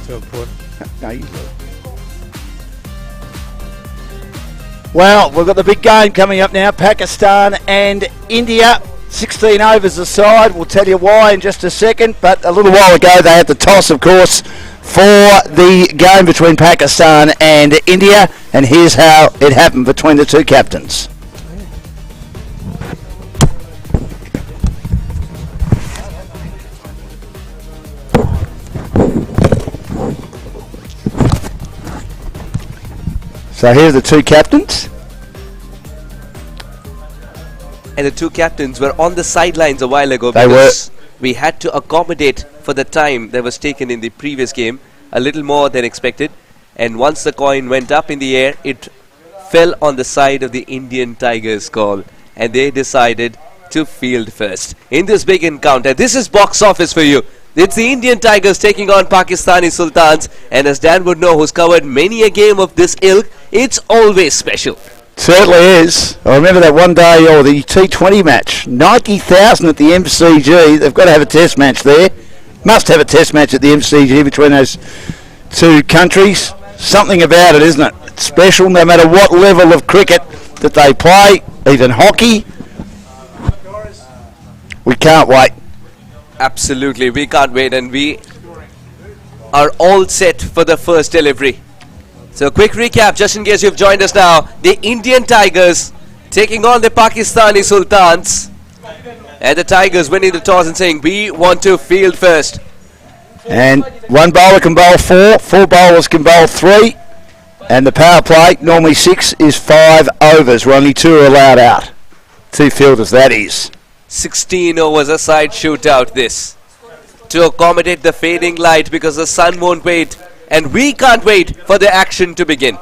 Too important. No, you do. Well, we've got the big game coming up now. Pakistan and India. 16 overs aside. We'll tell you why in just a second. But a little while ago they had the toss, of course, for the game between Pakistan and India. And here's how it happened between the two captains. So here are the two captains. And the two captains were on the sidelines a while ago They because we had to accommodate for the time that was taken in the previous game, a little more than expected. And once the coin went up in the air, it fell on the side of the Indian Tigers call. And they decided to field first in this big encounter. This is box office for you. It's the Indian Tigers taking on Pakistani Sultans. And as Dan would know, who's covered many a game of this ilk, it's always special. Certainly is. I remember that one day, the T20 match. 90,000 at the MCG. They've got to have a test match there. Must have a test match at the MCG between those two countries. Something about it, isn't it? It's special no matter what level of cricket that they play, even hockey. We can't wait. Absolutely, we can't wait, and we are all set for the first delivery. So quick recap, just in case you've joined us now. The Indian Tigers taking on the Pakistani Sultans. And the Tigers winning the toss and saying, we want to field first. And one bowler can bowl four bowlers can bowl three. And the power play, normally 6, is 5 overs, where only 2 are allowed out. 2 fielders, that is. 16 overs a side shootout this. To accommodate the fading light because the sun won't wait. And we can't wait for the action to begin.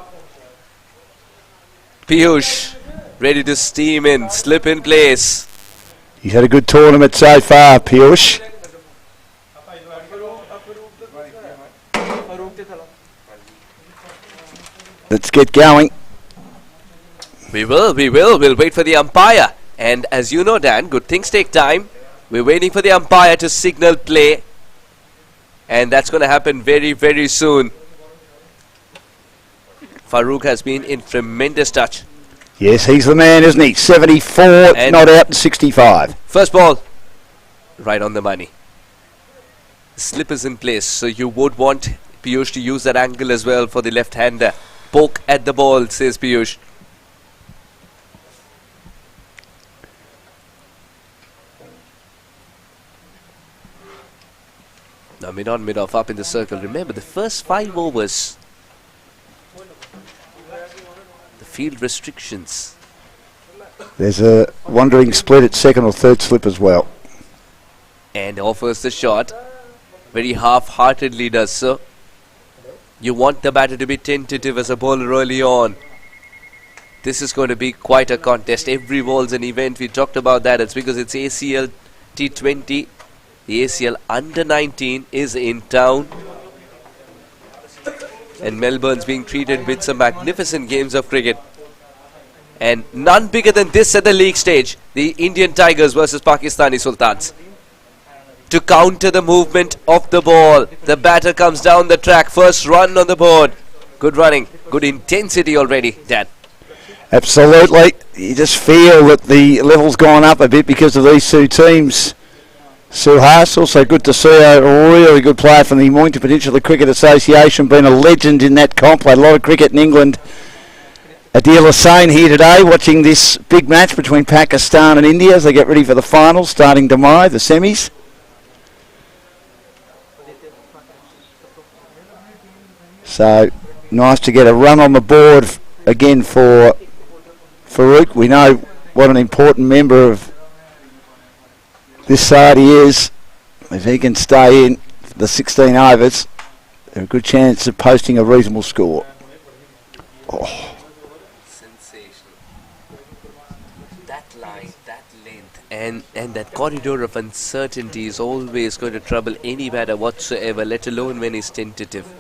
Piyush ready to steam in, slip in place. He's had a good tournament so far, Piyush. Let's get going. We'll wait for the umpire. And as you know, Dan, good things take time. We're waiting for the umpire to signal play. And that's going to happen very, very soon. Farooq has been in tremendous touch. Yes, he's the man, isn't he? 74, and not out, and 65. First ball, right on the money. Slip is in place, so you would want Piyush to use that angle as well for the left-hander. Poke at the ball, says Piyush. Now mid-on, mid-off, up in the circle. Remember, the first 5 overs, the field restrictions. There's a wandering split at second or third slip as well. And offers the shot. Very half-heartedly does so. You want the batter to be tentative as a bowler early on. This is going to be quite a contest. Every ball's an event. We talked about that. It's because it's ACL T20. The ACL under-19 is in town. And Melbourne's being treated with some magnificent games of cricket. And none bigger than this at the league stage. The Indian Tigers versus Pakistani Sultans. To counter the movement of the ball, the batter comes down the track. First run on the board. Good running. Good intensity already, Dan. Absolutely. You just feel that the level's gone up a bit because of these two teams. Suhas, also good to see a really good player from the Mornington Peninsula Cricket Association, been a legend in that comp, played a lot of cricket in England. Adil Hussain here today watching this big match between Pakistan and India as they get ready for the finals starting tomorrow, the semis. So nice to get a run on the board again for Farooq. We know what an important member of this side he is. If he can stay in the 16 overs, there's a good chance of posting a reasonable score. Oh. Sensational. That line, that length, and that corridor of uncertainty is always going to trouble any batter whatsoever, let alone when he's tentative.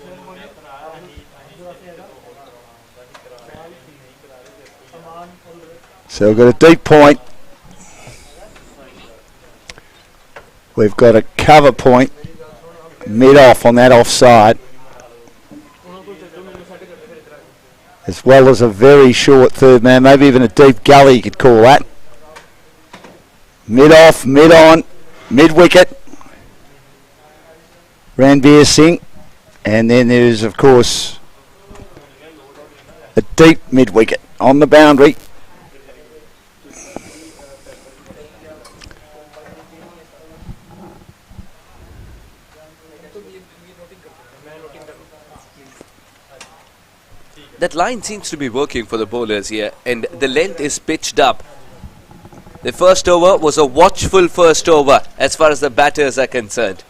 So we've got a deep point. We've got a cover point mid-off on that offside, as well as a very short third man, maybe even a deep gully you could call that. Mid-off, mid-on, mid-wicket. Ranveer Singh. And then there's, of course, a deep mid-wicket on the boundary. That line seems to be working for the bowlers here, and the length is pitched up. The first over was a watchful first over as far as the batters are concerned.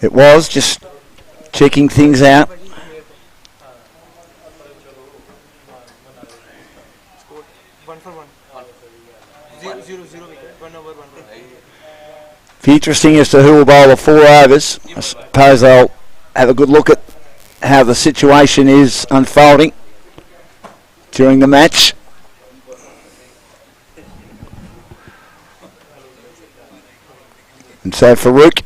It was just checking things out. Be interesting as to who will bowl the 4 overs. I suppose they'll have a good look at how the situation is unfolding during the match. And so Farouk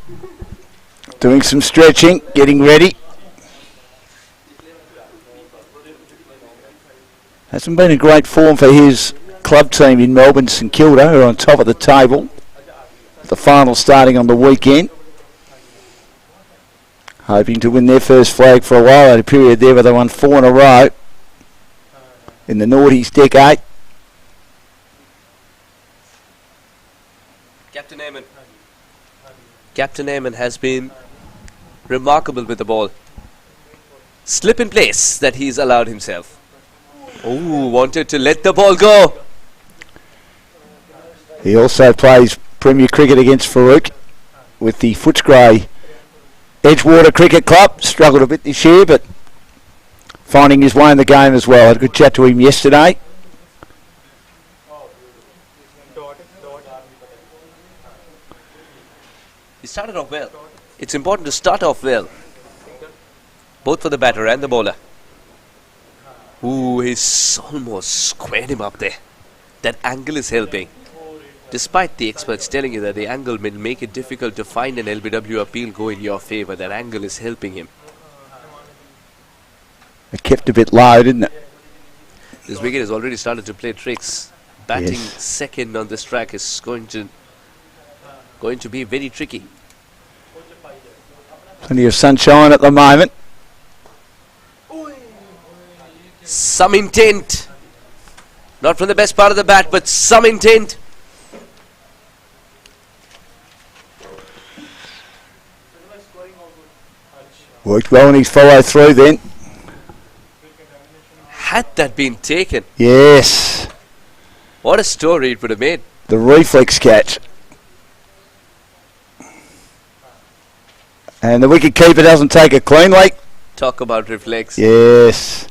doing some stretching, getting ready. Hasn't been a great form for his club team in Melbourne, St Kilda, who are on top of the table. The final starting on the weekend. Hoping to win their first flag for a while. At a period there where they won 4 in a row in the noughties decade. Captain Eamon. Captain Eamon has been remarkable with the ball. Slip in place that he's allowed himself. Oh, wanted to let the ball go. He also plays Premier Cricket against Farouk with the Footscray Edgewater Cricket Club. Struggled a bit this year, but finding his way in the game as well. Had a good chat to him yesterday. He started off well. It's important to start off well, both for the batter and the bowler. Ooh, he's almost squared him up there. That angle is helping. Despite the experts telling you that the angle will make it difficult to find an LBW appeal go in your favour, that angle is helping him. It kept a bit low, didn't it? This wicket has already started to play tricks. Batting Yes. second on this track is going to be very tricky. Plenty of sunshine at the moment. Some intent. Not from the best part of the bat, but some intent. Worked well on his follow through then. Had that been taken, Yes. what a story it would have made. The reflex catch. And the wicket keeper doesn't take it cleanly. Talk about reflex. Yes.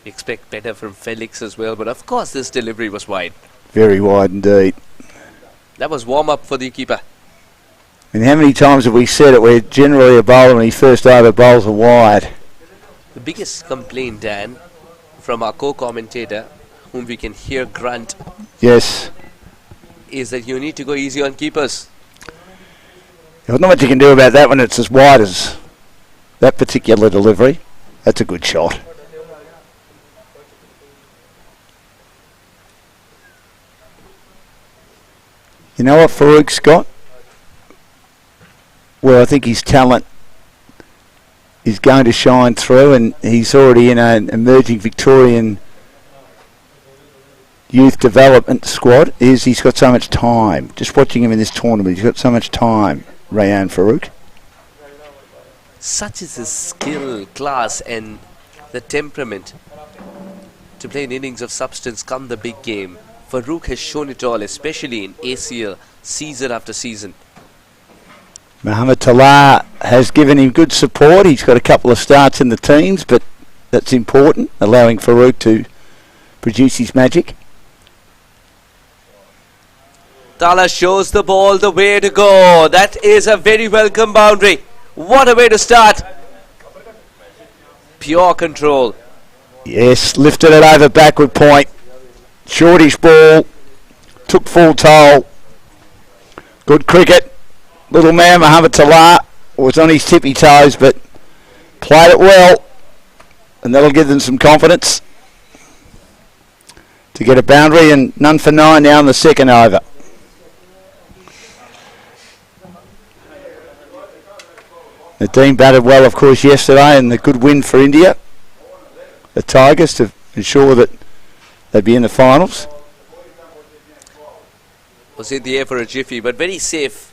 Expect better from Felix as well, but of course this delivery was wide. Very wide indeed. That was warm-up for the keeper. And how many times have we said it? We're generally a bowler when he first over bowls are wide. The biggest complaint, Dan, from our co-commentator, whom we can hear grunt, Yes. is that you need to go easy on keepers. There's not much you can do about that when it's as wide as that particular delivery. That's a good shot. You know what Farouk's got? Well, I think his talent is going to shine through, and he's already in an emerging Victorian youth development squad. He's got so much time. Just watching him in this tournament, he's got so much time, Rayan Farouk. Such is his skill, class and the temperament to play an innings of substance come the big game. Farouk has shown it all, especially in ACL, season after season. Mohamed Talar has given him good support. He's got a couple of starts in the teens, but that's important, allowing Farouk to produce his magic. Tala shows the ball the way to go. That is a very welcome boundary. What a way to start. pure control. Yes, lifted it over backward point. Shortish ball. Took full toll. Good cricket. Little man Mohamed Talah was on his tippy toes, but played it well. And that'll give them some confidence to get a boundary, and none for 9 now in the second over. Nadeem batted well, of course, yesterday, and a good win for India. The Tigers to ensure that they'd be in the finals. Was in the air for a jiffy, but very safe.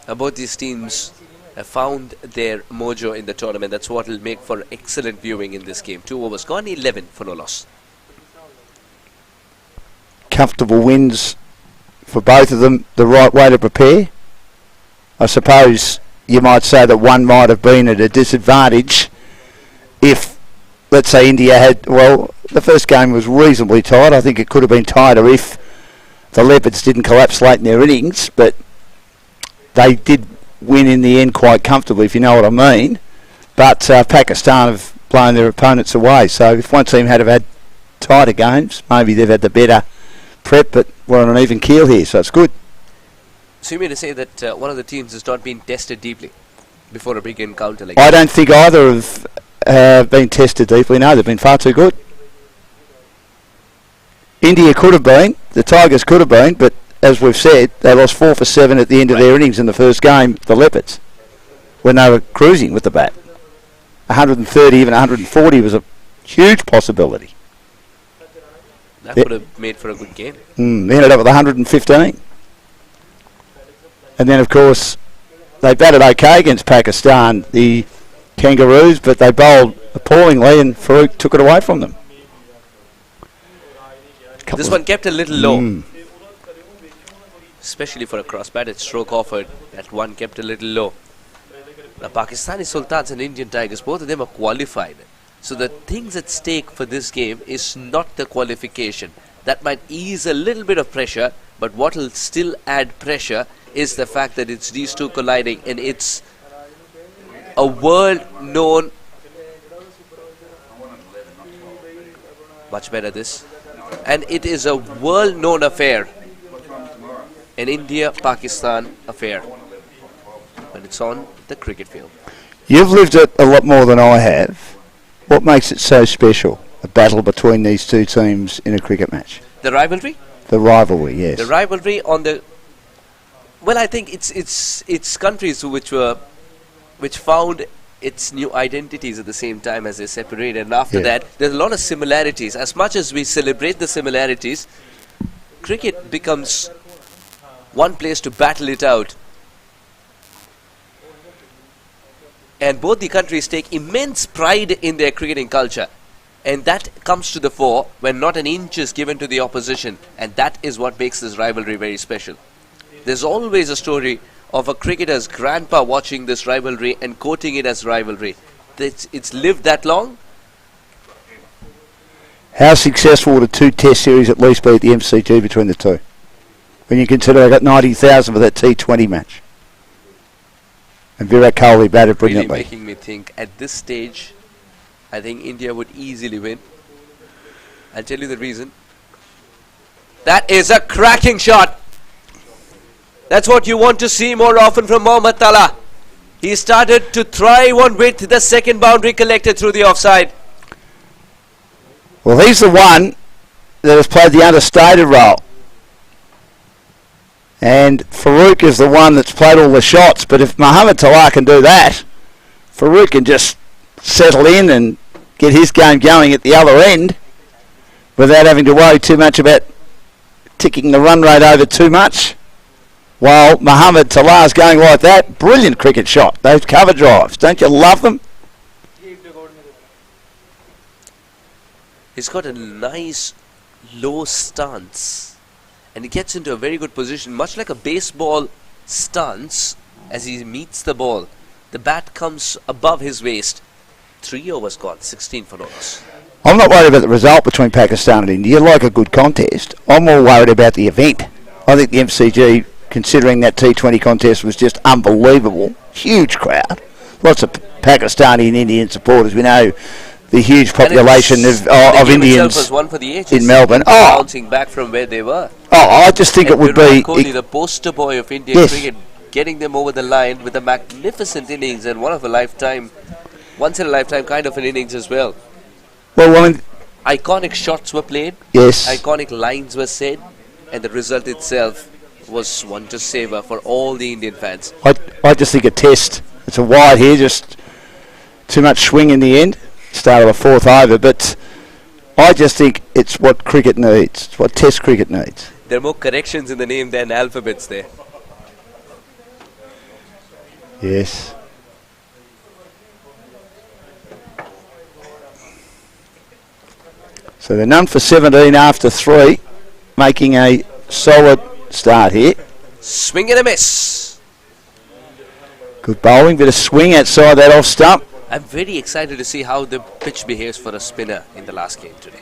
Both these teams have found their mojo in the tournament. That's what will make for excellent viewing in this game. 2 overs gone, 11 for no loss. Comfortable wins for both of them, the right way to prepare. I suppose you might say that one might have been at a disadvantage if, let's say, India had, well, the first game was reasonably tight. I think it could have been tighter if the Leopards didn't collapse late in their innings, but they did win in the end quite comfortably, if you know what I mean. But Pakistan have blown their opponents away. So if one team had have had tighter games, maybe they've had the better prep, but we're on an even keel here, so it's good. So you mean to say that one of the teams has not been tested deeply before a big encounter like I that? don't think either have been tested deeply. No, they've been far too good. India could have been, the Tigers could have been, but as we've said, they lost 4 for 7 at the end of their innings in the first game, the Leopards, when they were cruising with the bat. 130, even 140 was a huge possibility. That would have made for a good game. They ended up with 115. And then, of course, they batted okay against Pakistan, the Kangaroos, but they bowled appallingly, and Farouk took it away from them. This one kept a little low. Especially for a cross-batted stroke offered. That one kept a little low. The Pakistani Sultans and Indian Tigers, both of them are qualified. So the things at stake for this game is not the qualification. That might ease a little bit of pressure, but what will still add pressure is the fact that it's these two colliding, and it's a world-known... Much better this. And it is a world-known affair. An India-Pakistan affair. But it's on the cricket field. You've lived it a lot more than I have. What makes it so special, a battle between these two teams in a cricket match? The rivalry? The rivalry, yes. The rivalry on the... Well, I think it's countries which found its new identities at the same time as they separated. And after that, there's a lot of similarities. As much as we celebrate the similarities, cricket becomes one place to battle it out. And both the countries take immense pride in their cricketing culture. And that comes to the fore when not an inch is given to the opposition. And that is what makes this rivalry very special. There's always a story of a cricketer's grandpa watching this rivalry and quoting it as rivalry. It's lived that long. How successful would a 2-test series at least be at the MCG between the two? When you consider they got 90,000 for that T20 match. And Virat Kohli batted brilliantly. Really making me think at this stage, I think India would easily win. I'll tell you the reason. That is a cracking shot. That's what you want to see more often from Mohammad Talah. He started to thrive on with the second boundary collected through the offside. Well, he's the one that has played the understated role. And Farouk is the one that's played all the shots. But if Mohammad Talah can do that, Farouk can just settle in and get his game going at the other end without having to worry too much about ticking the run rate over too much. While Mohammad Talah's going like that, brilliant cricket shot. Those cover drives, don't you love them? He's got a nice low stance. And he gets into a very good position, much like a baseball stance as he meets the ball. The bat comes above his waist. 3 overs gone, 16 for no loss. I'm not worried about the result between Pakistan and India. Like a good contest. I'm more worried about the event. I think the MCG considering that T20 contest was just unbelievable. Huge crowd. Lots of Pakistani and Indian supporters. We know the huge population of Indians was one for the ages in Melbourne. Bouncing back from where they were. I just think it would be... Kohli, the poster boy of Indian cricket, getting them over the line with a magnificent innings and once in a lifetime kind of an innings as well. Well, iconic shots were played. Yes. Iconic lines were said, and the result itself was one to savour for all the Indian fans. I just think a test. It's a wide here, just too much swing in the end. Start of a fourth over, but I just think it's what cricket needs. It's what Test cricket needs. There are more corrections in the name than alphabets there. Yes. So they're none for 17 after 3, making a solid start here. Swing and a miss. Good bowling, bit of swing outside that off stump. I'm very excited to see how the pitch behaves for a spinner in the last game today.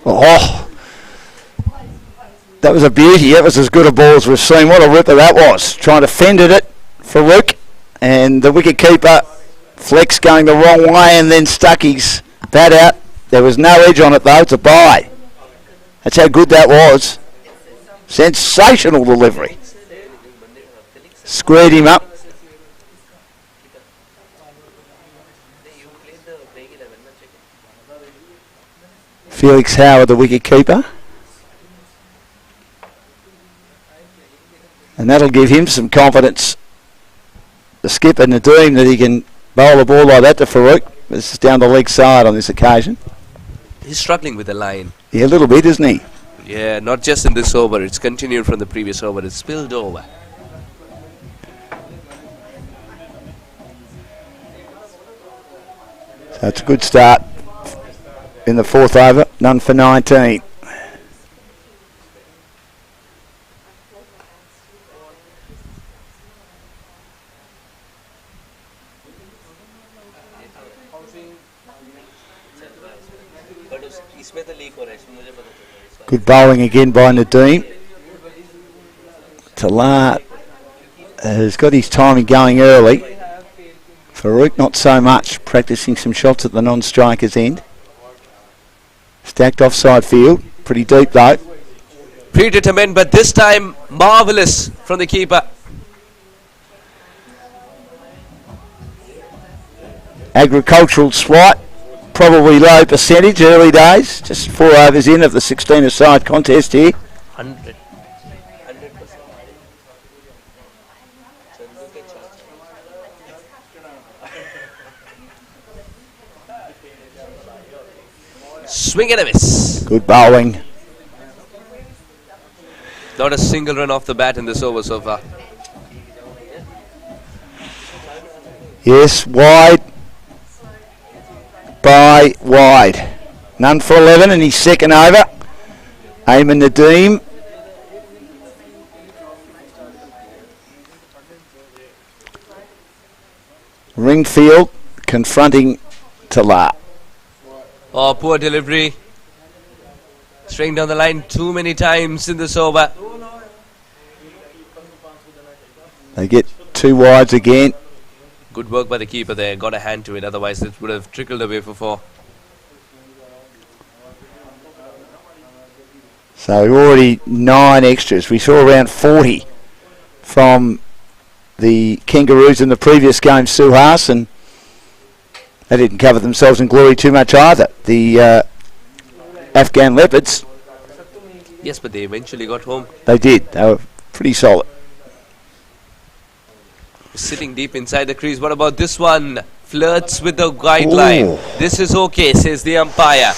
Oh, that was a beauty. That was as good a ball as we've seen. What a ripper that was. Trying to fend it for Rook. And the wicket keeper, Flex, going the wrong way and then stuck his bat out. There was no edge on it though. It's a bye. That's how good that was. Sensational delivery. Squared him up. Felix Howard, the wicket keeper. And that'll give him some confidence. The skipper Nadeem that he can bowl a ball like that to Farouk. This is down the leg side on this occasion. He's struggling with the line. Yeah, a little bit, isn't he? Yeah, not just in this over. It's continued from the previous over. It's spilled over. So it's a good start in the fourth over. None for 19. Good bowling again by Nadeem. Talar has got his timing going early. Farouk not so much, practising some shots at the non-striker's end. Stacked offside field, pretty deep though. Predetermined, but this time marvellous from the keeper. Agricultural swipe, probably low percentage, early days. Just 4 overs in of the 16-a-side contest here. 100%. Swing and a miss. Good bowling. Not a single run off the bat in this over so far. Yes, wide by wide. None for 11 in his second over. Eamon Nadeem. Ringfield confronting Talar. Oh, poor delivery. Straying down the line too many times in this over. They get 2 wides again. Good work by the keeper there. Got a hand to it. Otherwise, it would have trickled away for 4. So already 9 extras. We saw around 40 from the Kangaroos in the previous game, Suhas, and they didn't cover themselves in glory too much either. The Afghan Leopards. Yes, but they eventually got home. They did. They were pretty solid. Sitting deep inside the crease. What about this one? Flirts with the guideline. This is okay, says the umpire.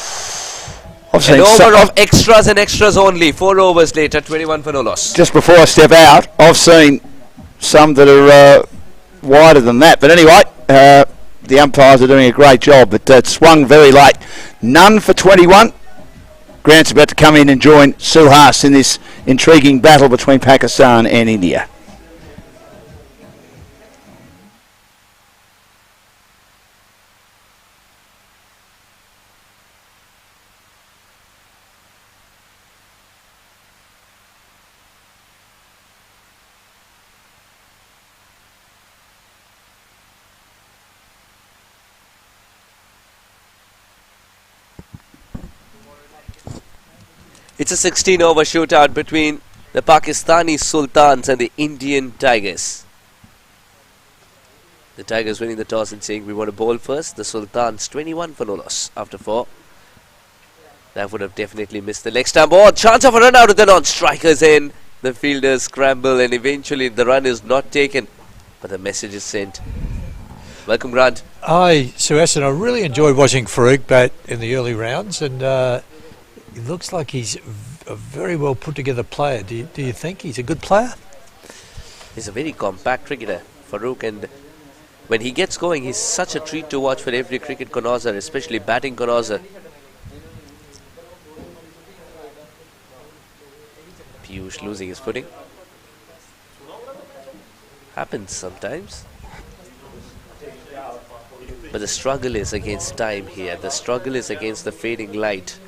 An over of extras and extras only. 4 overs later, 21 for no loss. Just before I step out, I've seen some that are wider than that. But anyway, the umpires are doing a great job, but it swung very late. None for 21. Grant's about to come in and join Suhas in this intriguing battle between Pakistan and India. It's a 16-over shootout between the Pakistani Sultans and the Indian Tigers. The Tigers winning the toss and saying we want to bowl first. The Sultans 21 for no loss after 4. That would have definitely missed the leg stump. Oh, chance of a run out of the non-strikers in. The fielders scramble and eventually the run is not taken. But the message is sent. Welcome, Grant. Hi, Suhas, and I really enjoyed watching Farouk bat in the early rounds, and it looks like he's a very well put together player. Do you think he's a good player? He's a very compact cricketer, Farouk, and when he gets going, he's such a treat to watch for every cricket connoisseur, especially batting connoisseur. Piyush losing his footing. Happens sometimes. But the struggle is against time here. The struggle is against the fading light.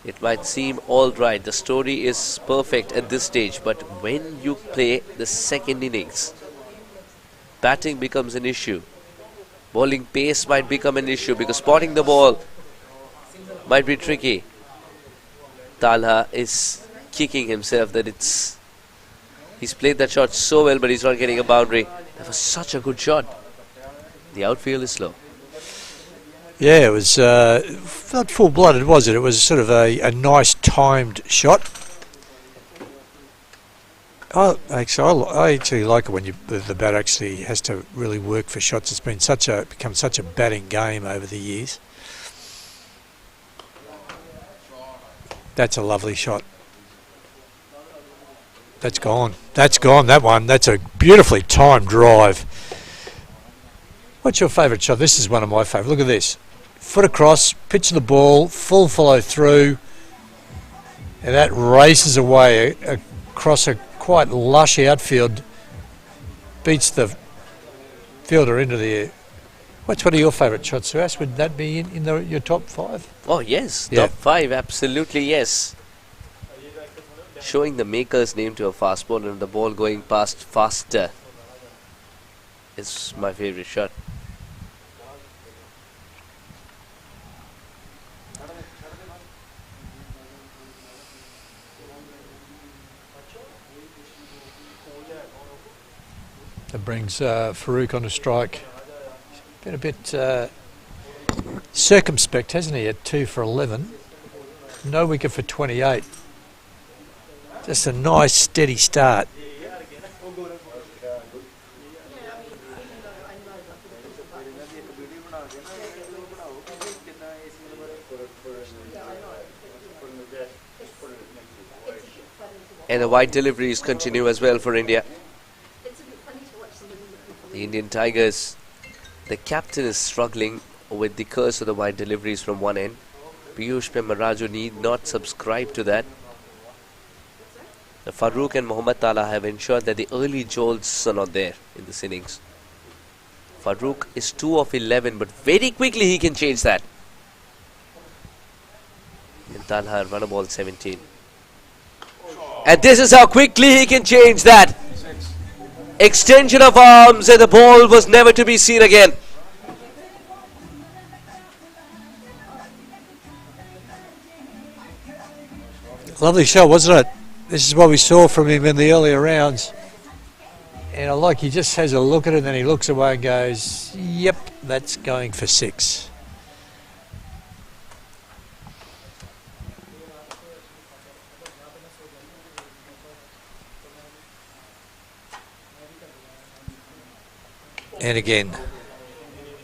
It might seem all right. The story is perfect at this stage. But when you play the second innings, batting becomes an issue. Bowling pace might become an issue because spotting the ball might be tricky. Talha is kicking himself that he's played that shot so well, but he's not getting a boundary. That was such a good shot. The outfield is slow. Yeah, it was not full-blooded, was it? It was sort of a nice timed shot. I actually like it when the bat actually has to really work for shots. It's been become such a batting game over the years. That's a lovely shot. That's gone. That's gone, that one. That's a beautifully timed drive. What's your favourite shot? This is one of my favourite. Look at this. Foot across, pitch the ball, full follow through, and that races away across a quite lush outfield, beats the fielder into the air. What's one of your favourite shots, Suhas? Would that be in your top 5? Oh yes, Yeah. top 5, absolutely yes. Showing the maker's name to a fast ball and the ball going past faster is my favourite shot. That brings Farouk on a strike. He's been a bit circumspect, hasn't he, at 2 for 11. No wicket for 28. Just a nice steady start. And the wide deliveries continue as well for India. The Indian Tigers, the captain is struggling with the curse of the wide deliveries from one end. Piyush Pemaraju need not subscribe to that. The Farouk and Mohammad Tala have ensured that the early jolts are not there in this innings. Farouk is 2 of 11, but very quickly he can change that. And Talha run a ball 17. And this is how quickly he can change that. Extension of arms, and the ball was never to be seen again. Lovely shot, wasn't it? This is what we saw from him in the earlier rounds. And I like he just has a look at it and then he looks away and goes, yep, that's going for 6. And again.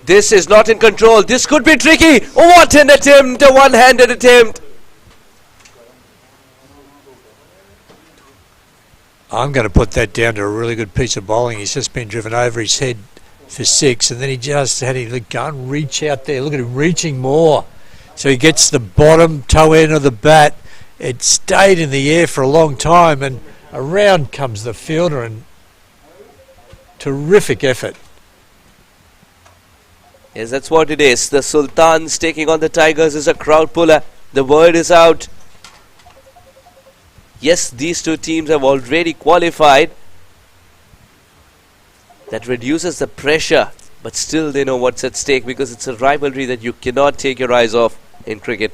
This is not in control. This could be tricky. What an attempt, a one-handed attempt. I'm going to put that down to a really good piece of bowling. He's just been driven over his head for 6, and then he just had to go and reach out there. Look at him reaching more. So he gets the bottom toe end of the bat. It stayed in the air for a long time, and around comes the fielder, and terrific effort. Yes, that's what it is. The Sultans taking on the Tigers is a crowd puller. The word is out. Yes, these two teams have already qualified. That reduces the pressure, but still they know what's at stake because it's a rivalry that you cannot take your eyes off in cricket.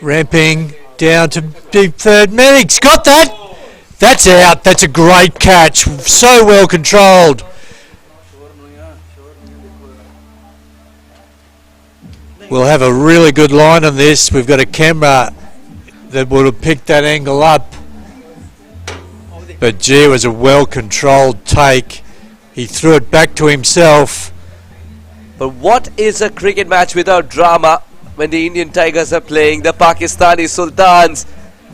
Ramping down to deep third. Mannix got that. That's out. That's a great catch. So well controlled. We'll have a really good line on this. We've got a camera that would have picked that angle up. But gee, it was a well controlled take. He threw it back to himself. But what is a cricket match without drama? When the Indian Tigers are playing, the Pakistani Sultans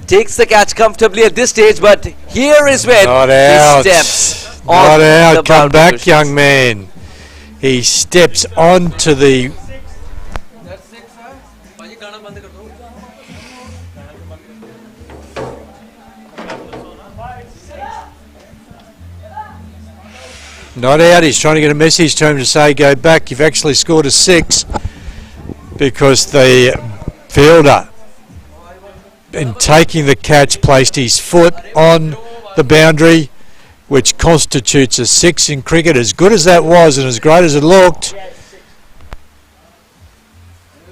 takes the catch comfortably at this stage, but here is when he steps Not on out. the Come boundary back, bushes. young man. He steps onto the... Not out. He's trying to get a message to him to say, go back. You've actually scored a 6. Because the fielder, in taking the catch, placed his foot on the boundary, which constitutes a 6 in cricket. As good as that was and as great as it looked,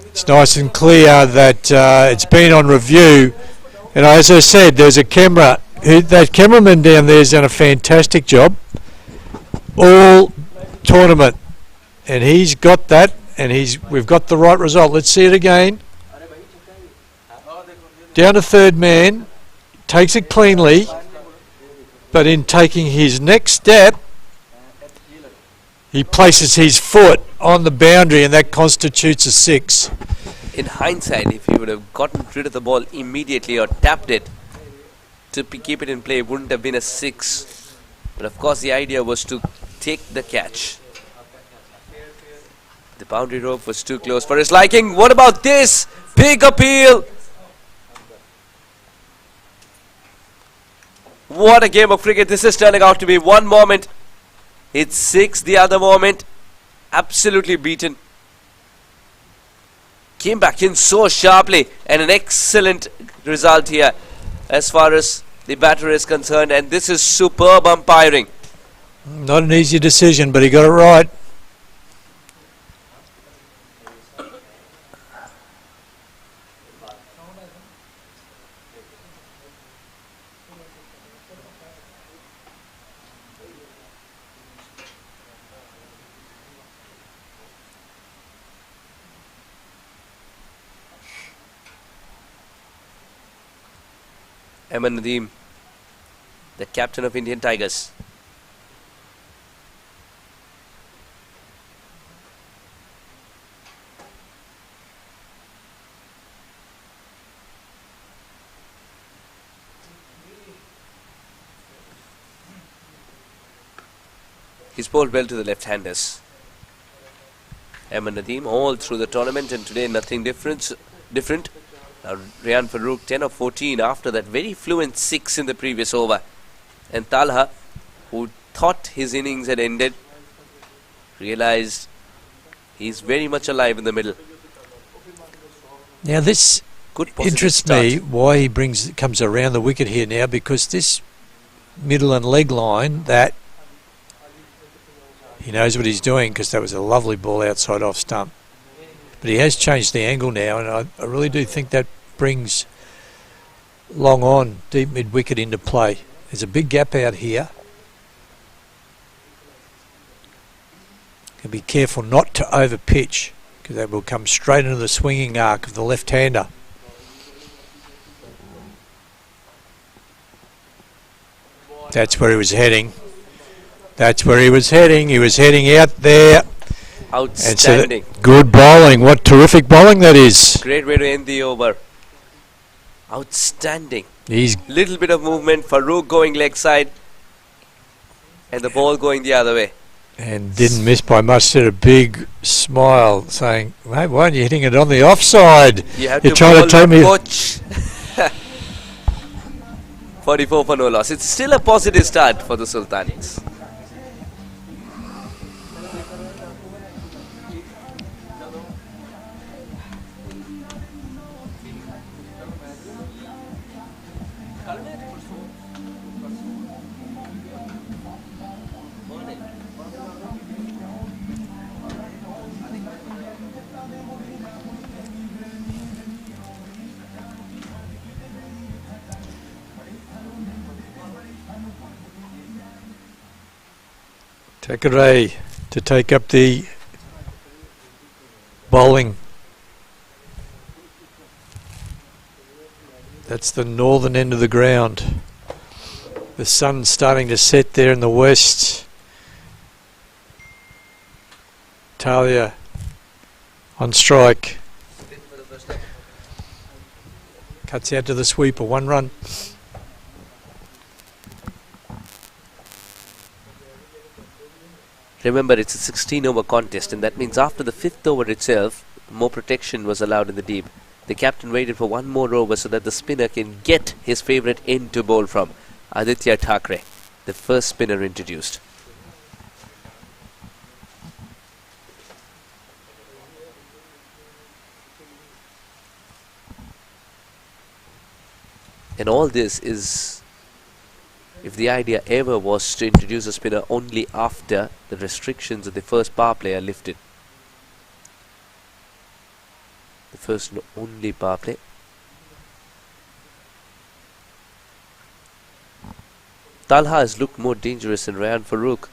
it's nice and clear that it's been on review. And as I said, there's a camera. That cameraman down there has done a fantastic job all tournament, and he's got that. And we've got the right result. Let's see it again. Down to third man, takes it cleanly, but in taking his next step, he places his foot on the boundary, and that constitutes a 6. In hindsight, if he would have gotten rid of the ball immediately or tapped it to keep it in play, it wouldn't have been a 6. But of course, the idea was to take the catch. The boundary rope was too close for his liking. What about this? Big appeal. What a game of cricket this is turning out to be. One moment, it's 6. The other moment, absolutely beaten. Came back in so sharply, and an excellent result here as far as the batter is concerned. And this is superb umpiring. Not an easy decision, but he got it right. Nadeem, the captain of Indian Tigers. He's bowled well to the left-handers. Nadeem all through the tournament, and today nothing different. Rian Farouk 10 of 14 after that very fluent 6 in the previous over. And Talha, who thought his innings had ended, realized he's very much alive in the middle. Now this interests me why he comes around the wicket here now, because this middle and leg line, that he knows what he's doing, because that was a lovely ball outside off stump. But he has changed the angle now, and I really do think that brings long on, deep mid-wicket into play. There's a big gap out here. And be careful not to over pitch, because that will come straight into the swinging arc of the left-hander. That's where he was heading. That's where he was heading. He was heading out there. Outstanding. And so good bowling. What terrific bowling that is. Great way to end the over. Outstanding. He's little bit of movement. Farooq going leg side. And the ball going the other way. And didn't miss by much. Said a big smile saying, mate, why aren't you hitting it on the offside? You're trying to tell me. Coach. 44 for no loss. It's still a positive start for the Sultans. Thakare to take up the bowling. That's the northern end of the ground. The sun's starting to set there in the west. Talia on strike. Cuts out to the sweeper, 1 run. Remember, it's a 16-over contest, and that means after the 5th over itself, more protection was allowed in the deep. The captain waited for 1 more over so that the spinner can get his favourite end to bowl from. Aditya Thakare, the first spinner introduced. And all this is, if the idea ever was to introduce a spinner only after the restrictions of the first power play are lifted. The first and only power play. Talha has looked more dangerous than Ryan Farooq.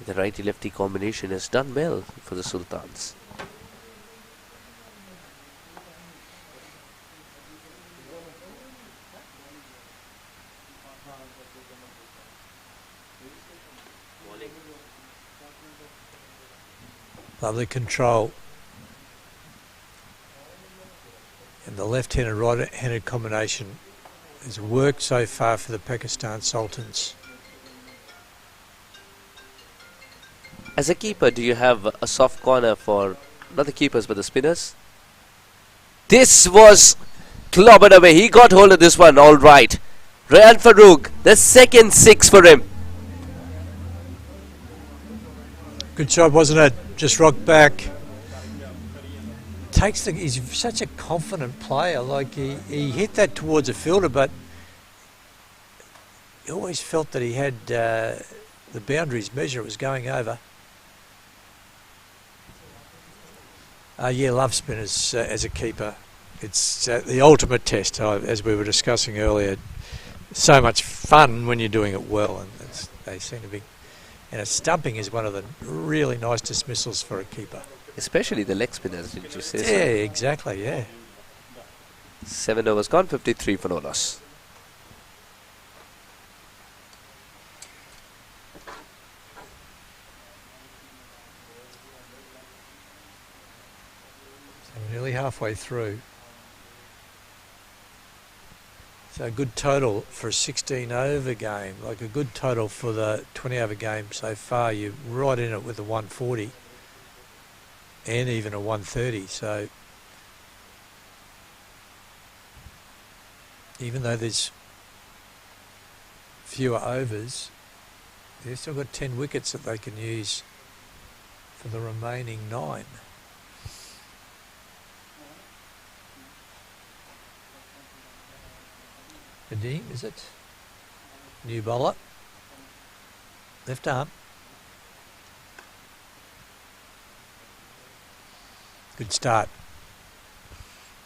The righty-lefty combination has done well for the Sultans. Lovely control. And the left-handed, right-handed combination has worked so far for the Pakistan Sultans. As a keeper, do you have a soft corner for not the keepers but the spinners? This was clobbered away. He got hold of this one all right. Ryan Farooq, the second 6 for him. Good shot, wasn't it? Just rocked back. He's such a confident player. Like he hit that towards a fielder, but he always felt that he had the boundaries measure it was going over. Yeah, love spinners as a keeper. It's the ultimate test, as we were discussing earlier. So much fun when you're doing it well, and they seem to be. And stumping is one of the really nice dismissals for a keeper. Especially the leg spinners, did you say so? Yeah, exactly, yeah. 7 overs gone, 53 for no loss. So we're nearly halfway through. So a good total for a 16-over game, like a good total for the 20-over game so far. You're right in it with a 140 and even a 130. So even though there's fewer overs, they've still got 10 wickets that they can use for the remaining 9. Nadeem, is it? New bowler. Left arm. Good start.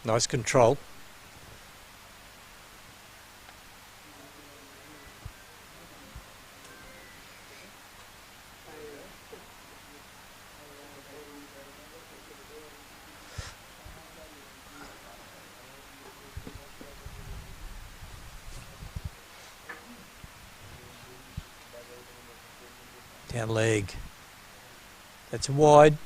Nice control. Left-hand leg. That's wide.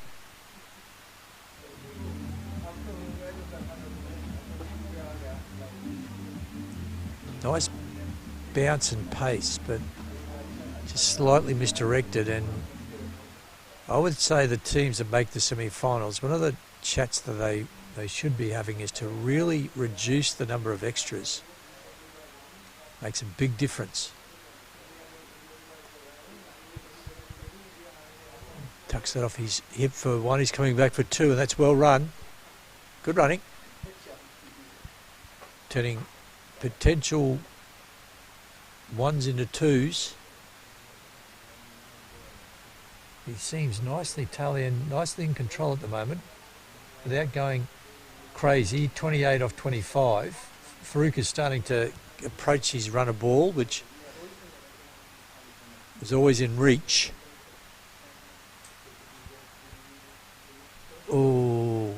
Nice bounce and pace, but just slightly misdirected. And I would say the teams that make the semi-finals, one of the chats that they should be having is to really reduce the number of extras. Makes a big difference. Tucks that off his hip for one. He's coming back for two, and that's well run. Good running. Turning potential ones into twos. He seems nicely in control at the moment, without going crazy. 28 off 25. Farouk is starting to approach his runner ball, which is always in reach. Oh,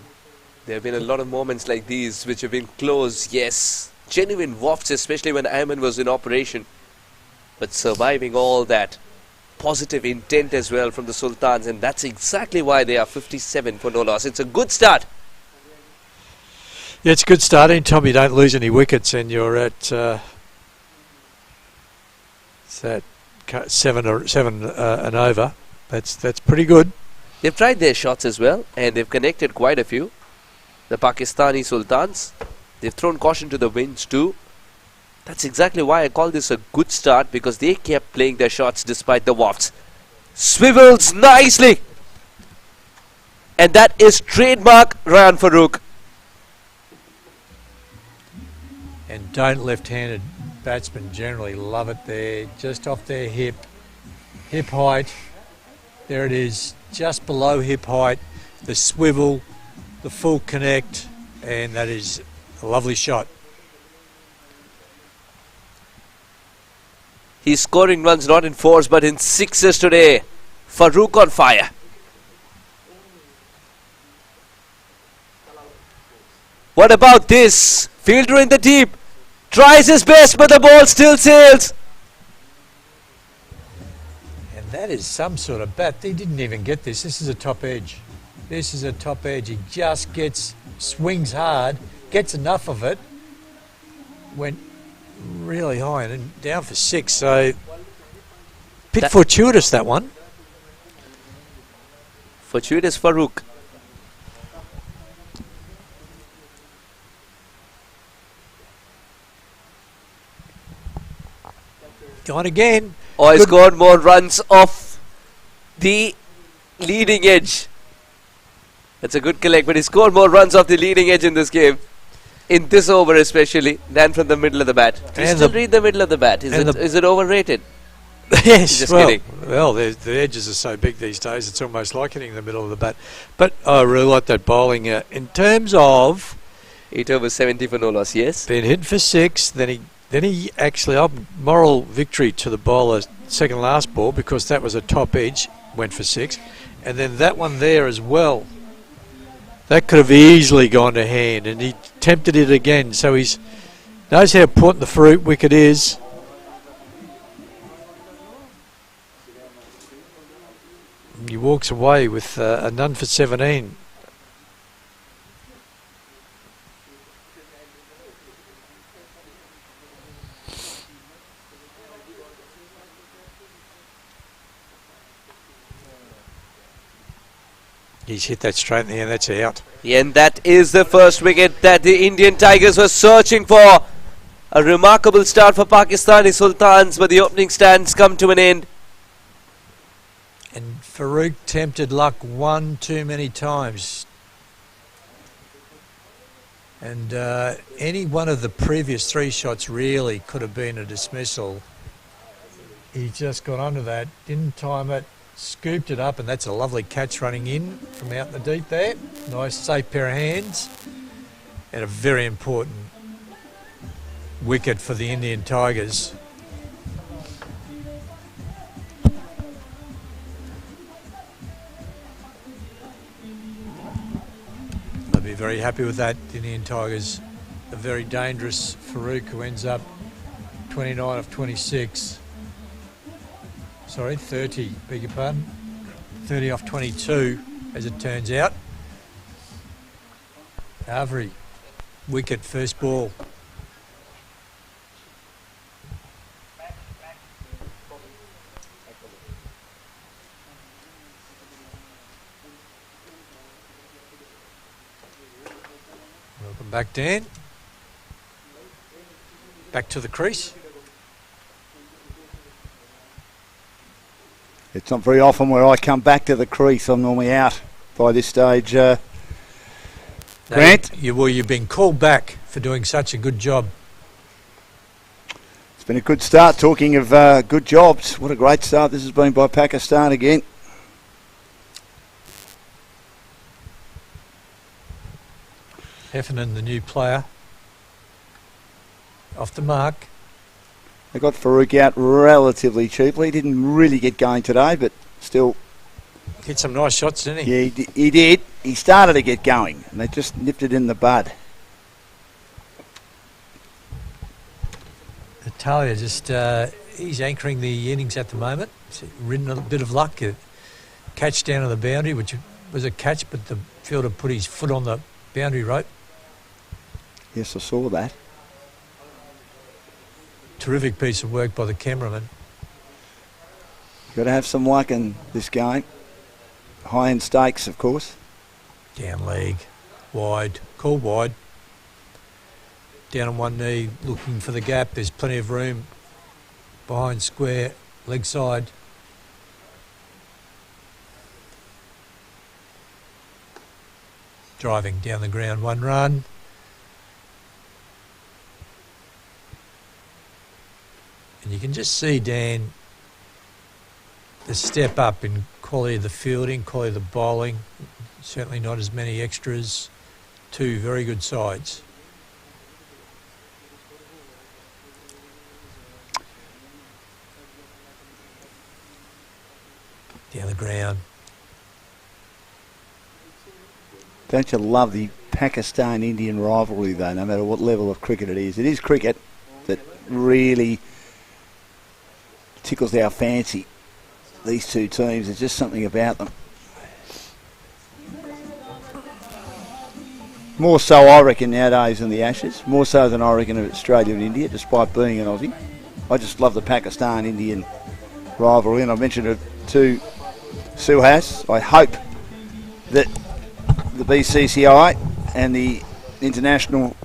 there have been a lot of moments like these which have been close, yes. Genuine wafts, especially when Ayman was in operation. But surviving all that. Positive intent as well from the Sultans, and that's exactly why they are 57 for no loss. It's a good start. Yeah, it's a good start. Anytime you don't lose any wickets and you're at seven and over, that's pretty good. They've tried their shots as well, and they've connected quite a few. The Pakistani Sultans, they've thrown caution to the winds too. That's exactly why I call this a good start, because they kept playing their shots despite the wafts. Swivels nicely. And that is trademark Ryan Farouk. And don't left-handed batsmen generally love it there, just off their hip height. There it is, just below hip height, the swivel, the full connect, and that is a lovely shot. He's scoring runs not in fours but in sixes today. Farouk on fire. What about this? Fielder in the deep. Tries his best, but the ball still sails. And that is some sort of bat. He didn't even get this. This is a top edge. This is a top edge. He just swings hard, gets enough of it, went really high and down for six. So, bit fortuitous, that one. Fortuitous Farouk. Gone again. Oh, he's got more runs off the leading edge. That's a good collect, but he scored more runs off the leading edge in this game. In this over especially, than from the middle of the bat. Do you still read the middle of the bat? Is it overrated? Yes, just kidding. Well, the edges are so big these days, it's almost like hitting the middle of the bat. But I really like that bowling. In terms of 8 over 70 for no loss, yes. Been hit for six, then he actually, moral victory to the bowler second last ball, because that was a top edge, went for six. And then that one there as well. That could have easily gone to hand, and he tempted it again. So he knows how important the Farouk wicket is. He walks away with a none for 17. He's hit that straight in the end, that's out. Yeah, and that is the first wicket that the Indian Tigers were searching for. A remarkable start for Pakistani Sultans, but the opening stands come to an end. And Farouk tempted luck one too many times. And any one of the previous three shots really could have been a dismissal. He just got onto that, didn't time it, scooped it up, and that's a lovely catch running in from out in the deep there. Nice safe pair of hands, and a very important wicket for the Indian Tigers. They'll be very happy with that, the Indian Tigers. A very dangerous Farouk, who ends up 29 of 26. Sorry, 30, beg your pardon. 30 off 22, as it turns out. Avery, wicket, first ball. Welcome back, Dan. Back to the crease. It's not very often where I come back to the crease. I'm normally out by this stage. Grant? You've been called back for doing such a good job. It's been a good start. Talking of good jobs, what a great start this has been by Pakistan again. Heffernan, the new player, off the mark. They got Farouk out relatively cheaply. Didn't really get going today, but still. Hit some nice shots, didn't he? Yeah, he did. He started to get going, and they just nipped it in the bud. Italia just, he's anchoring the innings at the moment. He's ridden a bit of luck. A catch down on the boundary, which was a catch, but the fielder put his foot on the boundary rope. Yes, I saw that. Terrific piece of work by the cameraman. Got to have some luck in this game. High-end stakes, of course. Down leg, wide, called wide. Down on one knee, looking for the gap. There's plenty of room behind square, leg side. Driving down the ground, 1 run. And you can just see, Dan, the step up in quality of the fielding, quality of the bowling. Certainly not as many extras. 2 very good sides. Down the ground. Don't you love the Pakistan-Indian rivalry, though, no matter what level of cricket it is? It is cricket that really tickles our fancy. These two teams, there's just something about them. More so, I reckon, nowadays than the Ashes. More so than I reckon of Australia and India, despite being an Aussie. I just love the Pakistan-Indian rivalry, and I mentioned it to Suhas. I hope that the BCCI and the International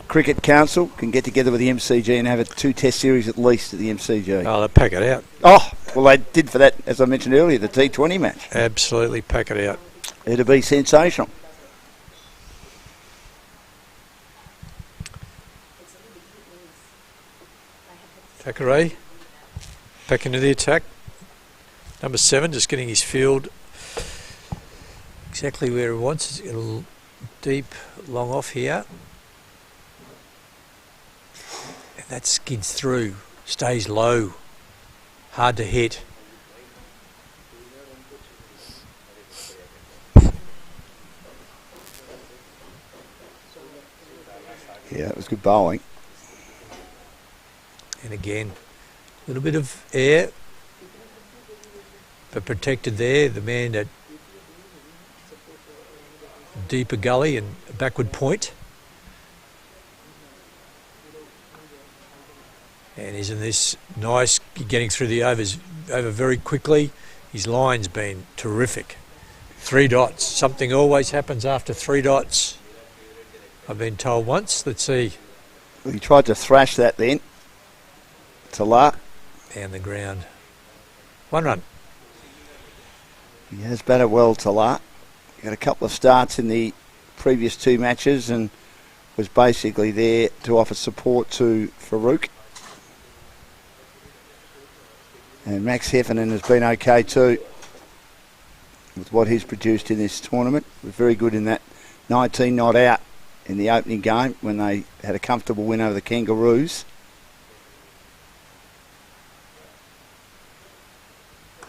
Cricket Council can get together with the MCG and have a 2-test series at least at the MCG. Oh, they'll pack it out. Oh, well, they did for that, as I mentioned earlier, the T20 match. Absolutely pack it out. It'll be sensational. Thackeray back into the attack. Number 7 just getting his field exactly where he wants. It's a little deep, long off here. And that skids through, stays low, hard to hit. Yeah, it was good bowling. And again, a little bit of air, but protected there. The man at deeper gully and a backward point. And isn't this nice, getting through the overs over very quickly. His line's been terrific. 3 dots. Something always happens after 3 dots. I've been told once. Let's see. Well, he tried to thrash that then. Talar. Down the ground. 1 run. He has batted well, Talar. He had a couple of starts in the previous 2 matches and was basically there to offer support to Farouk. And Max Heffernan has been okay too with what he's produced in this tournament. Was very good in that 19 not out in the opening game when they had a comfortable win over the Kangaroos.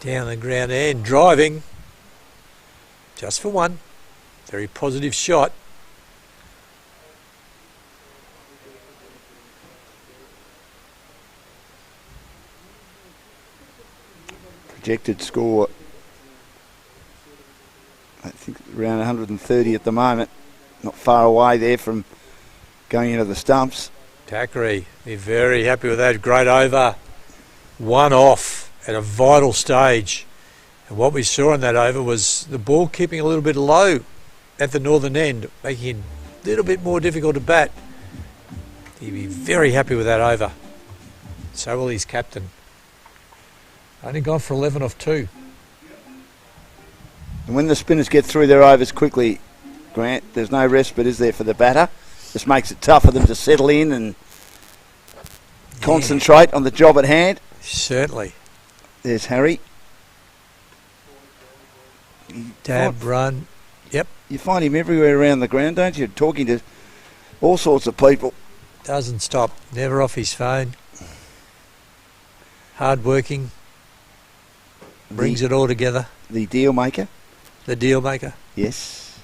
Down the ground and driving. Just for 1. Very positive shot. Projected score, I think around 130 at the moment. Not far away there from going into the stumps. Thackeray, be very happy with that. Great over. One off at a vital stage. And what we saw in that over was the ball keeping a little bit low at the northern end, making it a little bit more difficult to bat. He'd be very happy with that over. So will his captain. Only gone for 11 off 2. And when the spinners get through their overs quickly, Grant, there's no respite, is there, for the batter? This makes it tough for them to settle in and concentrate on the job at hand. Certainly. There's Harry. Dab, run. Yep. You find him everywhere around the ground, don't you? Talking to all sorts of people. Doesn't stop. Never off his phone. Hard working. Brings it all together. The deal maker. The deal maker. Yes.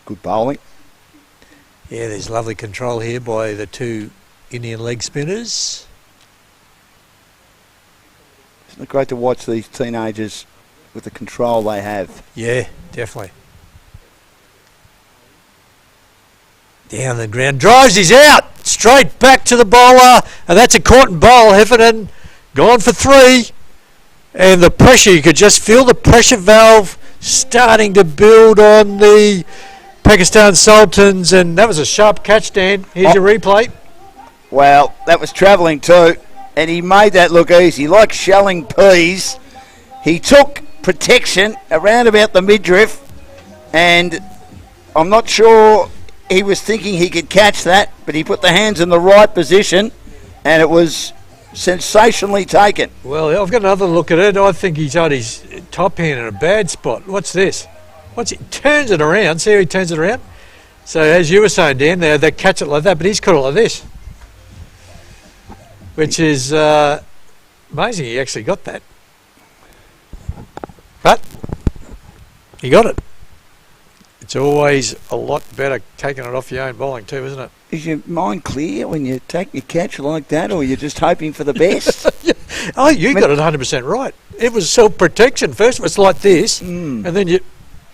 Good bowling. Yeah, there's lovely control here by the 2 Indian leg spinners. Isn't it great to watch these teenagers with the control they have? Yeah, definitely. Down the ground. Drives, he's out. Straight back to the bowler. And that's a caught and bowl. Heffernan gone for 3. And the pressure, you could just feel the pressure valve starting to build on the Pakistan Sultans. And that was a sharp catch, Dan. Here's your replay. Well, that was travelling too. And he made that look easy. Like shelling peas, he took protection around about the midriff, and I'm not sure he was thinking he could catch that, but he put the hands in the right position, and it was sensationally taken. Well, I've got another look at it. I think he's had his top hand in a bad spot. What's this? Turns it around. See how he turns it around? So as you were saying, Dan, they catch it like that, but he's caught it like this. Which is amazing. He actually got that. But he got it. It's always a lot better taking it off your own bowling too, isn't it? Is your mind clear when you take your catch like that, or you're just hoping for the best? Oh, you got it 100% right. It was self-protection. First it was like this, and then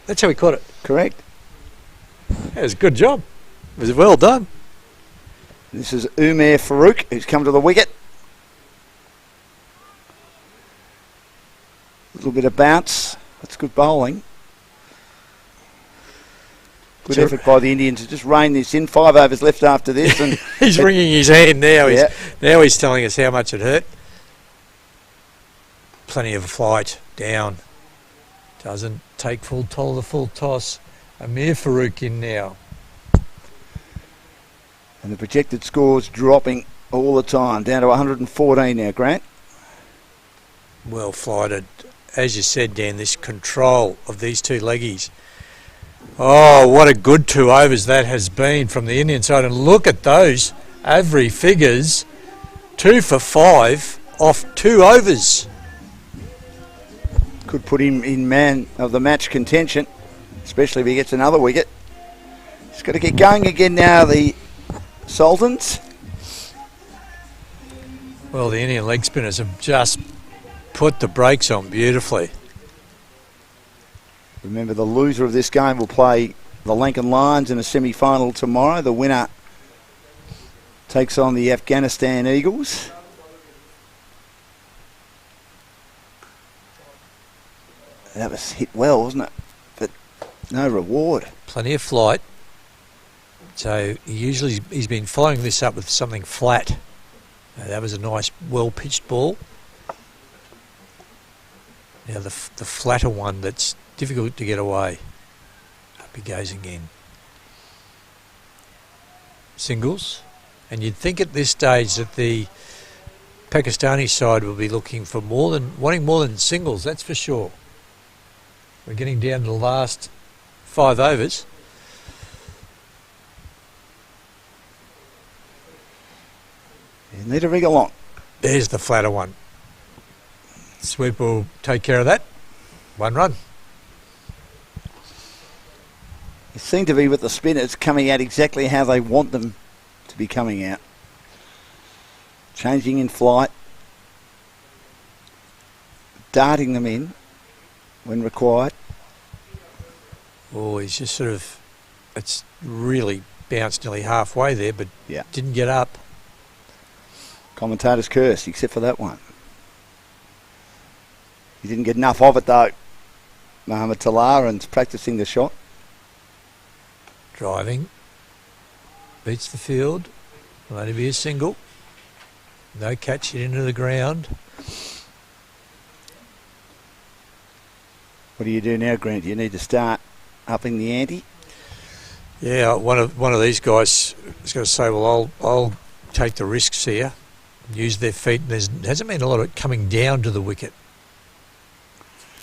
that's how he caught it. Correct. That was a good job. It was well done. This is Umair Farouk, who's come to the wicket. A little bit of bounce. That's good bowling. Good effort by the Indians to just rein this in. 5 overs left after this. And he's wringing his hand now. Now he's telling us how much it hurt. Plenty of flight down. Doesn't take full toll of the full toss. Amir Farouk in now. And the projected score's dropping all the time, down to 114 now, Grant. Well flighted. As you said, Dan, this control of these 2 leggies. Oh, what a good 2 overs that has been from the Indian side. And look at those Avery figures. 2 for 5 off 2 overs. Could put him in man of the match contention, especially if he gets another wicket. He's got to get going again now, the Sultans. Well, the Indian leg spinners have just put the brakes on beautifully. Remember, the loser of this game will play the Lankan Lions in a semi-final tomorrow. The winner takes on the Afghanistan Eagles. That was hit well, wasn't it? But no reward. Plenty of flight. So he's been following this up with something flat. That was a nice, well-pitched ball. Now the flatter one that's difficult to get away. Up he goes again. Singles. And you'd think at this stage that the Pakistani side will be looking for wanting more than singles, that's for sure. We're getting down to the last 5 overs. You need a rig along. There's the flatter one. Sweep will take care of that. 1 run. It seemed to be with the spinners coming out exactly how they want them to be coming out. Changing in flight. darting them in when required. Oh, he's just sort of, it's really bounced nearly halfway there, but Yeah. didn't get up. Commentators cursed, except for that one. He didn't get enough of it though. Mohamed Talar, and practicing the shot. Driving. Beats the field. Will only be a single. No catch it into the ground. What do you do now, Grant? You need to start upping the ante. Yeah, one of these guys is going to say, well, I'll take the risks here, use their feet. There hasn't been a lot of it coming down to the wicket.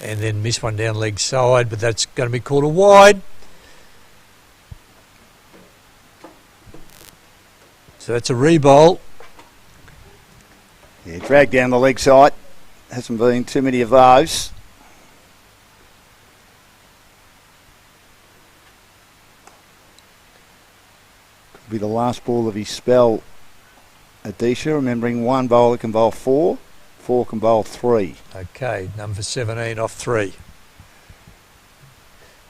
And then miss one down leg side, but that's going to be called a wide. So that's a re-bowl. Yeah, dragged down the leg side. Hasn't been too many of those. Could be the last ball of his spell, Adisha, remembering one bowler can bowl 4, 4 can bowl 3. Okay, number 17 off 3.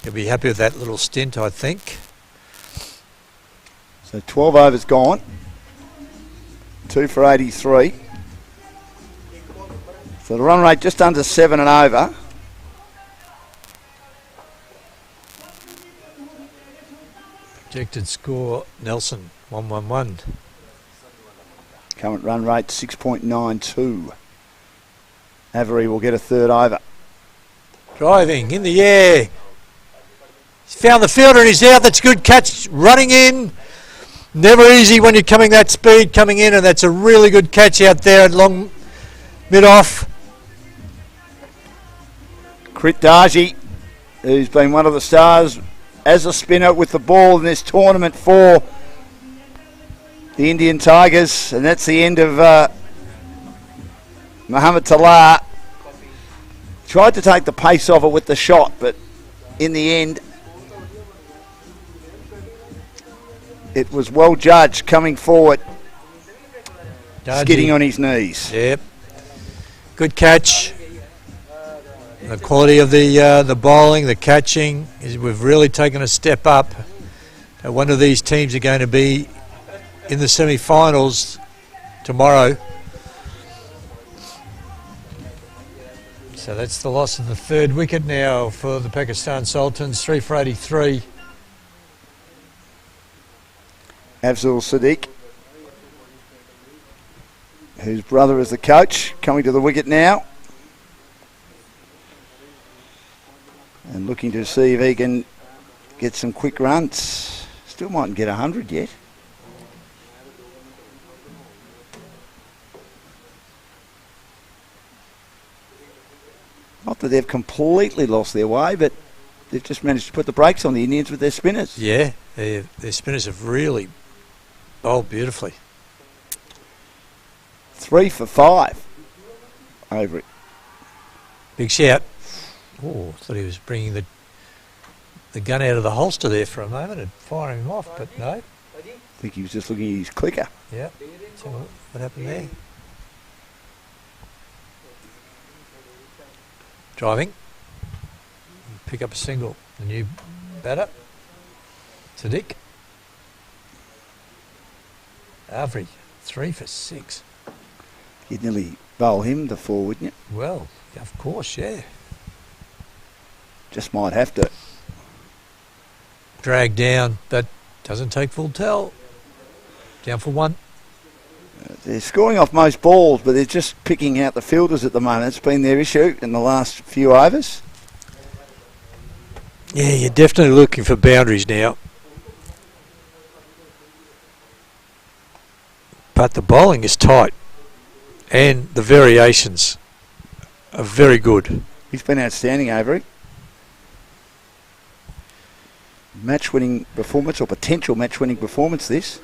He'll be happy with that little stint, I think. So 12 overs gone. 2 for 83. So the run rate just under 7 and over. Projected score, Nelson, 111. Current run rate 6.92. Avery will get a third over. Driving in the air. He's found the fielder and he's out. That's a good catch. Running in. Never easy when you're coming that speed coming in, and that's a really good catch out there at long mid-off. Crit Darji, who's been one of the stars as a spinner with the ball in this tournament for the Indian Tigers, and that's the end of Mohamed Talar. Tried to take the pace off it with the shot, but in the end it was well judged coming forward, skidding on his knees. Yep. Good catch. The quality of the bowling, the catching, we've really taken a step up. One of these teams are going to be in the semi-finals tomorrow. So that's the loss of the third wicket now for the Pakistan Sultans, 3 for 83. Afzal Sadiq, whose brother is the coach, coming to the wicket now. And looking to see if he can get some quick runs. Still mightn't get 100 yet. Not that they've completely lost their way, but they've just managed to put the brakes on the Indians with their spinners. Yeah, their spinners have really bowled beautifully. 3 for 5 over it. Big shout. Oh, thought he was bringing the gun out of the holster there for a moment and firing him off, but no. I think he was just looking at his clicker. Yeah. So what happened there? Driving. Pick up a single. The new batter. Sadiq. Avery. 3 for 6. You'd nearly bowl him to 4, wouldn't you? Well, of course, yeah. Just might have to. Drag down, but doesn't take full tell. Down for 1. They're scoring off most balls, but they're just picking out the fielders at the moment. It's been their issue in the last few overs. Yeah, you're definitely looking for boundaries now. But the bowling is tight. And the variations are very good. He's been outstanding, Avery. Match-winning performance, or potential match-winning performance, this.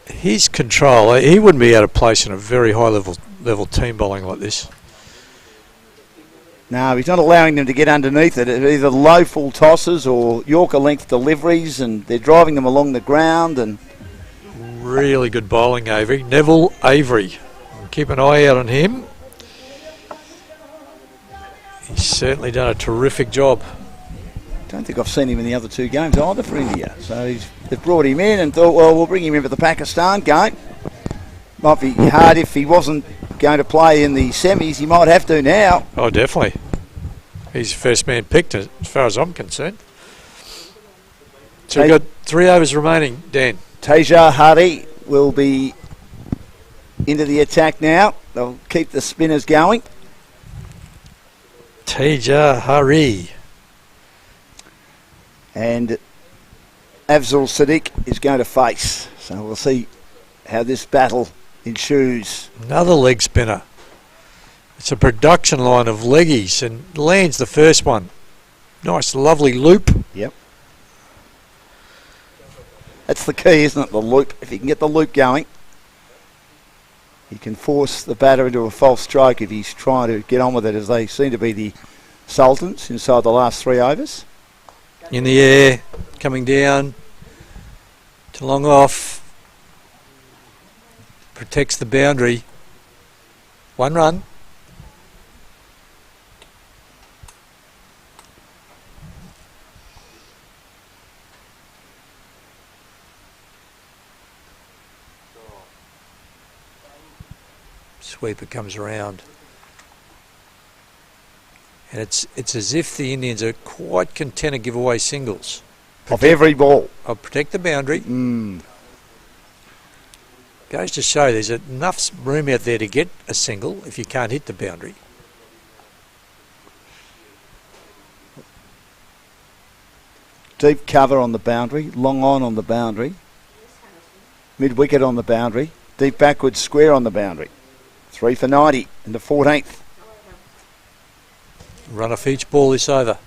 His control, he wouldn't be out of place in a very high level team bowling like this. No, he's not allowing them to get underneath it. It's either low full tosses or Yorker length deliveries, and they're driving them along the ground. And really good bowling, Avery. Neville Avery. Keep an eye out on him. He's certainly done a terrific job. Don't think I've seen him in the other two games either for India. So they've brought him in and thought, well, we'll bring him in for the Pakistan game. Might be hard if he wasn't going to play in the semis. He might have to now. Oh, definitely. He's the first man picked as far as I'm concerned. So we've got 3 overs remaining, Dan. Teja Hari will be into the attack now. They'll keep the spinners going. Teja Hari. And Afzal Sadiq is going to face. So we'll see how this battle ensues. Another leg spinner. It's a production line of leggies and lands the first one. Nice, lovely loop. Yep. That's the key, isn't it? The loop. If you can get the loop going, he can force the batter into a false stroke if he's trying to get on with it, as they seem to be the Sultans inside the last 3 overs. In the air, coming down to long off. Protects the boundary. 1 run. Sweeper comes around. And it's as if the Indians are quite content to give away singles. Of every ball. I'll protect the boundary. Goes to show there's enough room out there to get a single if you can't hit the boundary. Deep cover on the boundary, long on the boundary, mid wicket on the boundary, deep backwards square on the boundary. 3 for 90 in the 14th. Run off each ball this over.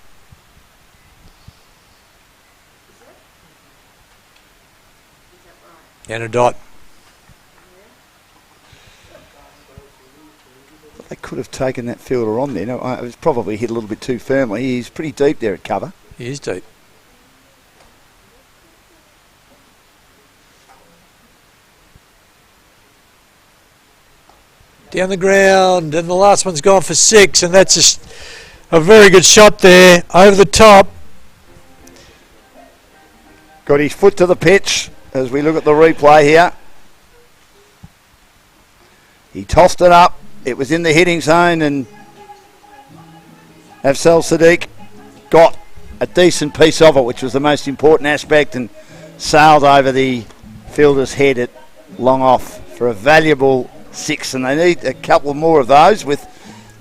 And a dot. They could have taken that fielder on there. No, it was probably hit a little bit too firmly. He's pretty deep there at cover. He is deep. Down the ground, and the last one's gone for 6, and that's a very good shot there, over the top. Got his foot to the pitch as we look at the replay here. He tossed it up. It was in the hitting zone, and Afzal Sadiq got a decent piece of it, which was the most important aspect, and sailed over the fielder's head at long off for a valuable 6, and they need a couple more of those with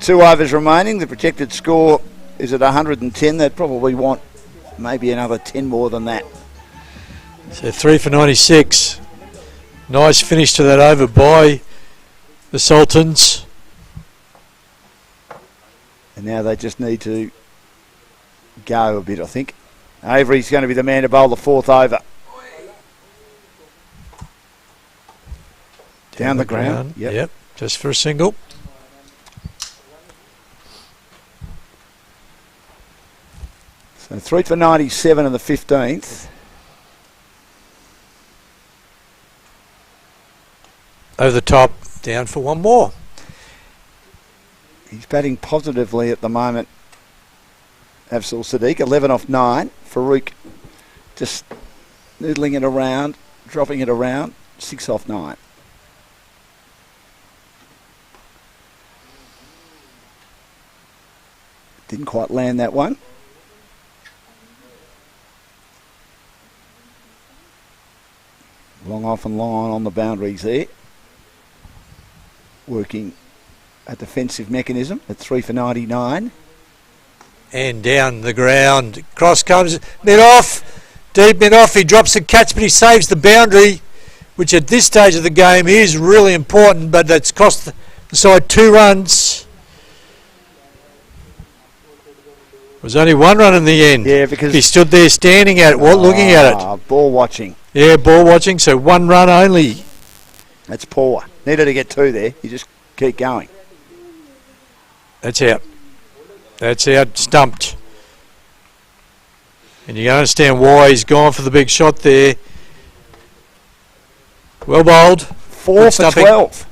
2 overs remaining. The projected score is at 110. They'd probably want maybe another 10 more than that. So 3 for 96. Nice finish to that over by the Sultans. And now they just need to go a bit, I think. Avery's going to be the man to bowl the 4th over. Down the ground. Yep, just for a single. So 3 for 97 in the 15th. Over the top, down for 1 more. He's batting positively at the moment. Afzal Sadiq, 11 off 9. Farouk just noodling it around, dropping it around, 6 off 9. Didn't quite land that one. Long off and long on the boundaries there. Working a defensive mechanism at 3 for 99. And down the ground. Cross comes, mid off, deep mid off. He drops the catch, but he saves the boundary, which at this stage of the game is really important, but that's cost the side 2 runs. There was only 1 run in the end. Yeah, because he stood there standing at it, looking at it. Ball watching. Yeah, ball watching, so 1 run only. That's poor. Needed to get 2 there. You just keep going. That's out. That's out, stumped. And you can understand why he's gone for the big shot there. Well bowled. 4 for 12.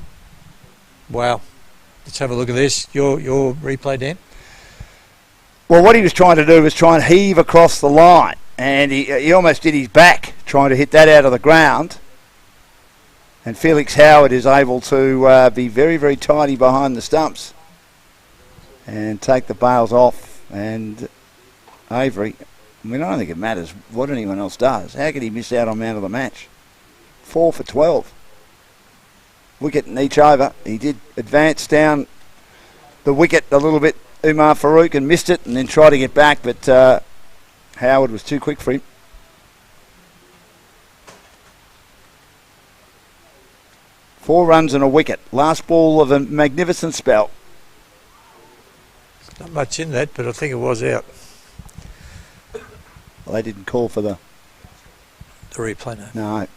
Wow. Let's have a look at this. Your replay, Dan. Well, what he was trying to do was try and heave across the line, and he almost did his back trying to hit that out of the ground. And Felix Howard is able to be very, very tidy behind the stumps and take the bails off. And Avery, I mean, I don't think it matters what anyone else does. How could he miss out on man of the match? 4 for 12. Wicket in each over. He did advance down the wicket a little bit, Umar Farouk, and missed it and then tried to get back, but Howard was too quick for him. 4 runs and a wicket. Last ball of a magnificent spell. Not much in that, but I think it was out. Well, they didn't call for the replay, no. No.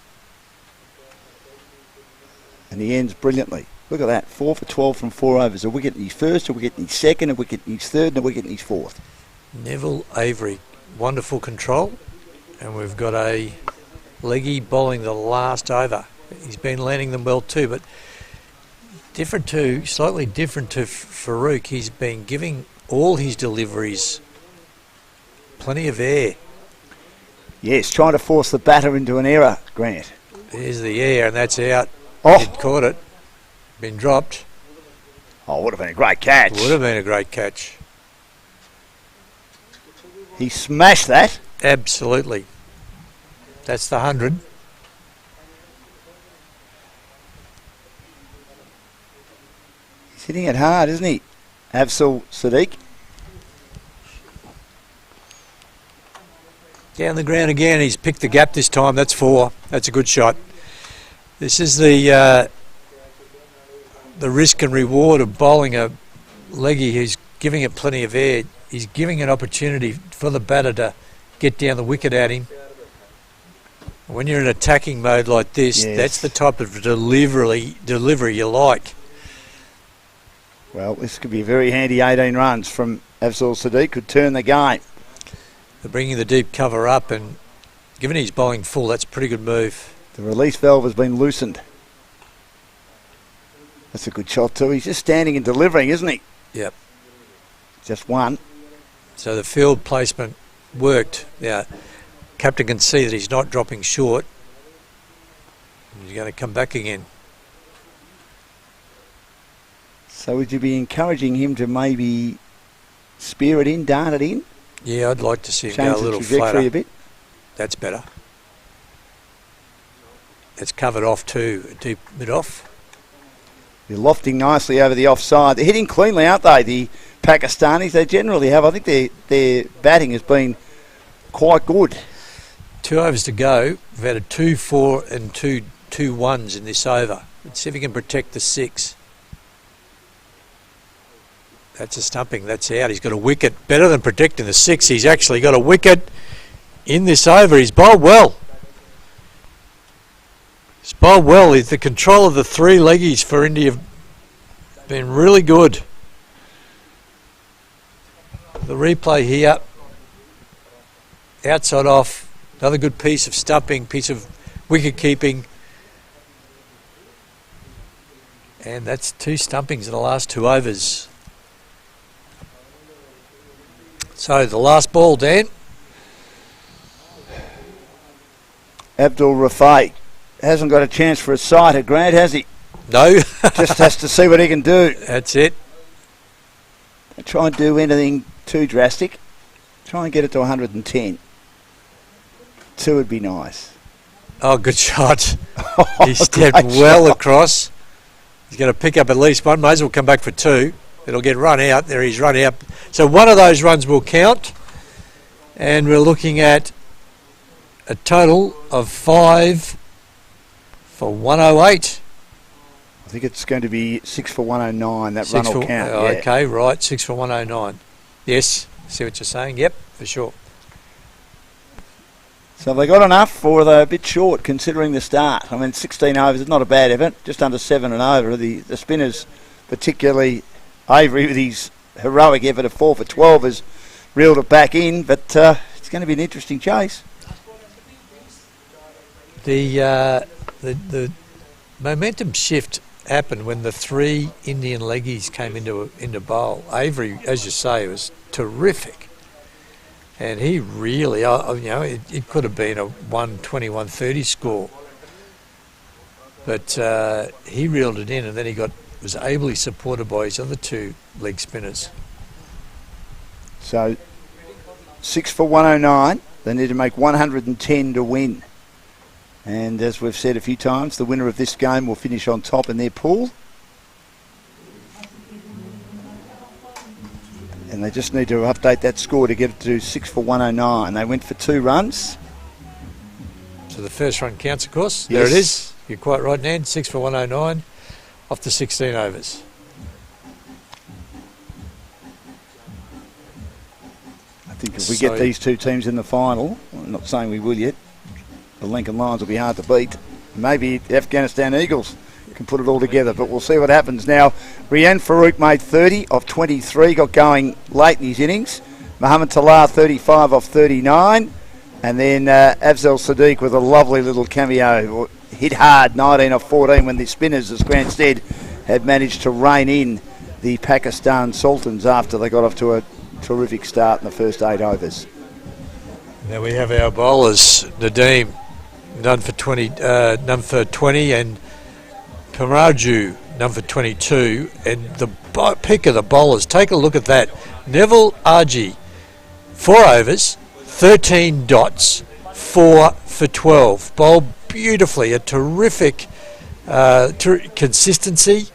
And he ends brilliantly. Look at that. 4 for 12 from 4 overs. A wicket in his first, a wicket in his second, a wicket in his third, and a wicket in his fourth. Neville Avery, wonderful control. And we've got a leggy bowling the last over. He's been landing them well too, but slightly different to Farouk. He's been giving all his deliveries plenty of air. Yes, trying to force the batter into an error, Grant. There's the air, and that's out. Oh. He'd caught it. Been dropped. Oh, would have been a great catch. Would have been a great catch. He smashed that. Absolutely. That's the 100. He's hitting it hard, isn't he? Afzal Sadiq. Down the ground again. He's picked the gap this time. That's 4. That's a good shot. This is the risk and reward of bowling a leggy who's giving it plenty of air. He's giving an opportunity for the batter to get down the wicket at him. When you're in attacking mode like this, yes, that's the type of delivery you like. Well, this could be a very handy 18 runs from Afzal Sadiq. Could turn the game. They're bringing the deep cover up, and given he's bowling full, that's a pretty good move. The release valve has been loosened. That's a good shot too. He's just standing and delivering, isn't he? Yep. Just one. So the field placement worked. Now, captain can see that he's not dropping short. He's going to come back again. So would you be encouraging him to maybe spear it in, dart it in? Yeah, I'd like to see him change go a little the trajectory flatter. a bit. That's better. It's covered off too, deep mid-off. They're lofting nicely over the offside. They're hitting cleanly, aren't they, the Pakistanis? They generally have. I think their batting has been quite good. 2 overs to go. We've had a 2-4 and 2-1s in this over. Let's see if he can protect the 6. That's a stumping. That's out. He's got a wicket. Better than protecting the 6. He's actually got a wicket in this over. He's bowled well. He's bowled well. The control of the 3 leggies for India have been really good. The replay here. Outside off. Another good piece of stumping, piece of wicket keeping. And that's 2 stumpings in the last 2 overs. So the last ball, Dan. Abdul Rafai hasn't got a chance for a sighter, Grant, has he? No. Just has to see what he can do. That's it. Don't try and do anything too drastic. Try and get it to 110. 2 would be nice. Oh, good shot. Oh, He stepped great well shot. across. He's going to pick up at least 1. May as well come back for 2. It'll get run out. There he's run out. So one of those runs will count. And we're looking at a total of 5 for 108. I think it's going to be 6 for 109. That run will count. Yeah. Okay, right. 6 for 109. Yes, see what you're saying. Yep, for sure. So they got enough, or they're a bit short considering the start. I mean, 16 overs is not a bad effort. Just under 7 and over. The spinners, particularly Avery, with his heroic effort of 4 for 12, has reeled it back in. But it's going to be an interesting chase. The momentum shift happened when the 3 Indian leggies came into bowl. Avery, as you say, was terrific. And he really, it could have been a 120, 130 score. But he reeled it in, and then he was ably supported by his other 2 leg spinners. So 6 for 109. They need to make 110 to win. And as we've said a few times, the winner of this game will finish on top in their pool. And they just need to update that score to get it to 6 for 109. They went for 2 runs. So the first run counts, of course. Yes. There it is. You're quite right, Nan. 6 for 109 off the 16 overs. I think if we get these 2 teams in the final, I'm not saying we will yet, the Lincoln Lions will be hard to beat. Maybe the Afghanistan Eagles can put it all together, but we'll see what happens. Now, Rian Farouk made 30 off 23, got going late in his innings. Mohamed Talar 35 off 39, and then Afzal Sadiq with a lovely little cameo, hit hard 19 off 14 when the spinners, as Grant said, had managed to rein in the Pakistan Sultans after they got off to a terrific start in the first 8 overs. Now we have our bowlers, Nadeem, none for 20, and Pamaraju, none for 22, and the pick of the bowlers. Take a look at that. Neville Argy, 4 overs, 13 dots, 4 for 12. Bowled beautifully, a terrific consistency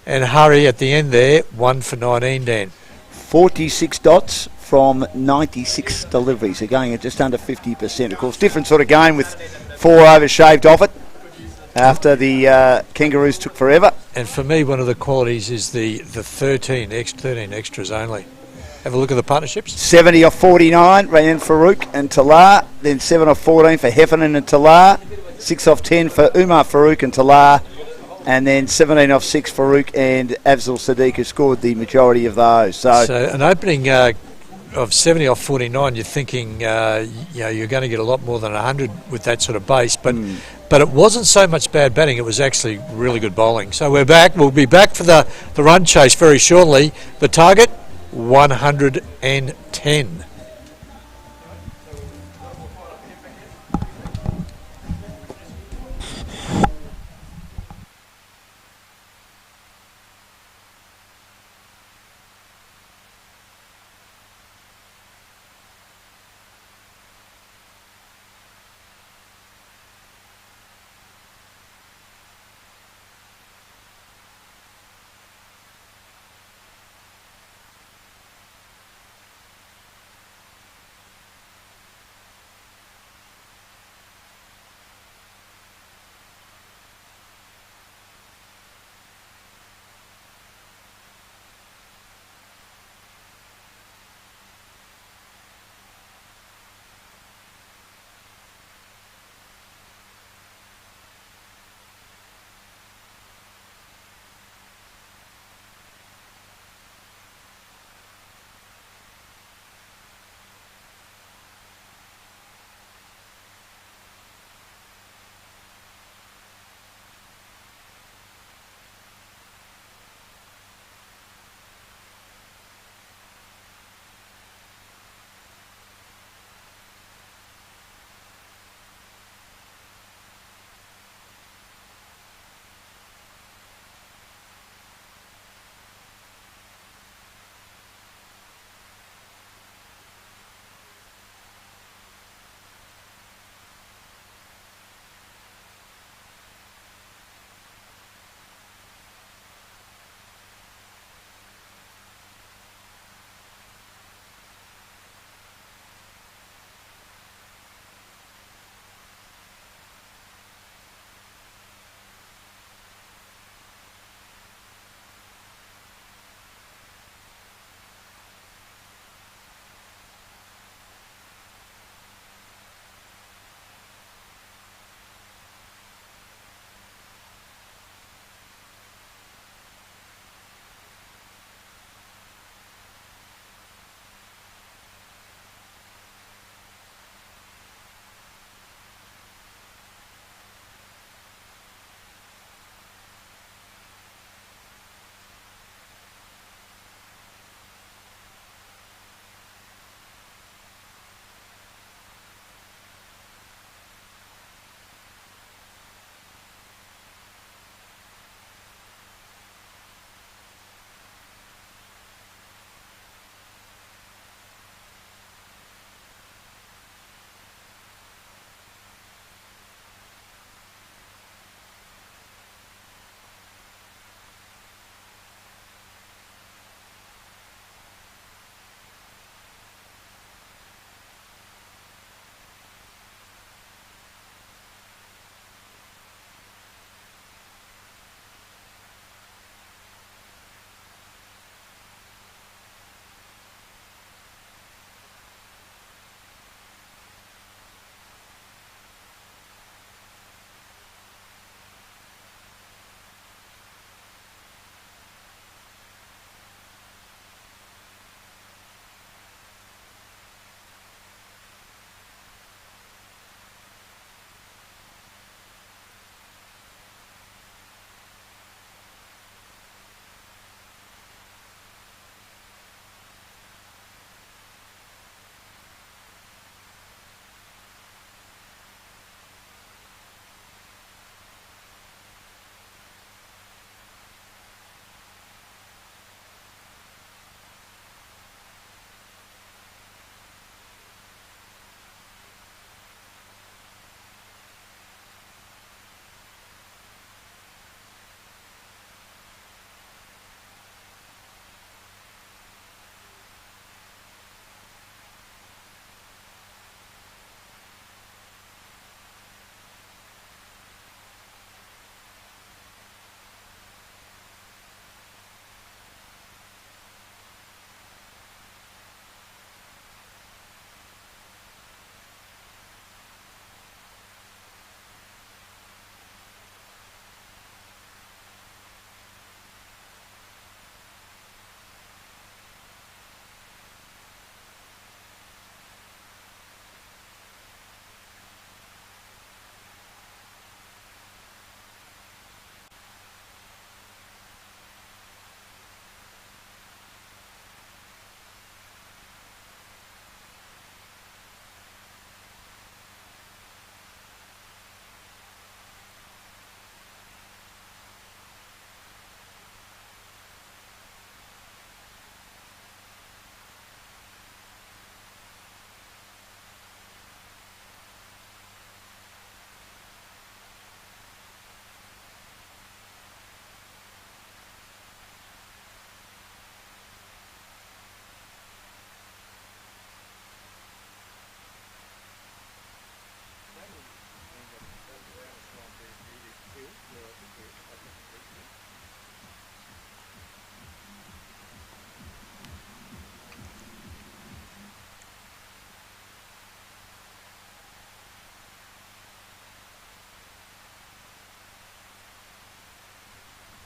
and hurry at the end there. 1 for 19, Dan. 46 dots from 96 deliveries. They're going at just under 50%. Of course, different sort of game with 4 overs shaved off it after the Kangaroos took forever. And for me, one of the qualities is the 13 extras only. Have a look at the partnerships. 70 off 49, Rayan Farouk and Talar. Then 7 off 14 for Heffernan and Talar. 6 off 10 for Umar Farouk and Talar. And then 17 off 6 Farouk and Afzal Sadiq, who scored the majority of those. So an opening of 70 off 49, you're thinking you're going to get a lot more than 100 with that sort of base. But it wasn't so much bad batting. It was actually really good bowling. So we're back. We'll be back for the run chase very shortly. The target, 110.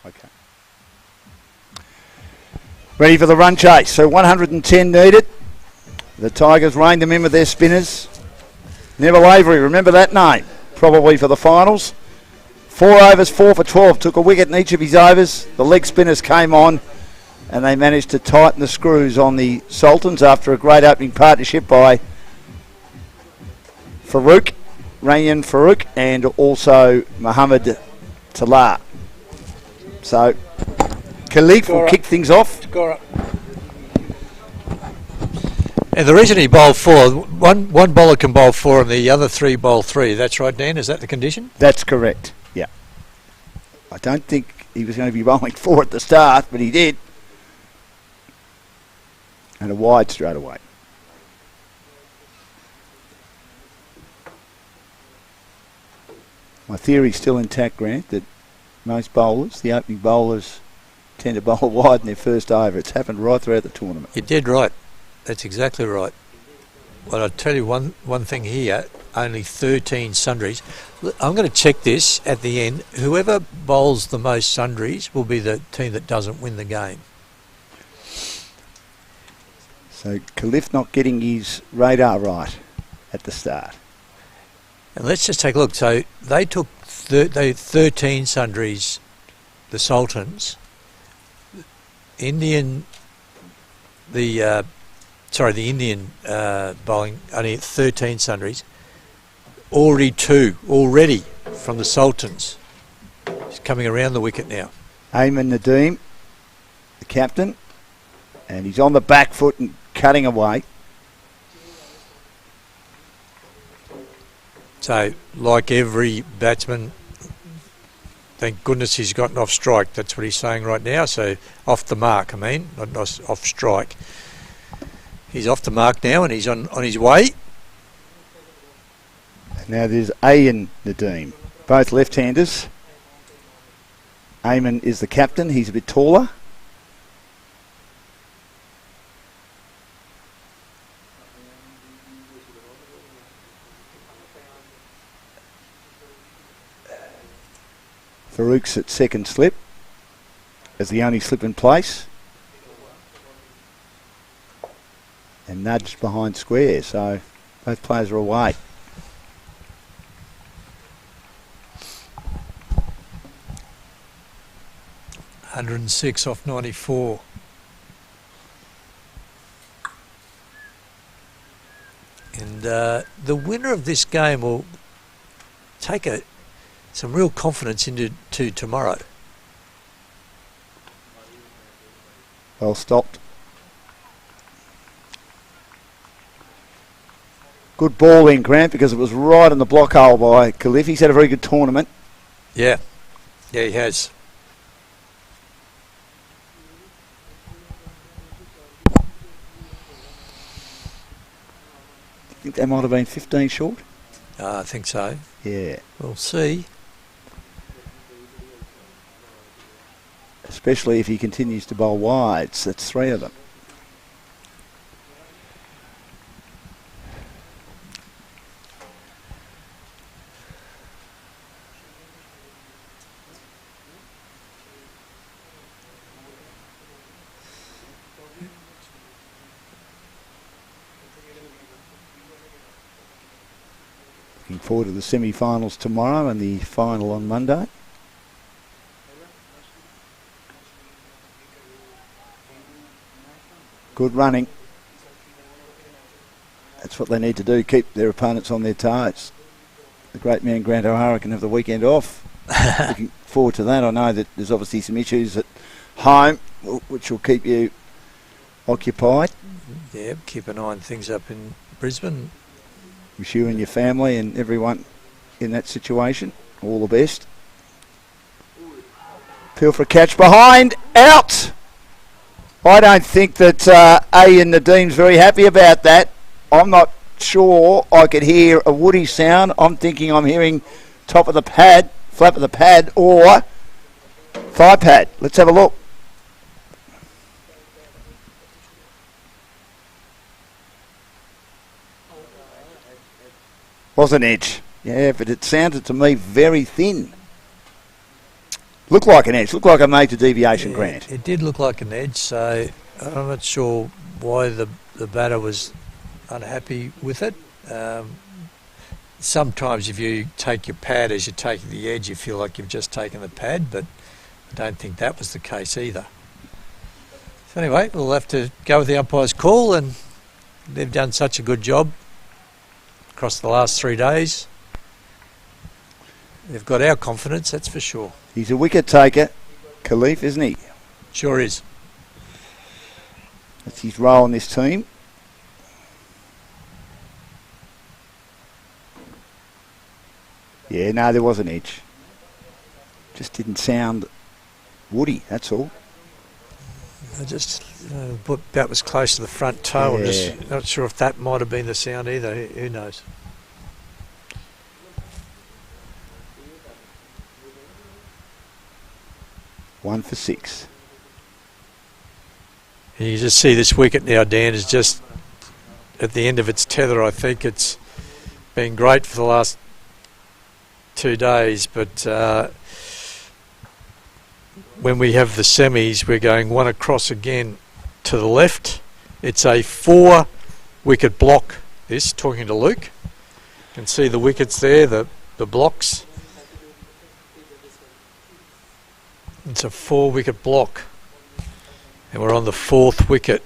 Okay. Ready for the run chase. So 110 needed. The Tigers reined them in with their spinners. Neville Avery, remember that name, probably for the finals. 4 overs, 4 for 12. Took a wicket in each of his overs. The leg spinners came on and they managed to tighten the screws on the Sultans after a great opening partnership by Farouk, Rayan Farouk, and also Mohammed Talar. So Khalif will kick things off. And the reason he bowled 4, one bowler can bowl 4 and the other 3 bowl 3. That's right, Dan? Is that the condition? That's correct, yeah. I don't think he was going to be bowling 4 at the start, but he did. And a wide straight away. My theory's still intact, Grant, that most bowlers, the opening bowlers, tend to bowl wide in their first over. It's happened right throughout the tournament. You did right. That's exactly right. Well, I'll tell you one thing here. Only 13 sundries. I'm going to check this at the end. Whoever bowls the most sundries will be the team that doesn't win the game. So Khalif not getting his radar right at the start. And let's just take a look. So they took 13 sundries, the Sultans. The Indian bowling only at 13 sundries. Already 2 from the Sultans. He's coming around the wicket now. Ayman Nadeem, the captain, and he's on the back foot and cutting away. So, like every batsman, thank goodness he's gotten off strike. That's what he's saying right now. So, off the mark, not off strike. He's off the mark now and he's on his way. Now there's Ayan Nadeem, both left-handers. Ayman is the captain. He's a bit taller. Farouk's at second slip as the only slip in place. And nudged behind square, so both players are away. (106 off 94). And the winner of this game will take some real confidence into tomorrow. Well stopped. Good ball in, Grant, because it was right in the block hole by Khalif. He's had a very good tournament. Yeah, he has. I think they might have been 15 short. I think so. Yeah. We'll see. Especially if he continues to bowl wides. That's 3 of them. Looking forward to the semi-finals tomorrow and the final on Monday. Good running. That's what they need to do, keep their opponents on their toes. The great man Grant O'Hara can have the weekend off. Looking forward to that. I know that there's obviously some issues at home which will keep you occupied. Yeah, keep an eye on things up in Brisbane. Wish you and your family and everyone in that situation all the best. Peel for a catch behind, out! I don't think that Ayan Nadeem's very happy about that. I'm not sure I could hear a woody sound. I'm thinking I'm hearing top of the pad, flap of the pad, or thigh pad. Let's have a look. Was an edge. Yeah, but it sounded to me very thin. Looked like an edge. Looked like a major deviation, Grant. It did look like an edge, so I'm not sure why the batter was unhappy with it. Sometimes if you take your pad as you're taking the edge, you feel like you've just taken the pad, but I don't think that was the case either. So anyway, we'll have to go with the umpire's call, and they've done such a good job across the last 3 days. They've got our confidence, that's for sure. He's a wicket taker, Khalif, isn't he? Sure is. That's his role in this team. Yeah, no, there was an edge. Just didn't sound woody, that's all. I just that was close to the front toe. Yeah. I'm just not sure if that might have been the sound either. Who knows? One for 6. And you just see this wicket now, Dan, is just at the end of its tether. I think it's been great for the last 2 days, but when we have the semis, we're going one across again to the left. It's a 4-wicket block. This, talking to Luke, you can see the wickets there, the blocks. It's a 4-wicket block, and we're on the 4th wicket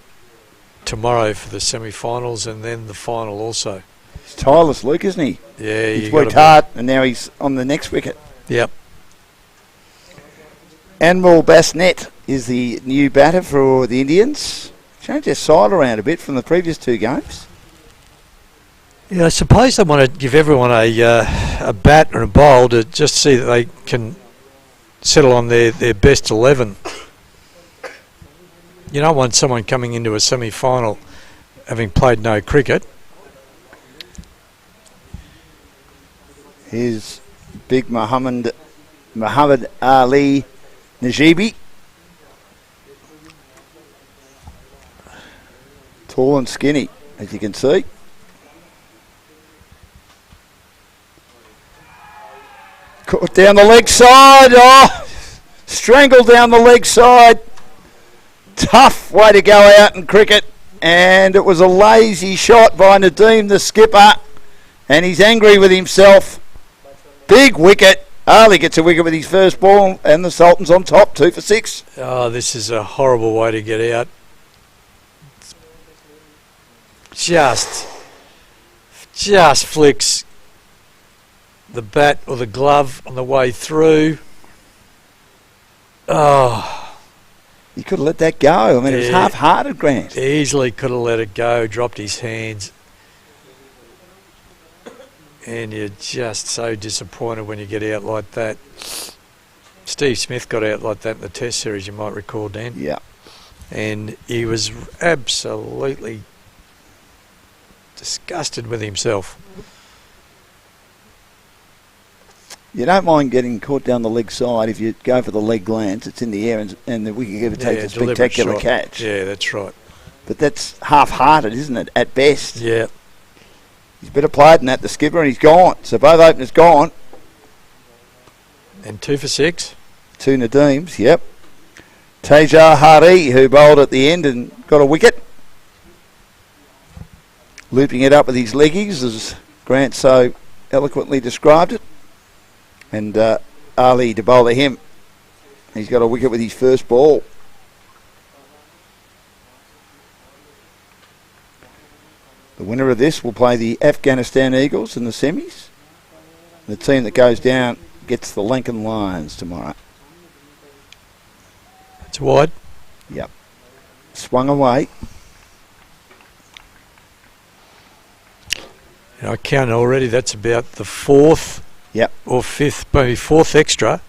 tomorrow for the semi-finals, and then the final also. He's tireless, Luke, isn't he? Yeah, he's worked hard, and now he's on the next wicket. Yep. Admiral Basnet is the new batter for the Indians. Changed their side around a bit from the previous 2 games. Yeah, I suppose they want to give everyone a bat and a bowl to just see that they can settle on their best 11. You don't want someone coming into a semi-final having played no cricket. Here's big Muhammad Ali Najibi. Tall and skinny, as you can see. Caught down the leg side. Oh, strangled down the leg side. Tough way to go out in cricket. And it was a lazy shot by Nadeem, the skipper. And he's angry with himself. Big wicket. Ali gets a wicket with his first ball, and the Sultans on top, 2 for 6. Oh, this is a horrible way to get out. Just flicks the bat or the glove on the way through. Oh. You could have let that go. I mean, it was half-hearted, Grant. Easily could have let it go, dropped his hands. And you're just so disappointed when you get out like that. Steve Smith got out like that in the Test series, you might recall, Dan. Yeah. And he was absolutely disgusted with himself. You don't mind getting caught down the leg side if you go for the leg glance. It's in the air and the wicket takes a spectacular catch. Yeah, that's right. But that's half-hearted, isn't it, at best? Yeah. He's better played than that, the skipper, and he's gone. So both openers gone. And 2 for 6. 2 Nadeems, yep. Teja Hari, who bowled at the end and got a wicket. Looping it up with his leggies, as Grant so eloquently described it. And Ali to bowl to him. He's got a wicket with his first ball. The winner of this will play the Afghanistan Eagles in the semis. The team that goes down gets the Lankan Lions tomorrow. It's wide. Yep. Swung away. And I count already, that's about the 4th. Yep. Or 5th, maybe 4th extra.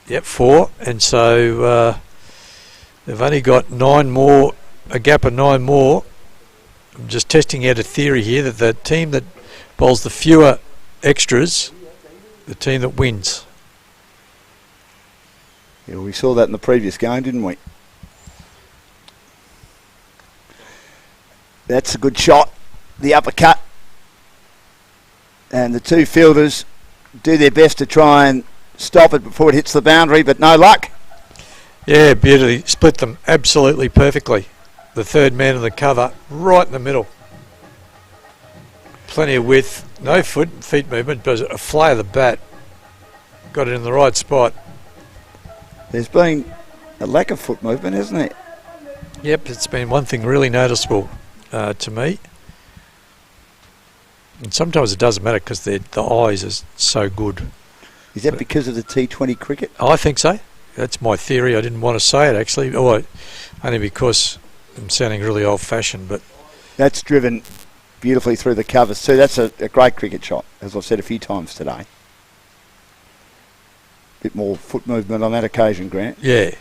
Yep, 4. And so they've only got 9 more, a gap of 9 more. I'm just testing out a theory here that the team that bowls the fewer extras, the team that wins. Yeah, we saw that in the previous game, didn't we? That's a good shot. The uppercut. And the 2 fielders do their best to try and stop it before it hits the boundary, but no luck. Yeah, beautifully. Split them absolutely perfectly. The third man in the cover, right in the middle. Plenty of width, no feet movement, but a flay of the bat. Got it in the right spot. There's been a lack of foot movement, hasn't it? Yep, it's been one thing really noticeable to me. And sometimes it doesn't matter because the eyes are so good. Is that because of the T20 cricket? I think so. That's my theory. I didn't want to say it actually, only because I'm sounding really old-fashioned. But that's driven beautifully through the covers too. That's a great cricket shot, as I've said a few times today. Bit more foot movement on that occasion, Grant. Yeah.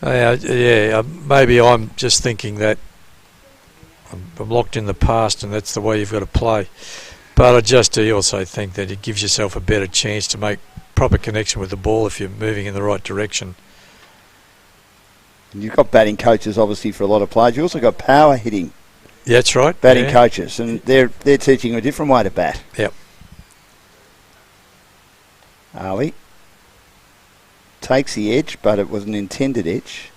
Maybe I'm just thinking that I'm locked in the past and that's the way you've got to play. But I just do also think that it gives yourself a better chance to make proper connection with the ball if you're moving in the right direction. And you've got batting coaches, obviously, for a lot of players. You've also got power hitting. Yeah, that's right. Batting coaches, and they're teaching a different way to bat. Yep. Ali takes the edge, but it was an intended edge.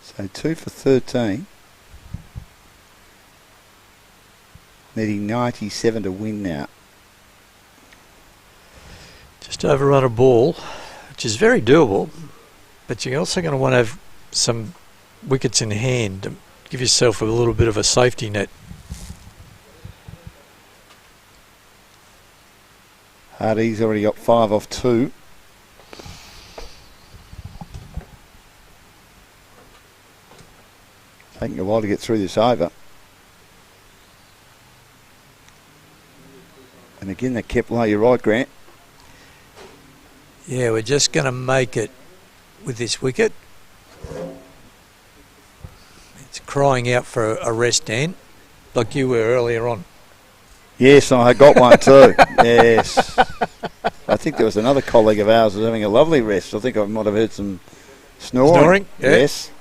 So 2 for 13. Needing 97 to win now. Just overrun a ball, which is very doable, but you're also going to want to have some wickets in hand to give yourself a little bit of a safety net. Hardy's already got 5 off 2. Taking a while to get through this over. And again, that kept low. You're right, Grant. Yeah, we're just going to make it with this wicket. It's crying out for a rest, Dan, like you were earlier on. Yes, I got one too. Yes. I think there was another colleague of ours who was having a lovely rest. I think I might have heard some snoring. Snoring? Yeah. Yes.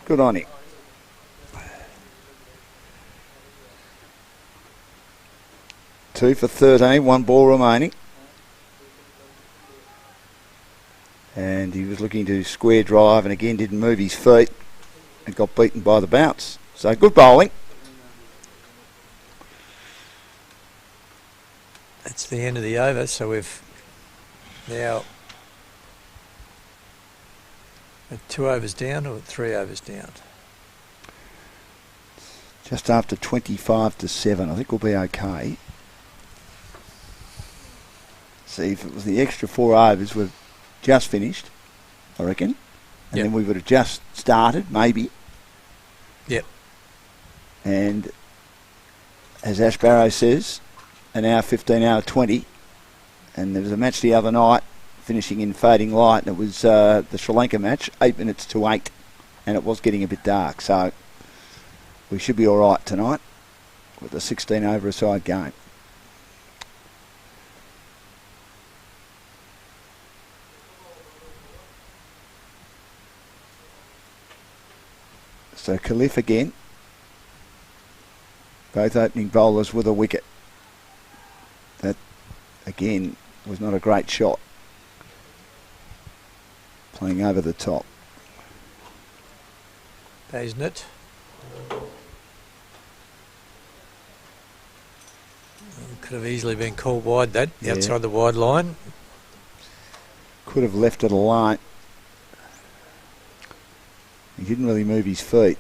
Good on him. Two for 13, 1 ball remaining. And he was looking to square drive and again didn't move his feet and got beaten by the bounce. So good bowling. That's the end of the over, so we've now at 2 overs down or 3 overs down? Just after 25 to 7. I think we'll be okay. See, if it was the extra 4 overs, we've just finished, I reckon. And then we would have just started, maybe. Yep. And as Ash Barrow says, an hour 15, hour 20. And there was a match the other night, finishing in fading light, and it was the Sri Lanka match, 8 minutes to 8. And it was getting a bit dark, so we should be all right tonight with a 16 over a side game. So Khalif again. Both opening bowlers with a wicket. That, again, was not a great shot. Playing over the top. Isn't it? Could have easily been called wide, that, outside the wide line. Could have left it alone. He didn't really move his feet.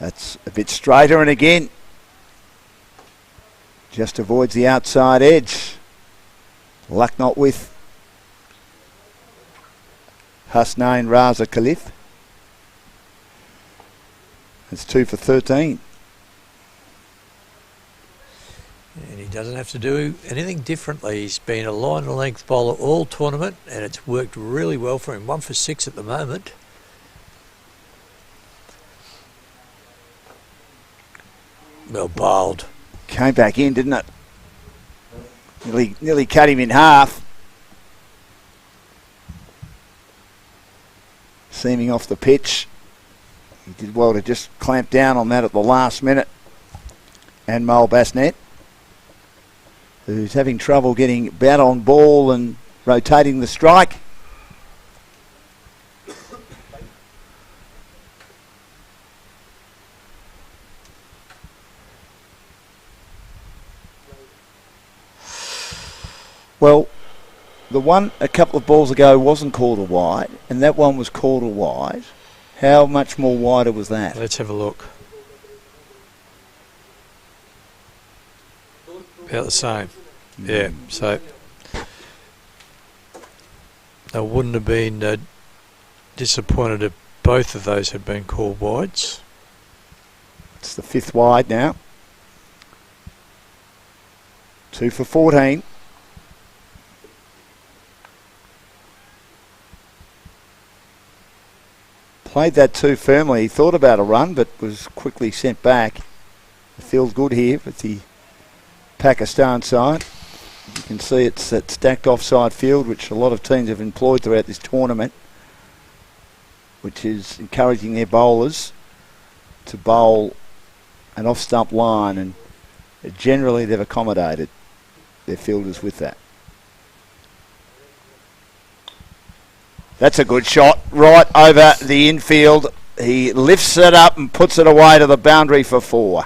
That's a bit straighter, and again, just avoids the outside edge. Luck not with Hasnain Raza Khalif. It's 2 for 13. And he doesn't have to do anything differently. He's been a line and length bowler all tournament, and it's worked really well for him. 1 for 6 at the moment. Well bowled. Came back in, didn't it? Nearly cut him in half. seaming off the pitch. He did well to just clamp down on that at the last minute. And Mole Basnet, who's having trouble getting bat on ball and rotating the strike. Well, the one a couple of balls ago wasn't called a wide, and that one was called a wide. How much more wider was that? Let's have a look. About the same. Yeah, so I wouldn't have been disappointed if both of those had been called wides. It's the 5th wide now. 2 for 14. Played that too firmly. He thought about a run, but was quickly sent back. The field's good here with the Pakistan side. You can see it's that stacked offside field, which a lot of teams have employed throughout this tournament, which is encouraging their bowlers to bowl an off-stump line, and generally they've accommodated their fielders with that. That's a good shot, right over the infield. He lifts it up and puts it away to the boundary for 4.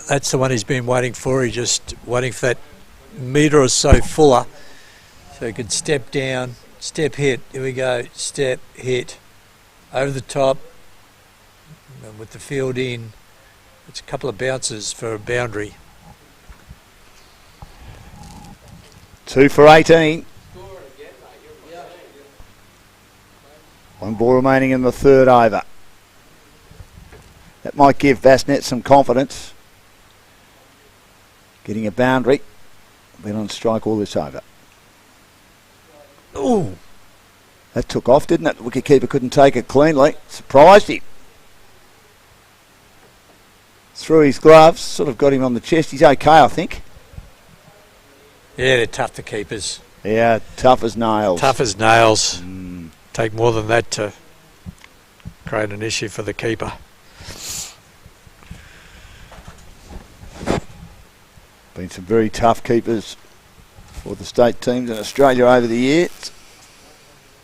That's the one he's been waiting for. He's just waiting for that metre or so fuller so he could step down, step hit. Here we go, step hit. Over the top, and with the field in. It's a couple of bounces for a boundary. 2 for 18. 1 ball remaining in the 3rd over. That might give Basnet some confidence. Getting a boundary. Been on strike all this over. Ooh. That took off, didn't it? The wicketkeeper couldn't take it cleanly. Surprised him. Through his gloves, sort of got him on the chest. He's okay, I think. Yeah, they're tough, the keepers. Yeah, tough as nails. Tough as nails. Take more than that to create an issue for the keeper. Been some very tough keepers for the state teams in Australia over the years.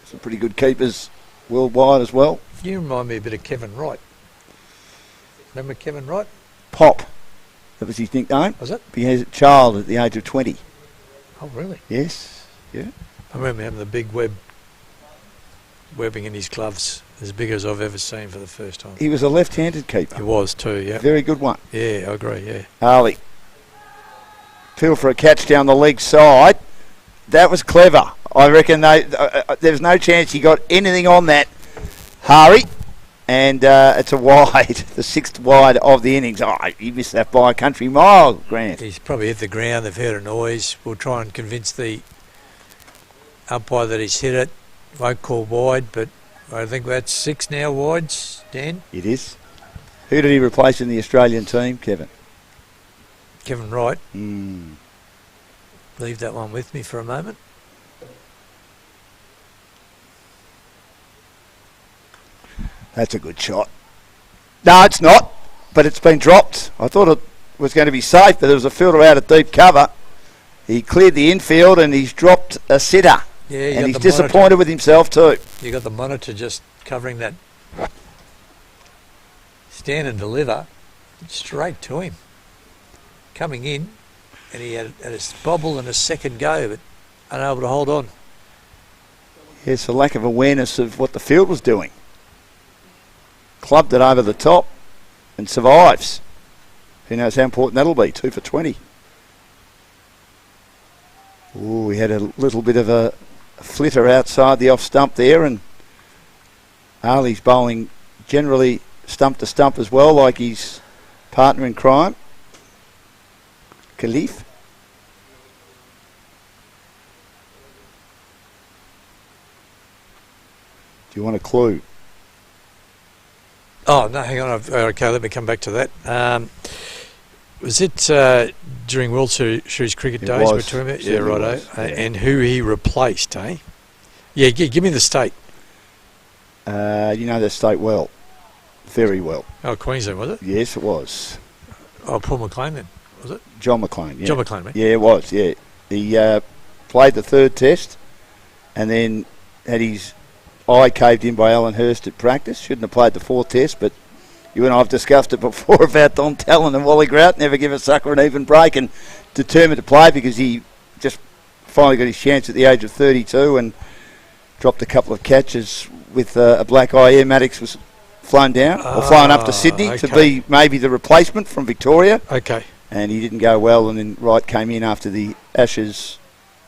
Some pretty good keepers worldwide as well. You remind me a bit of Kevin Wright. Remember Kevin Wright? Pop. That was his nickname. Was it? He has a child at the age of 20. Oh, really? Yes. Yeah. I remember having the big webbing in his gloves, as big as I've ever seen for the first time. He was a left-handed keeper. He was too, yeah. Very good one. Yeah, I agree, yeah. Harley. Feel for a catch down the leg side. That was clever. I reckon there's no chance he got anything on that, Hari. And it's a wide, the 6th wide of the innings. Oh, he missed that by a country mile, Grant. He's probably hit the ground. They've heard a noise. We'll try and convince the umpire that he's hit it. Won't call wide, but I think that's 6 now wides, Dan. It is. Who did he replace in the Australian team, Kevin? Kevin Wright. Leave that one with me for a moment. That's a good shot. No, it's not, but it's been dropped. I thought it was going to be safe, but there was a fielder out at deep cover. He cleared the infield and he's dropped a sitter. Yeah, and he's disappointed with himself too. You got the monitor just covering that. Stand and deliver straight to him. Coming in, and he had a bobble and a second go, but unable to hold on. Yes, a lack of awareness of what the field was doing. Clubbed it over the top and survives. Who knows how important that'll be? 2 for 20. Ooh, we had a little bit of a flitter outside the off stump there, and Ali's bowling generally stump to stump as well, like his partner in crime, Khalif. Do you want a clue? Oh, no, hang on. Okay, let me come back to that. Was it during World Series cricket days we're talking about? Yeah, righto. And who he replaced, eh? Yeah, give me the state. You know that state well. Very well. Oh, Queensland, was it? Yes, it was. Oh, Paul McLean then, was it? John McLean, yeah. John McLean, mate. Yeah, it was, yeah. He played the third test and then had his eye caved in by Alan Hurst at practice. Shouldn't have played the fourth test, but you and I have discussed it before about Don Talon and Wally Grout. Never give a sucker an even break, and determined to play because he just finally got his chance at the age of 32 and dropped a couple of catches with a black eye. Air Maddox was flown down or flown up to Sydney to be maybe the replacement from Victoria. Okay. And he didn't go well, and then Wright came in after the Ashes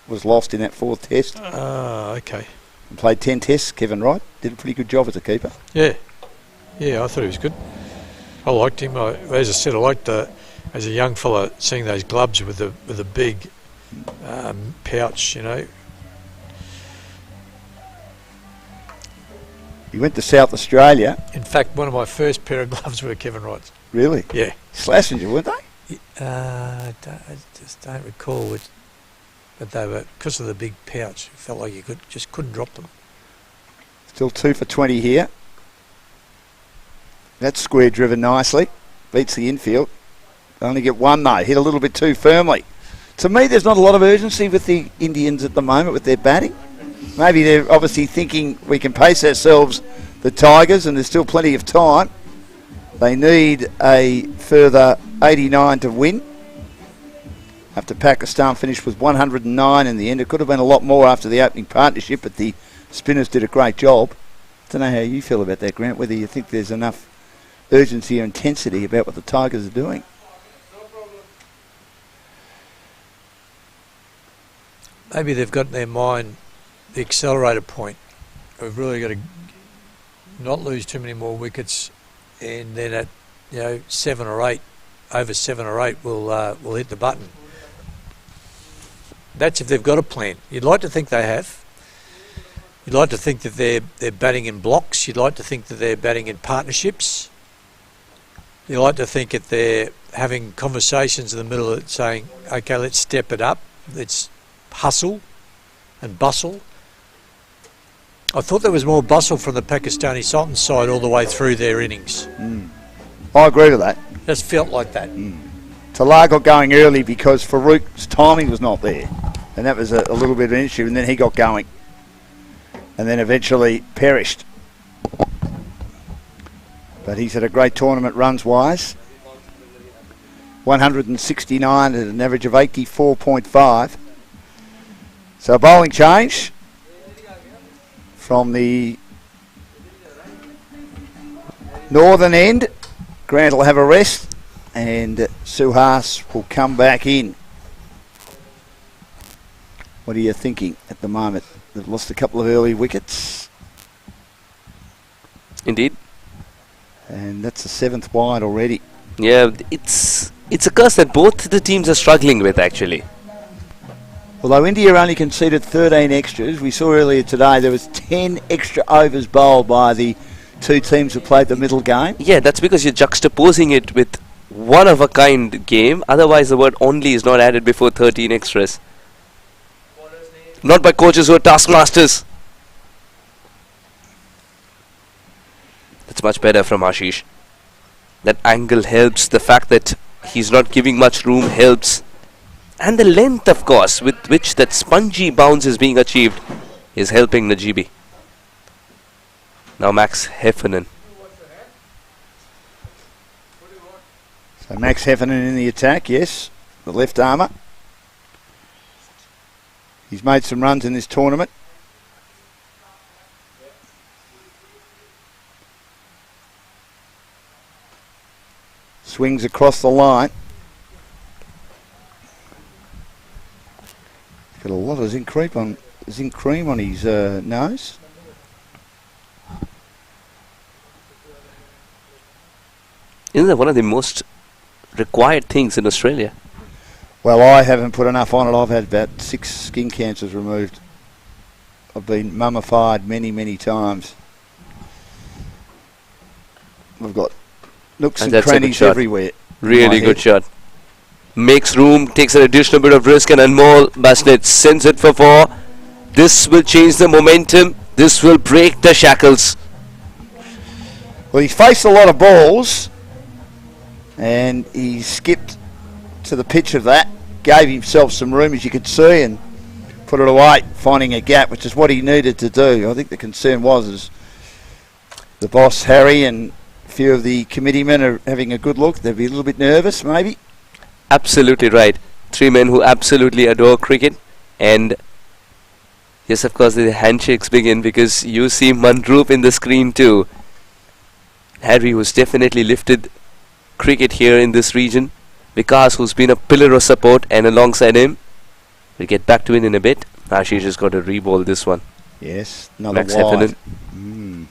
was lost in that fourth test. Okay. And played 10 tests. Kevin Wright did a pretty good job as a keeper. Yeah. Yeah, I thought he was good. I liked him. As I said, I liked as a young fella seeing those gloves with the big pouch, you know. He went to South Australia. In fact, one of my first pair of gloves were Kevin Wright's. Really? Yeah. Schlesinger, weren't they? I just don't recall which, but they were, because of the big pouch, it felt like you couldn't drop them. Still 2 for 20 here. That's square driven nicely. Beats the infield. Only get one though. Hit a little bit too firmly. To me, there's not a lot of urgency with the Indians at the moment with their batting. Maybe they're obviously thinking we can pace ourselves, the Tigers, and there's still plenty of time. They need a further 89 to win. After Pakistan finished with 109 in the end. It could have been a lot more after the opening partnership, but the spinners did a great job. I don't know how you feel about that, Grant, whether you think there's enough urgency or intensity about what the Tigers are doing. Maybe they've got in their mind the accelerator point. We've really got to not lose too many more wickets, and then at 7 or 8, over 7 or 8, we'll hit the button. That's if they've got a plan. You'd like to think they have. You'd like to think that they're batting in blocks. You'd like to think that they're batting in partnerships. You'd like to think that they're having conversations in the middle of it saying, okay, let's step it up. Let's hustle and bustle. I thought there was more bustle from the Pakistani Sultans side all the way through their innings. I agree with that. Just felt like that. Talar got going early because Farouk's timing was not there. And that was a little bit of an issue. And then he got going. And then eventually perished. But he's had a great tournament runs-wise. 169 at an average of 84.5. So a bowling change from the northern end. Grant will have a rest and Suhas will come back in. What are you thinking at the moment? They've lost a couple of early wickets. Indeed. And that's the 7th wide already. Yeah, it's a curse that both the teams are struggling with, actually. Although India only conceded 13 extras, we saw earlier today there was 10 extra overs bowled by the two teams who played the middle game. Yeah, that's because you're juxtaposing it with one-of-a-kind game. Otherwise, the word only is not added before 13 extras. Not by coaches who are taskmasters. That's much better from Ashish. That angle helps. The fact that he's not giving much room helps. And the length, of course, with which that spongy bounce is being achieved is helping Najibi. Now Max Heffernan. So Max Heffernan in the attack, yes. The left armour. He's made some runs in this tournament. Swings across the line. Got a lot of zinc cream on his nose. Isn't that one of the most required things in Australia? Well, I haven't put enough on it. I've had about 6 skin cancers removed. I've been mummified many, many times. We've got nooks and crannies everywhere. Really good shot. Makes room, takes an additional bit of risk, and Anmol Basnet sends it for 4. This will change the momentum. This will break the shackles. Well, he's faced a lot of balls, and he skipped to the pitch of that, gave himself some room, as you could see, and put it away, finding a gap, which is what he needed to do. I think the concern was the boss, Harry, and a few of the committeemen are having a good look. They'd be a little bit nervous, maybe. Absolutely right. Three men who absolutely adore cricket. And yes, of course, the handshakes begin because you see Mandroop in the screen too. Harry, who's definitely lifted cricket here in this region. Vikas, who's been a pillar of support, and alongside him, we'll get back to it in a bit. Ashish has got to re-ball this one. Yes, another Max wide. Heffernan.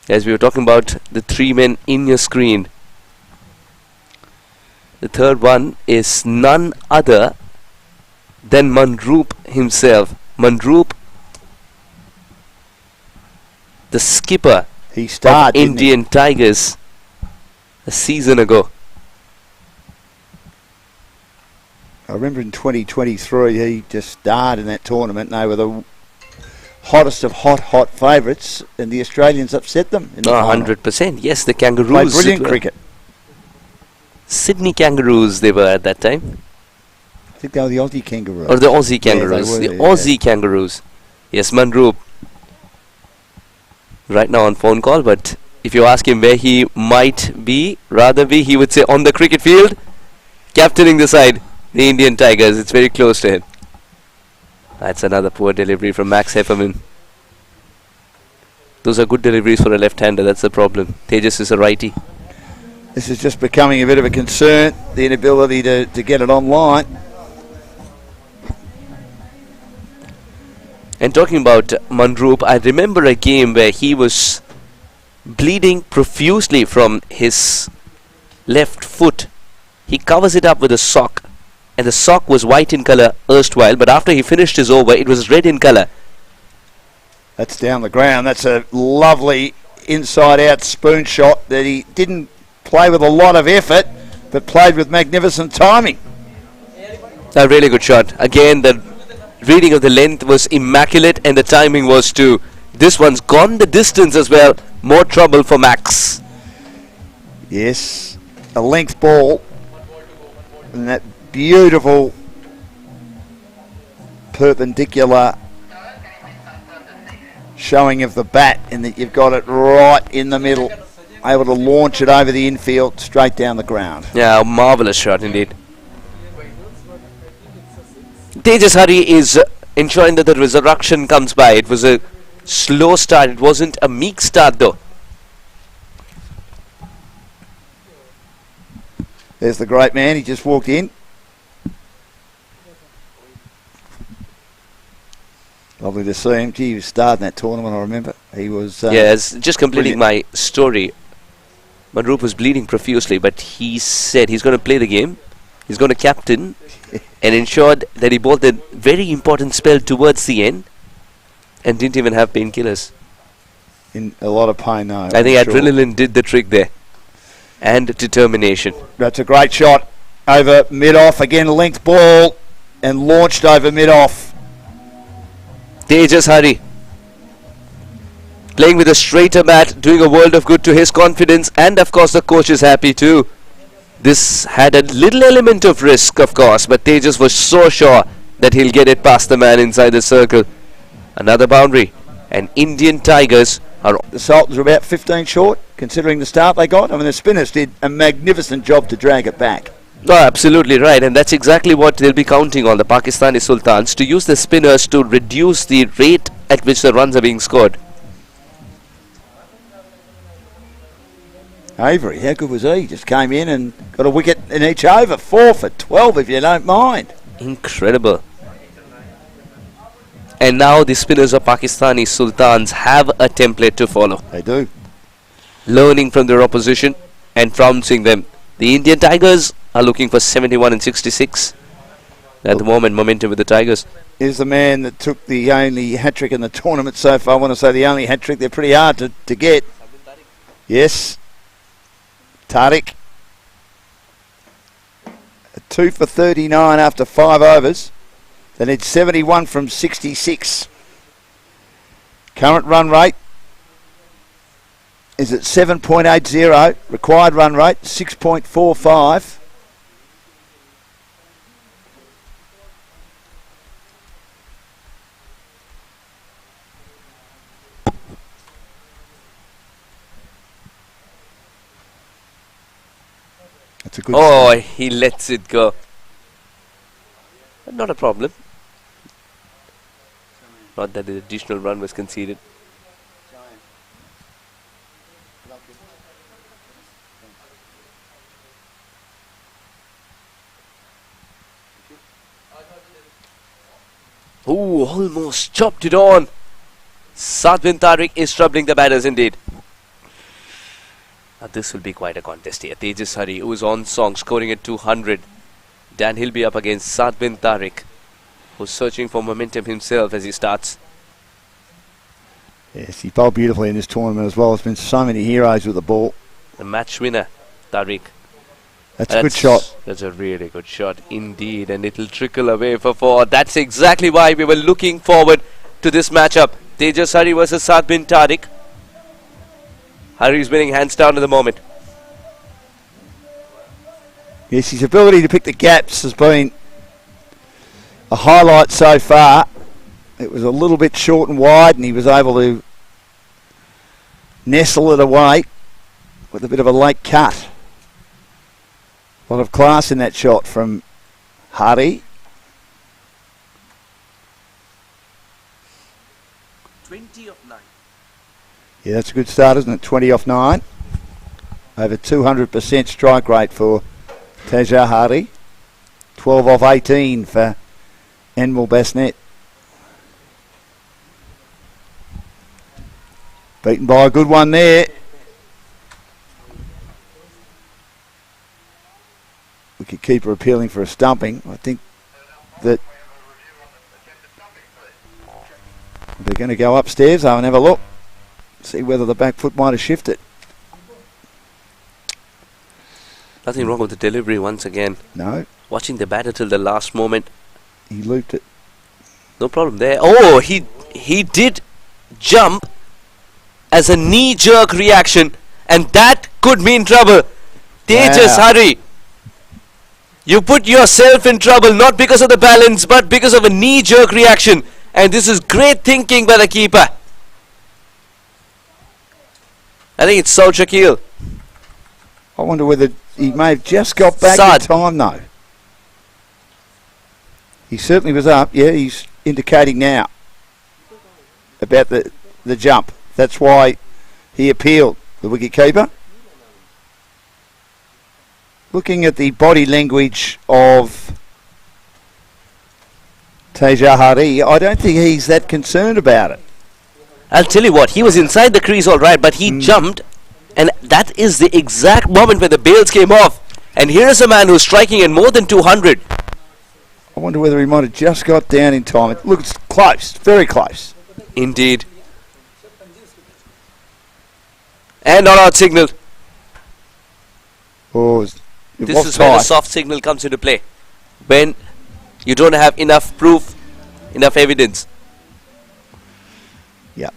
As we were talking about the three men in your screen, the third one is none other than Mandroop himself. Mandroop, the skipper of Indian Tigers a season ago. I remember in 2023 he just starred in that tournament, and they were the hottest of hot favourites, and the Australians upset them in the final. 100%. Yes, the Kangaroos. Played brilliant cricket. Sydney Kangaroos they were at that time. I think they were the Aussie Kangaroos. Or the Aussie Kangaroos. Yeah, the Aussie Kangaroos. Yes, Mandroop. Right now on phone call, but if you ask him where he might be, he would say on the cricket field, captaining the side, the Indian Tigers. It's very close to him. That's another poor delivery from Max Heffernan. Those are good deliveries for a left-hander, that's the problem. Tejas is a righty. This is just becoming a bit of a concern, the inability to get it online. And talking about Mandroop, I remember a game where he was bleeding profusely from his left foot. He covers it up with a sock, and the sock was white in colour erstwhile, but after he finished his over, it was red in colour. That's down the ground. That's a lovely inside-out spoon shot that he didn't play with a lot of effort, but played with magnificent timing. A really good shot. Again, the reading of the length was immaculate, and the timing was too. This one's gone the distance as well. More trouble for Max. Yes, a length ball, and that beautiful perpendicular showing of the bat, in that you've got it right in the middle, able to launch it over the infield straight down the ground. Yeah, a marvellous shot indeed. Tejas Hari is ensuring that the resurrection comes by. It was a slow start. It wasn't a meek start though. There's the great man. He just walked in. Lovely to see him. Gee, he was starred in that tournament, I remember. He was... yes, just completing brilliant. my story. Mandroop was bleeding profusely, but he said he's going to play the game. He's going to captain and ensured that he bowled a very important spell towards the end and didn't even have painkillers. In a lot of pain, though. I think adrenaline did the trick there. And determination. That's a great shot over mid-off. Again, length ball and launched over mid-off. Tejas Hari playing with a straighter bat, doing a world of good to his confidence, and of course the coach is happy too. This had a little element of risk, of course, but Tejas was so sure that he'll get it past the man inside the circle. Another boundary, and Indian Tigers are... The Sultans are about 15 short, considering the start they got. I mean, the spinners did a magnificent job to drag it back. Oh, absolutely right, and that's exactly what they'll be counting on, the Pakistani Sultans, to use the spinners to reduce the rate at which the runs are being scored. Avery, how good was he? Just came in and got a wicket in each over. 4 for 12, if you don't mind. Incredible. And now the spinners of Pakistani Sultans have a template to follow. They do. Learning from their opposition and trouncing them. The Indian Tigers are looking for 71 and 66. At the moment, momentum with the Tigers. Is the man that took the only hat-trick in the tournament so far. I want to say the only hat-trick. They're pretty hard to get. Yes. Tariq. 2 for 39 after 5 overs. They need 71 from 66. Current run rate is at 7.80. Required run rate 6.45. That's a good start. He lets it go. But not a problem. Not that the additional run was conceded. Ooh, almost chopped it on. Saad bin Tariq is troubling the batters indeed. Now this will be quite a contest here. Tejas Hari, who is on song, scoring at 200. Dan Hilby up against Saad bin Tariq, who's searching for momentum himself as he starts. Yes, he bowled beautifully in this tournament as well. There's been so many heroes with the ball. The match winner, Tariq. That's a good shot. That's a really good shot indeed, and it'll trickle away for 4. That's exactly why we were looking forward to this matchup. Tejas Hari versus Saad bin Tariq. Hari is winning hands down at the moment. Yes, his ability to pick the gaps has been a highlight so far. It was a little bit short and wide, and he was able to nestle it away with a bit of a late cut. A lot of class in that shot from Hari. 20 of 9. Yeah, that's a good start, isn't it? 20 off 9. Over 200% strike rate for Tejas Hari. 12 off 18 for Anmol Basnet. Beaten by a good one there. Wicketkeeper appealing for a stumping. I think that they're going to go upstairs and have a look. See whether the back foot might have shifted. Nothing wrong with the delivery once again. No. Watching the batter till the last moment. He looped it. No problem there. Oh, he did jump as a knee-jerk reaction, and that could mean trouble. Tejas Hari, you put yourself in trouble not because of the balance but because of a knee-jerk reaction, and this is great thinking by the keeper. I think it's Saud Shakil. I wonder whether he may have just got back Saad. in time though. He certainly was up. Yeah, he's indicating now about the jump. That's why he appealed, the wicketkeeper. Looking at the body language of Tejas Hari, I don't think he's that concerned about it. I'll tell you what, he was inside the crease all right, but he jumped, and that is the exact moment where the bails came off. And here is a man who's striking at more than 200. I wonder whether he might have just got down in time. It looks close, very close. Indeed. And not out signal. Oh, This is where the soft signal comes into play. When you don't have enough proof, enough evidence. Yeah,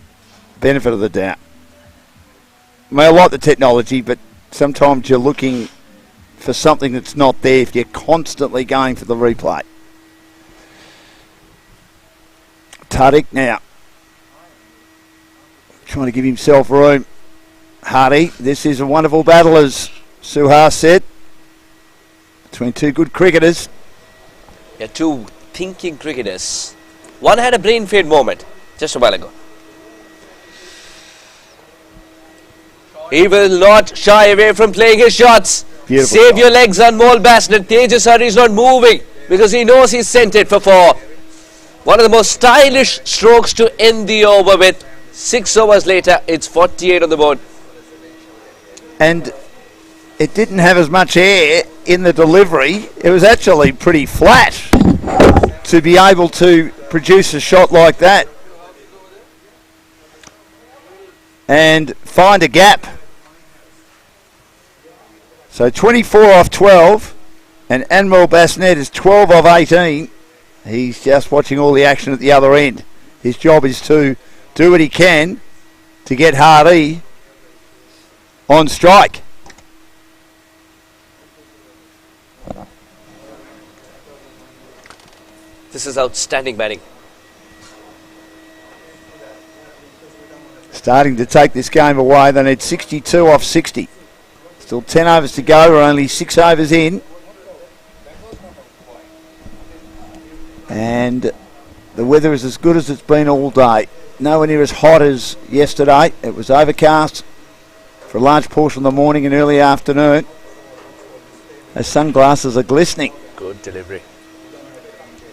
benefit of the doubt. I like the technology, but sometimes you're looking for something that's not there if you're constantly going for the replay. Tariq now trying to give himself room. Hari, this is a wonderful battle, as Suhas said, between two good cricketers. Yeah, two thinking cricketers. One had a brain fade moment just a while ago. He will not shy away from playing his shots. Beautiful Save shot. your legs on Anmol Basnet. Tejas Hari is not moving because he knows he's sent it for 4. One of the most stylish strokes to end the over with. 6 overs later, it's 48 on the board. And it didn't have as much air in the delivery. It was actually pretty flat to be able to produce a shot like that and find a gap. So 24 off 12, and Anmol Basnet is 12 off 18. He's just watching all the action at the other end. His job is to do what he can to get Hari on strike. This is outstanding batting. Starting to take this game away. They need 62 off 60. Still 10 overs to go. We're only 6 overs in. And the weather is as good as it's been all day. Nowhere near as hot as yesterday. It was overcast for a large portion of the morning and early afternoon. Those sunglasses are glistening. Good delivery.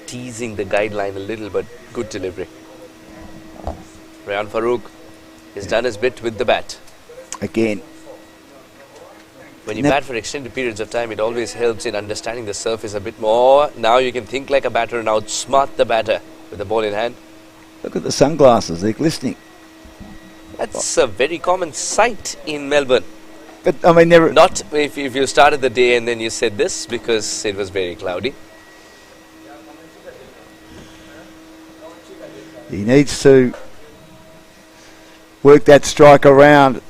Teasing the guideline a little, but good delivery. Rayan Farouk has done his bit with the bat. Again. When you bat for extended periods of time, it always helps in understanding the surface a bit more. Now you can think like a batter and outsmart the batter with the ball in hand. Look at the sunglasses, they're glistening. That's a very common sight in Melbourne. But I mean, they're Not if you started the day and then you said this, because it was very cloudy. he needs to work that strike around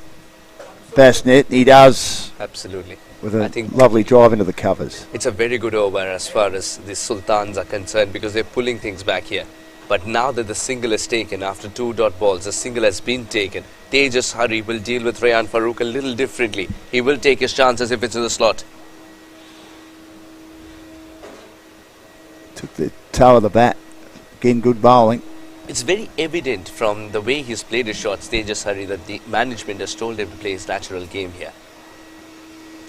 Bassnet. He does. Absolutely. With I a think lovely drive into the covers. it's a very good over as far as the Sultans are concerned, because they're pulling things back here. But now that the single is taken, after 2 dot balls, the single has been taken. Tejas Hari will deal with Rayan Farouk a little differently. He will take his chances if it's in the slot. Took the toe of the bat. Again, good bowling. It's very evident from the way he's played his shots, Tejas Hari, that the management has told him to play his natural game here.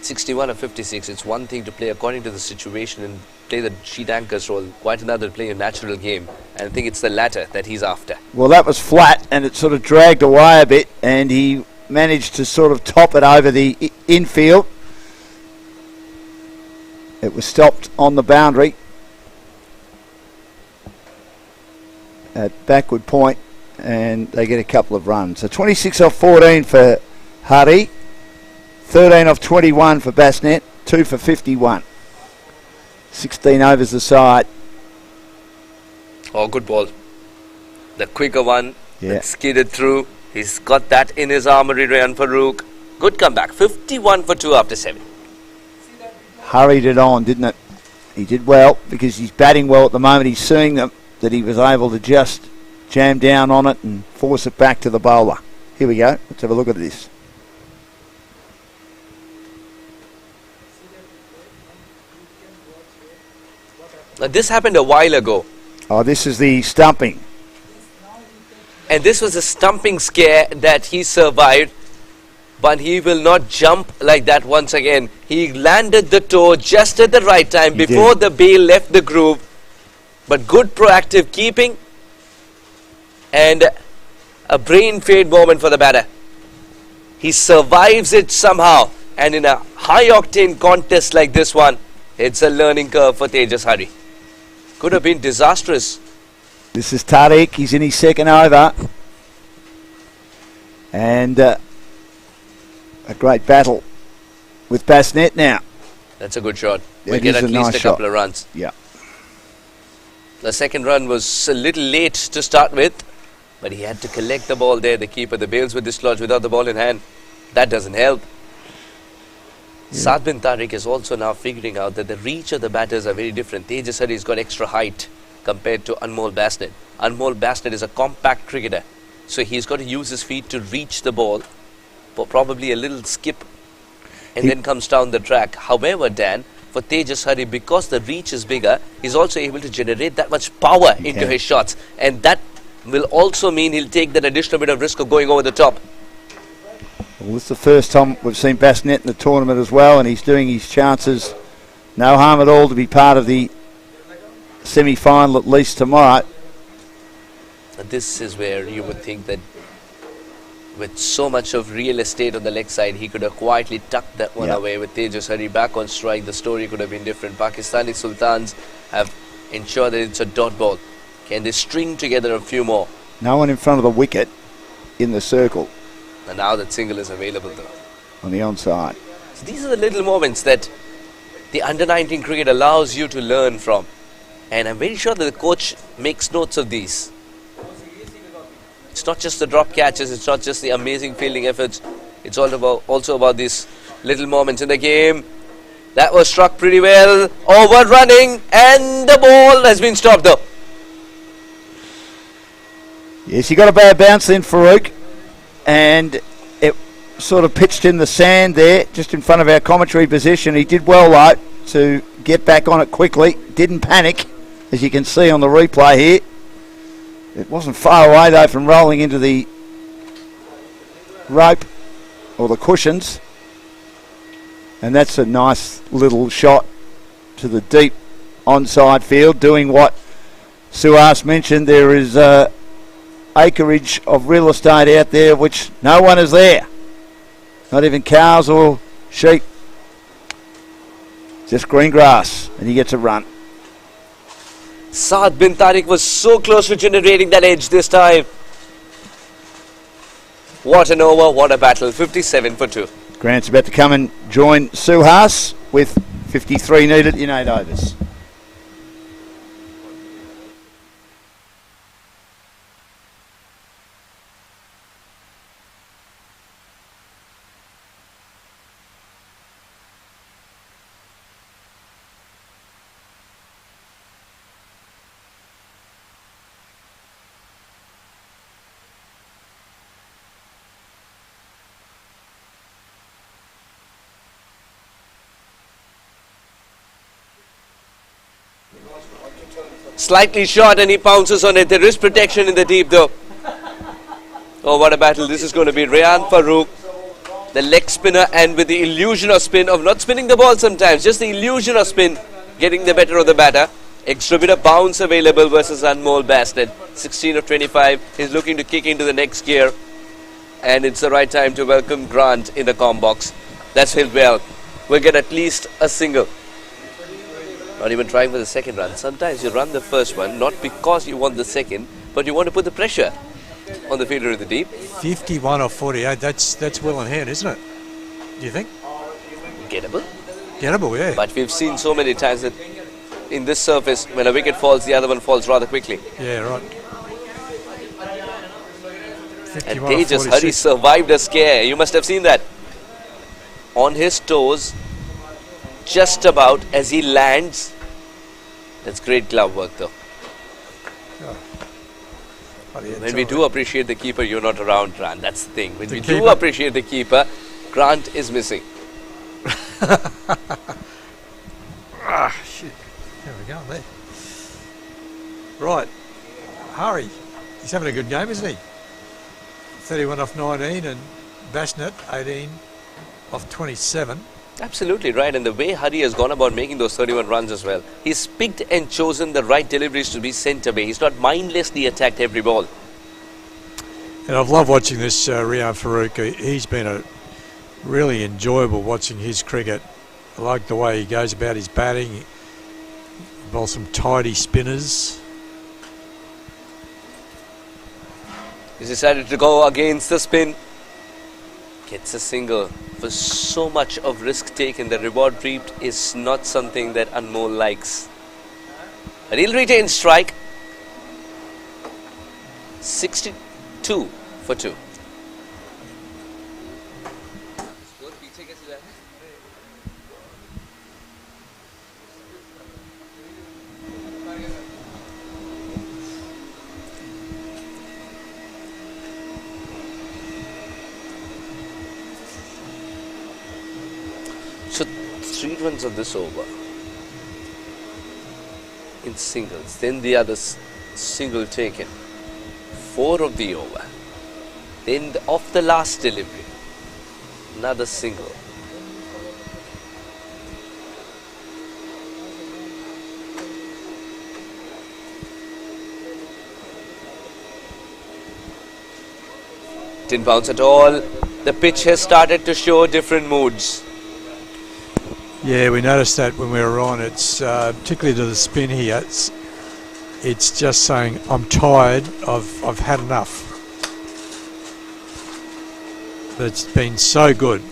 61 or 56, it's one thing to play according to the situation and play the sheet anchor's role, quite another to play a natural game. And I think it's the latter that he's after. Well, that was flat and it sort of dragged away a bit, and he managed to sort of top it over the infield. It was stopped on the boundary at backward point, and they get a couple of runs. So 26 off 14 for Hari, 13 off 21 for Bassnet, 2 for 51. 16 overs aside. Oh, good ball. The quicker one that Yeah. skidded through. He's got that in his armory, Rayan Farouk. Good comeback. 51 for 2 after 7. Hurried it on, didn't it? He did well because he's batting well at the moment. He's seeing them, that he was able to just jam down on it and force it back to the bowler. Here we go. Let's have a look at this. Now, this happened a while ago. Oh, this is the stumping. And this was a stumping scare that he survived. But he will not jump like that once again. He landed the toe just at the right time He before did. the bail left the groove. But good proactive keeping. And a brain fade moment for the batter. He survives it somehow. And in a high octane contest like this one, it's a learning curve for Tejas Hari. Could have been disastrous. This is Tariq. He's in his second over. And a great battle with Bassnet now. That's a good shot. It We'll get is at a least nice a couple shot. of runs. Yeah. The second run was a little late to start with, but he had to collect the ball there. The keeper, the bails were dislodged without the ball in hand. That doesn't help. Saad bin Tariq is also now figuring out that the reach of the batters are very different. Tejas Hari's got extra height compared to Anmol Bassnet. Anmol Bassnet is a compact cricketer, so he's got to use his feet to reach the ball, probably a little skip, and then comes down the track. However, Dan, for Tejas Hari, because the reach is bigger, he's also able to generate that much power into his shots, and that will also mean he'll take that additional bit of risk of going over the top. Well, this is the first time we've seen Bassnet in the tournament as well, and he's doing his chances no harm at all to be part of the semi-final at least tomorrow. This is where you would think that with so much of real estate on the leg side, he could have quietly tucked that one away. With Tejas Hari back on strike, the story could have been different. Pakistani Sultans have ensured that it's a dot ball. Can they string together a few more? No one in front of the wicket in the circle And now that single is available though. on the onside. So these are the little moments that the under-19 cricket allows you to learn from. And I'm very sure that the coach makes notes of these. It's not just the drop catches, it's not just the amazing fielding efforts. It's all about also about these little moments in the game. That was struck pretty well. Overrunning, and the ball has been stopped though. Yes, he got a bad bounce then, Farouk, and it sort of pitched in the sand there, just in front of our commentary position. He did well, though, to get back on it quickly. Didn't panic, as you can see on the replay here. It wasn't far away, though, from rolling into the rope or the cushions. And that's a nice little shot to the deep onside field, doing what Suhas mentioned. There is acreage of real estate out there which no one is there. Not even cows or sheep. Just green grass, and he gets a run. Saad bin Tariq was so close to generating that edge this time. What an over, what a battle. 57 for 2. Grant's about to come and join Suhas with 53 needed in 8 overs. Slightly short and he pounces on it. There is protection in the deep though. Oh, what a battle. This is going to be Rayan Farouk, the leg spinner, and with the illusion of spin, of not spinning the ball sometimes, just the illusion of spin, getting the better of the batter. Extra bit of bounce available versus Anmol Basnet. 16 of 25. He's looking to kick into the next gear. And it's the right time to welcome Grant in the comm box. That's hit well. We'll get at least a single. Not even trying for the second run. Sometimes you run the first one, not because you want the second, but you want to put the pressure on the fielder in the deep. 51 or 48, that's well in hand, isn't it? Do you think? Gettable. Gettable, yeah. But we've seen so many times that in this surface, when a wicket falls, the other one falls rather quickly. Yeah, right. And Tejas Hari survived a scare. You must have seen that. On his toes, just about as he lands. That's great glove work though. When we do appreciate the keeper, you're not around, Grant. That's the thing. When we do appreciate the keeper, Grant is missing. Ah, shit. There we go, there. Right. Hari. He's having a good game, isn't he? 31 off 19 and Basnet 18 off 27. Absolutely right, and the way Hari has gone about making those 31 runs as well. He's picked and chosen the right deliveries to be sent away. He's not mindlessly attacked every ball. And I've loved watching this Rayan Farouk. He's been really enjoyable watching his cricket. I like the way he goes about his batting. He bowls some tidy spinners. He's decided to go against the spin. Gets a single. For so much of risk taken, the reward reaped is not something that Anmol likes. And he'll retain strike. 62 for 2. So 3 runs of this over in singles, then the other single taken, 4 of the over, then off the last delivery, another single. Didn't bounce at all. The pitch has started to show different moods. Yeah, we noticed that when we were on. It's particularly to the spin here. It's just saying, I'm tired, I've had enough. But it's been so good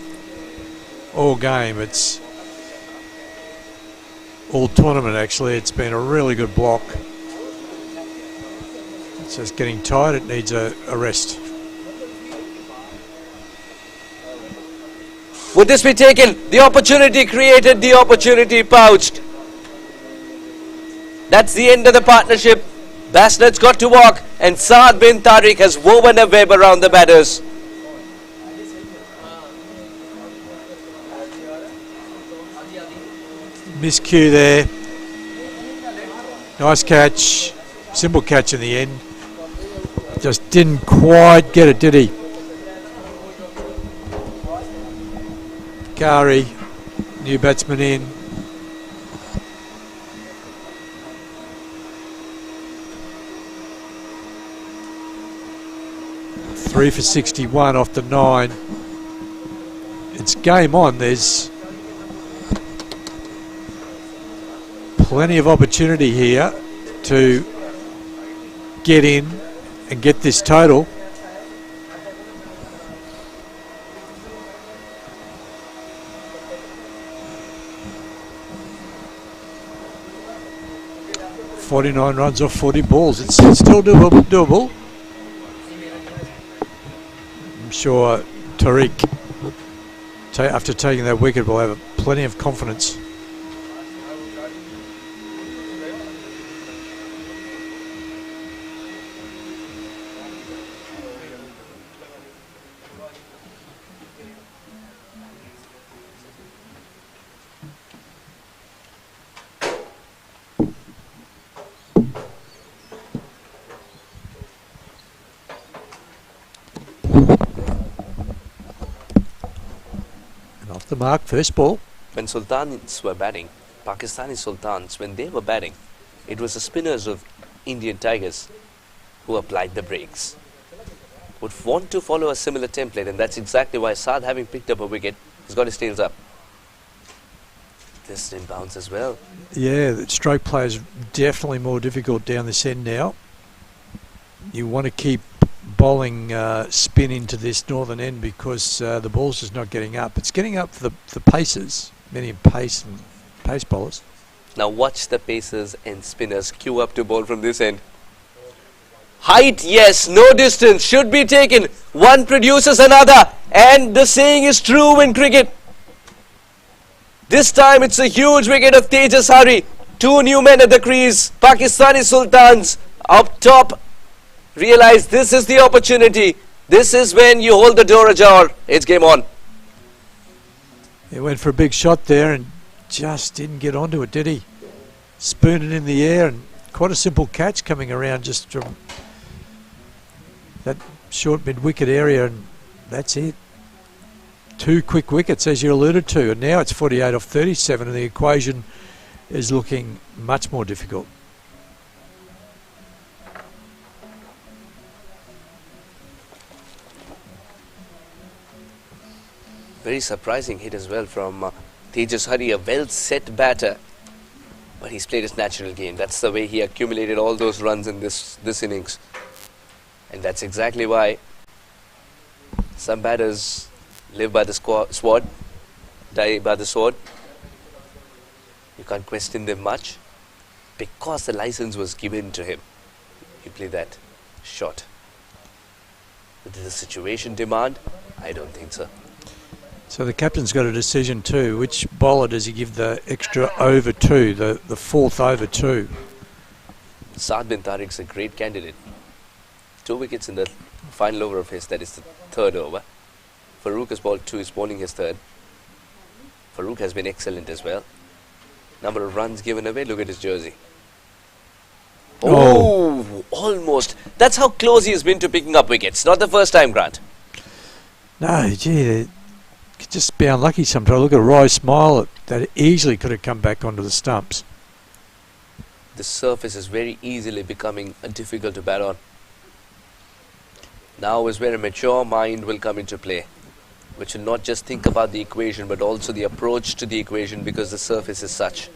all game. It's all tournament actually. It's been a really good block. It's just getting tired. It needs a rest. Would this be taken? The opportunity created, the opportunity pouched. That's the end of the partnership. Basnett's got to walk, and Saad bin Tariq has woven a web around the batters. Miscue there. Nice catch. Simple catch in the end. Just didn't quite get it, did he? Kari, new batsman in. Three for 61 off the 9. It's game on. There's plenty of opportunity here to get in and get this total. .49 runs off 40 balls. It's still doable. I'm sure Tariq, after taking that wicket, will have plenty of confidence. The mark, first ball. When Sultans were batting, Pakistani Sultans, when they were batting, it was the spinners of Indian Tigers who applied the brakes. Would want to follow a similar template, and that's exactly why Saad, having picked up a wicket, has got his tails up. This didn't bounce as well. Yeah, the stroke play is definitely more difficult down this end now. You want to keep bowling spin into this northern end because the ball's just not getting up. It's getting up for the pacers, many pace and pace bowlers. Now watch the pacers and spinners queue up to bowl from this end. Height, yes, no distance, should be taken. One produces another, and the saying is true in cricket. This time it's a huge wicket of Tejas Hari. Two new men at the crease. Pakistani Sultans up top realize this is the opportunity. This is when you hold the door ajar. It's game on. He went for a big shot there and just didn't get onto it, did he? Spooned it in the air, and quite a simple catch coming around just from that short mid-wicket area, and that's it. Two quick wickets, as you alluded to, and now it's 48 off 37, and the equation is looking much more difficult. Very surprising hit as well from Tejas Hari, a well-set batter. But he's played his natural game. That's the way he accumulated all those runs in this innings. And that's exactly why some batters live by the sword, die by the sword. You can't question them much because the license was given to him. He played that shot. But did the situation demand? I don't think so. So the captain's got a decision too. Which bowler does he give the extra over to, the fourth over to? Saad bin Tariq's a great candidate. 2 wickets in the final over of his, that is the third over. Farooq has bowled 2, he's bowling his third. Farooq has been excellent as well. Number of runs given away, look at his jersey. Oh, almost. That's how close he has been to picking up wickets. Not the first time, Grant. No, gee, they could just be unlucky sometimes. Look at Rye's smile. That easily could have come back onto the stumps. The surface is very easily becoming difficult to bat on. Now is where a mature mind will come into play, which will not just think about the equation but also the approach to the equation, because the surface is such.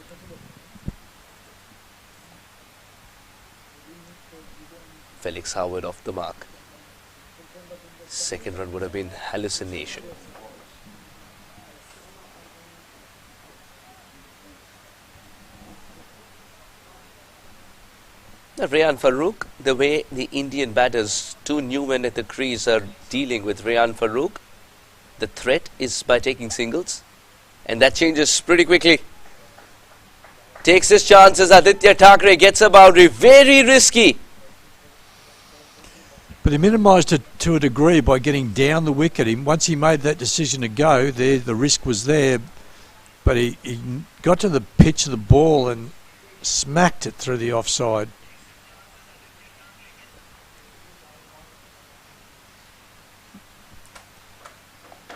Felix Howard off the mark. Second run would have been hallucination. Rehan Farooq, the way the Indian batters, 2 new men at the crease, are dealing with Rehan Farooq, The threat is by taking singles, and that changes pretty quickly. Takes his chances. Aditya Thackeray gets a boundary. Very risky. But he minimised it to a degree by getting down the wicket. Once he made that decision to go, the risk was there. But he got to the pitch of the ball and smacked it through the offside.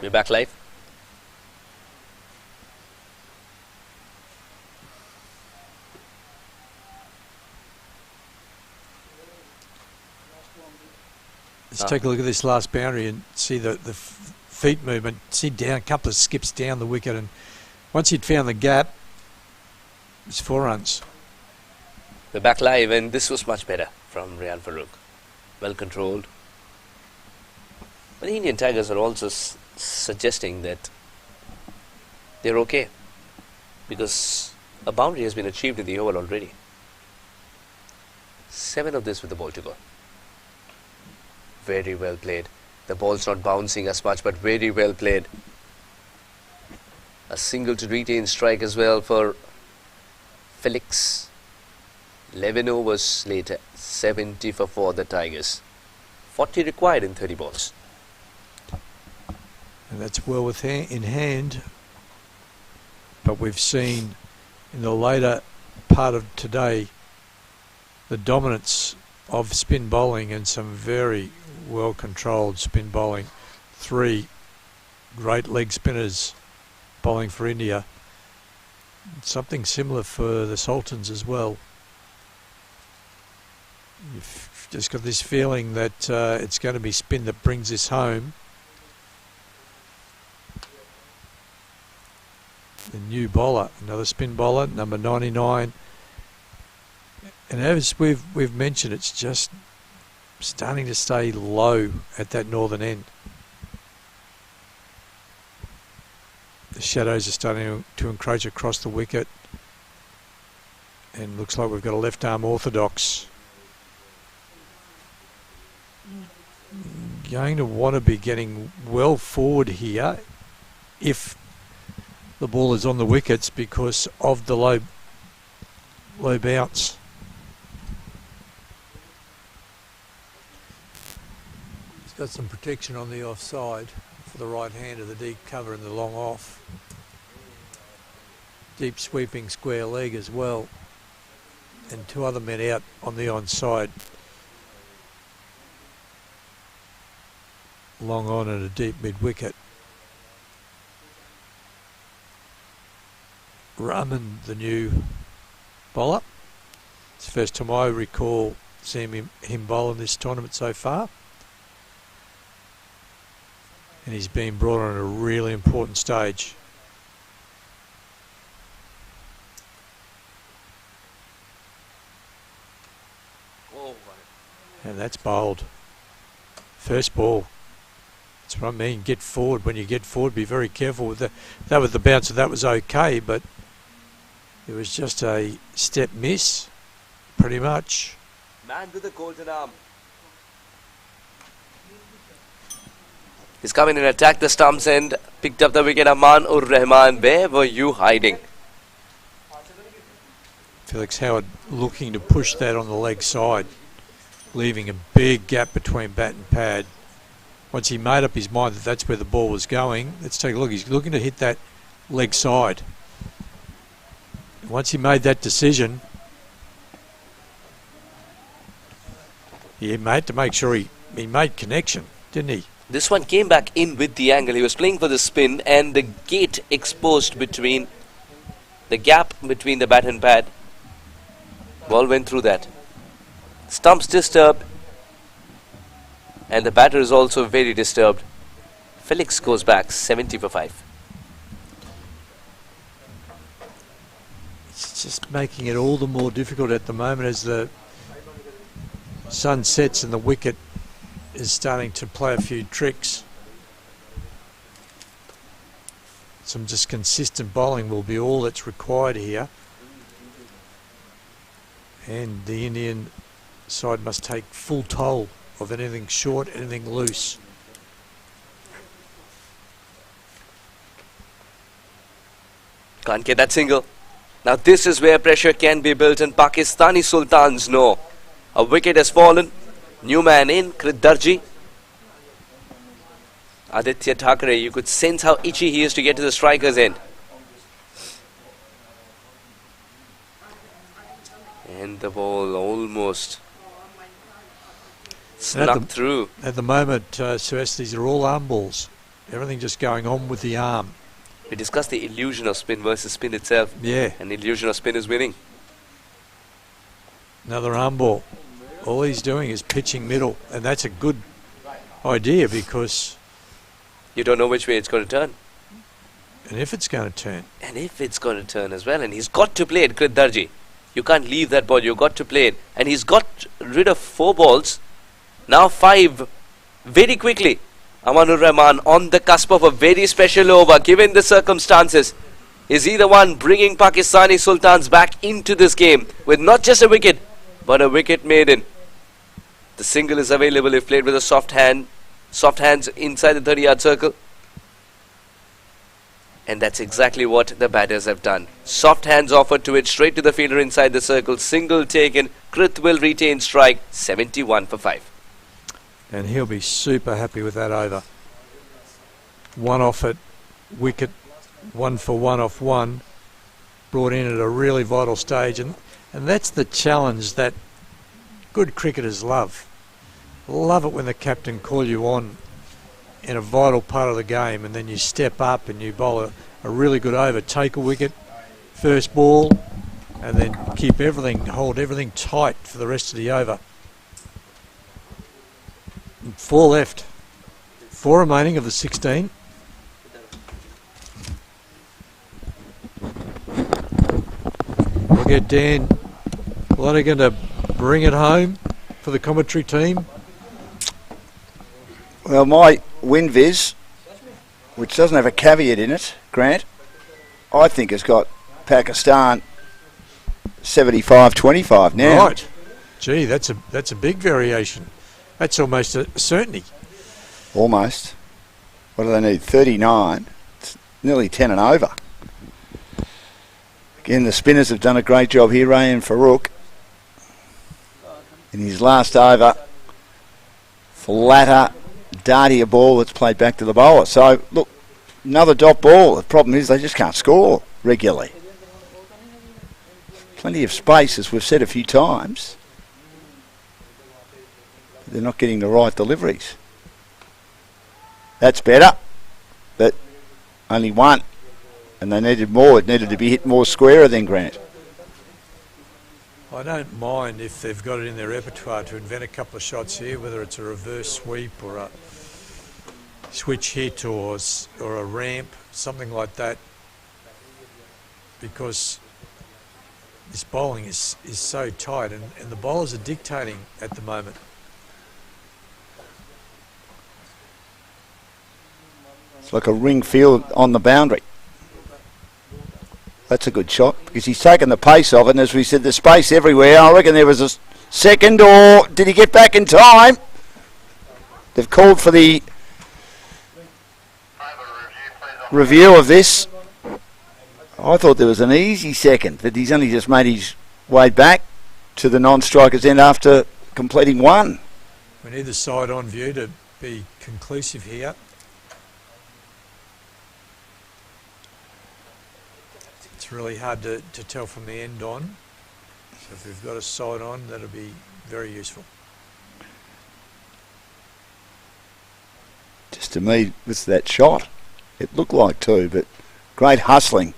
We're back live. Let's take a look at this last boundary and see the feet movement. See down, a couple of skips down the wicket, and once he'd found the gap, it's 4 runs. We're back live, and this was much better from Rian Farooq. Well controlled. But the Indian Tigers are also suggesting that they're okay, because a boundary has been achieved in the over already. 7 of this with the ball to go. Very well played. The ball's not bouncing as much, but very well played. A single to retain strike as well for Felix. 11 overs later, 70 for 4 the Tigers. 40 required in 30 balls. And that's well in hand. But we've seen in the later part of today the dominance of spin bowling and some very well controlled spin bowling. 3 great leg spinners bowling for India. Something similar for the Sultans as well. You've just got this feeling that it's going to be spin that brings this home. The new bowler, another spin bowler, number 99. And as we've mentioned, it's just starting to stay low at that northern end. The shadows are starting to encroach across the wicket, and looks like we've got a left arm orthodox. Going to want to be getting well forward here if the ball is on the wickets because of the low bounce. He's got some protection on the offside for the right hand of the deep cover and the long off. Deep sweeping square leg as well. And 2 other men out on the onside. Long on and a deep mid wicket. Rahman, the new bowler. It's the first time I recall seeing him bowl in this tournament so far. And he's been brought on at a really important stage. And that's bowled. First ball. That's what I mean. Get forward. When you get forward, be very careful with that. That was the bouncer. That was okay, but it was just a step miss, pretty much. Man with the golden arm. He's come in and attacked the stumps end. Picked up the wicket. Aman-ur-Rahman. Where were you hiding? Felix Howard looking to push that on the leg side, leaving a big gap between bat and pad. Once he made up his mind that that's where the ball was going, let's take a look. He's looking to hit that leg side. Once he made that decision, he made to make sure he made connection, didn't he? This one came back in with the angle. He was playing for the spin, and the gate exposed between the gap between the bat and pad. Ball went through that. Stumps disturbed, and the batter is also very disturbed. Felix goes back 70 for 5. It's just making it all the more difficult at the moment as the sun sets and the wicket is starting to play a few tricks. Some just consistent bowling will be all that's required here. And the Indian side must take full toll of anything short, anything loose. Can't get that single. Now this is where pressure can be built, and Pakistani Sultans know. A wicket has fallen. New man in, Krit Darji. Aditya Thakre, you could sense how itchy he is to get to the striker's end. And the ball almost snuck through. At the moment, Suez, these are all arm balls. Everything just going on with the arm. We discussed the illusion of spin versus spin itself. Yeah. And the illusion of spin is winning. Another arm ball. All he's doing is pitching middle, and that's a good idea because... You don't know which way it's going to turn. And if it's going to turn. And if it's going to turn as well. And he's got to play it, Krit Darji. You can't leave that ball. You've got to play it. And he's got rid of 4 balls. Now 5. Very quickly. Amanur Rahman on the cusp of a very special over. Given the circumstances. Is he the one bringing Pakistani Sultans back into this game? With not just a wicket, but a wicket maiden. The single is available if played with a soft hand. Soft hands inside the 30-yard circle. And that's exactly what the batters have done. Soft hands offered to it, straight to the fielder inside the circle. Single taken. Krit will retain strike. 71 for 5. And he'll be super happy with that over. 1 off at wicket. 1 for 1 off 1. Brought in at a really vital stage. And that's the challenge that good cricketers love. Love it when the captain call you on in a vital part of the game, and then you step up and you bowl a really good over, take a wicket, first ball, and then hold everything tight for the rest of the over. And 4 left. 4 remaining of the 16. We'll get Dan. Well, they're going to bring it home for the commentary team. Well, my WinViz, which doesn't have a caveat in it, Grant, I think has got Pakistan 75-25 now. Right. Gee, that's a big variation. That's almost a certainty. Almost. What do they need? 39. It's nearly 10 and over. Again, the spinners have done a great job here. Rayan Farouk in his last over. Flatter, dartier ball that's played back to the bowler. So, look, another dot ball. The problem is they just can't score regularly. Plenty of space, as we've said a few times. They're not getting the right deliveries. That's better, but only 1. And they needed more. It needed to be hit more squarer than Grant. I don't mind if they've got it in their repertoire to invent a couple of shots here, whether it's a reverse sweep or a switch hit or a ramp, something like that, because this bowling is so tight, and the bowlers are dictating at the moment. It's like a ring field on the boundary. That's a good shot because he's taken the pace of it, and as we said, there's space everywhere. I reckon there was a second, or did he get back in time? They've called for the review of this. I thought there was an easy second, but he's only just made his way back to the non-striker's end after completing 1. We need the side-on view to be conclusive here. It's really hard to tell from the end on. So if we've got a side on, that'll be very useful. Just to me, with that shot, it looked like 2, but great hustling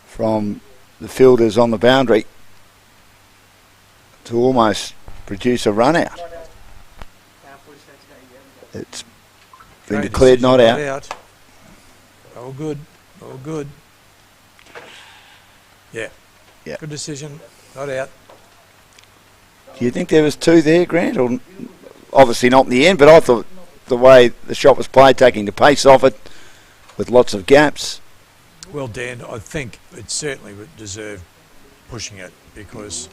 from the fielders on the boundary to almost produce a run out. It's been declared not out. All good. All good. Yeah. Good decision. Not out. Do you think there was 2 there, Grant? Or obviously not in the end, but I thought the way the shot was played, taking the pace off it with lots of gaps. Well, Dan, I think it certainly would deserve pushing it because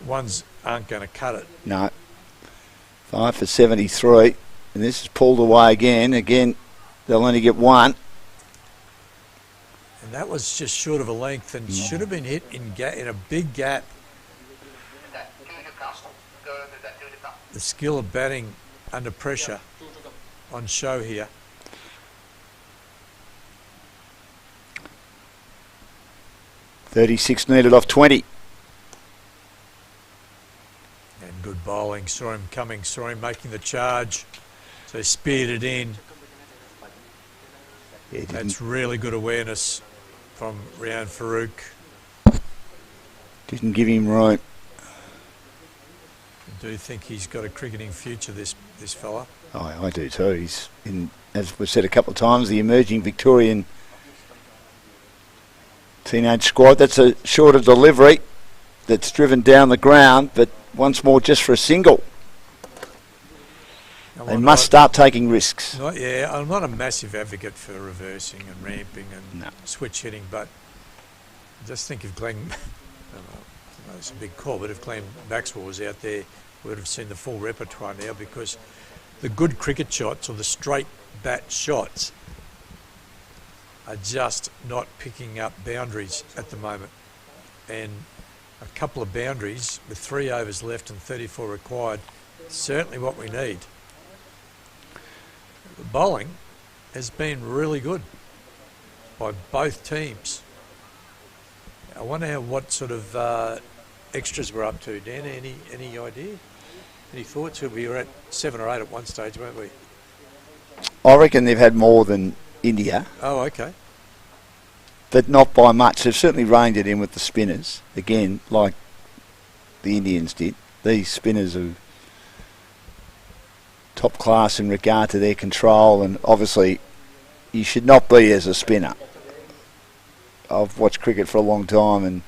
ones aren't going to cut it. No. 5 for 73. And this is pulled away again. Again, they'll only get 1. And that was just short of a length and should have been hit in a big gap. The skill of batting under pressure on show here. .36 needed off 20. And good bowling. Saw him coming, saw him making the charge. So speared it in. Yeah, that's really good awareness from Rian Farouk. Didn't give him right. I do think he's got a cricketing future, this fella. Oh, I do too. He's in, as we've said a couple of times, the emerging Victorian teenage squad. That's a shorter delivery that's driven down the ground, but once more just for a single. They must start taking risks. I'm not a massive advocate for reversing and ramping and switch hitting, but just think if Glenn, I know it's a big call, but if Glenn Maxwell was out there, we would have seen the full repertoire now, because the good cricket shots, or the straight bat shots, are just not picking up boundaries at the moment. And a couple of boundaries with 3 overs left and 34 required, certainly what we need. The bowling has been really good by both teams. I wonder what sort of extras we're up to, Dan. Any idea? Any thoughts? We were at 7 or 8 at one stage, weren't we? I reckon they've had more than India. Oh, okay. But not by much. They've certainly reined it in with the spinners. Again, like the Indians did. These spinners are top class in regard to their control, and obviously you should not be as a spinner. I've watched cricket for a long time, and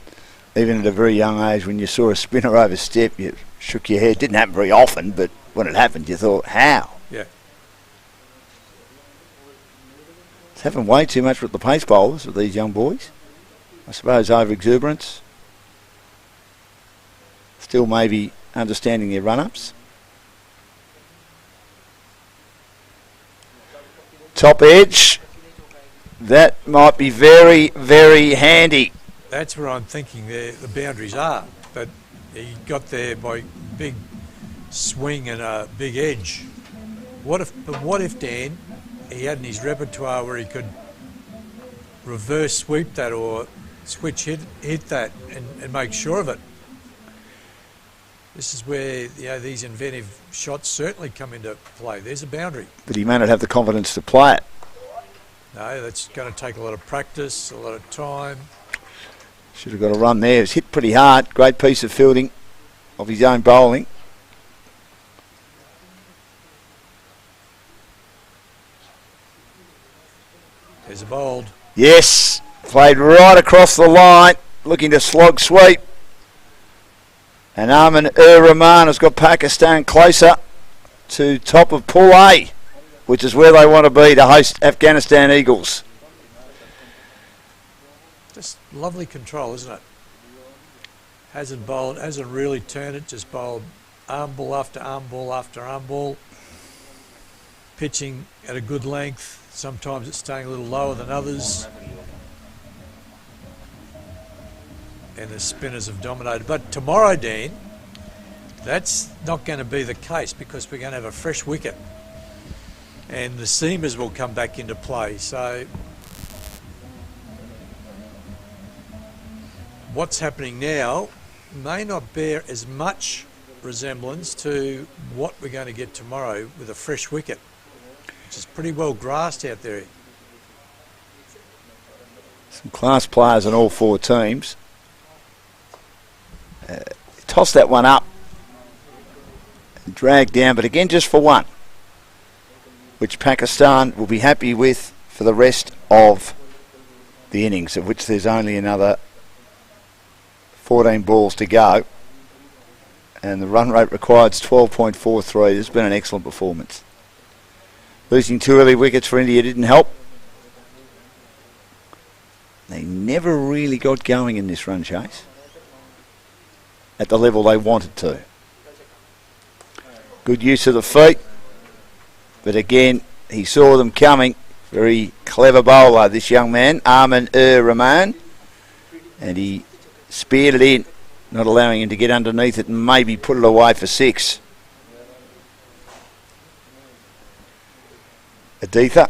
even at a very young age, when you saw a spinner overstep, you shook your head. Didn't happen very often, but when it happened, you thought, how? Yeah. It's happened way too much with the pace bowlers, with these young boys. I suppose over-exuberance. Still maybe understanding their run-ups. Top edge. That might be very, very handy. That's where I'm thinking the boundaries are. But he got there by big swing and a big edge. What if, Dan, he had in his repertoire where he could reverse sweep that or switch hit that and make sure of it? This is where these inventive shots certainly come into play. There's a boundary. But he may not have the confidence to play it. No, that's going to take a lot of practice, a lot of time. Should have got a run there. It was hit pretty hard. Great piece of fielding of his own bowling. There's a bowled. Yes, played right across the line, looking to slog sweep. And Aman-ur-Rahman has got Pakistan closer to top of Pool A, which is where they want to be to host Afghanistan Eagles. Just lovely control, isn't it? Hasn't bowled, hasn't really turned it, just bowled arm ball after arm ball after arm ball. Pitching at a good length. Sometimes it's staying a little lower than others. And the spinners have dominated. But tomorrow, Dan, that's not going to be the case, because we're going to have a fresh wicket. And the seamers will come back into play. So what's happening now may not bear as much resemblance to what we're going to get tomorrow with a fresh wicket, which is pretty well grassed out there. Some class players on all 4 teams. Toss that one up and drag down, but again just for one, which Pakistan will be happy with for the rest of the innings, of which there's only another 14 balls to go, and the run rate required is 12.43. This has been an excellent performance. Losing 2 early wickets for India didn't help. They never really got going in this run chase at the level they wanted to. Good use of the feet, but again, he saw them coming, Very clever bowler, this young man, Rahman. And he speared it in, not allowing him to get underneath it and maybe put it away for 6. Aditha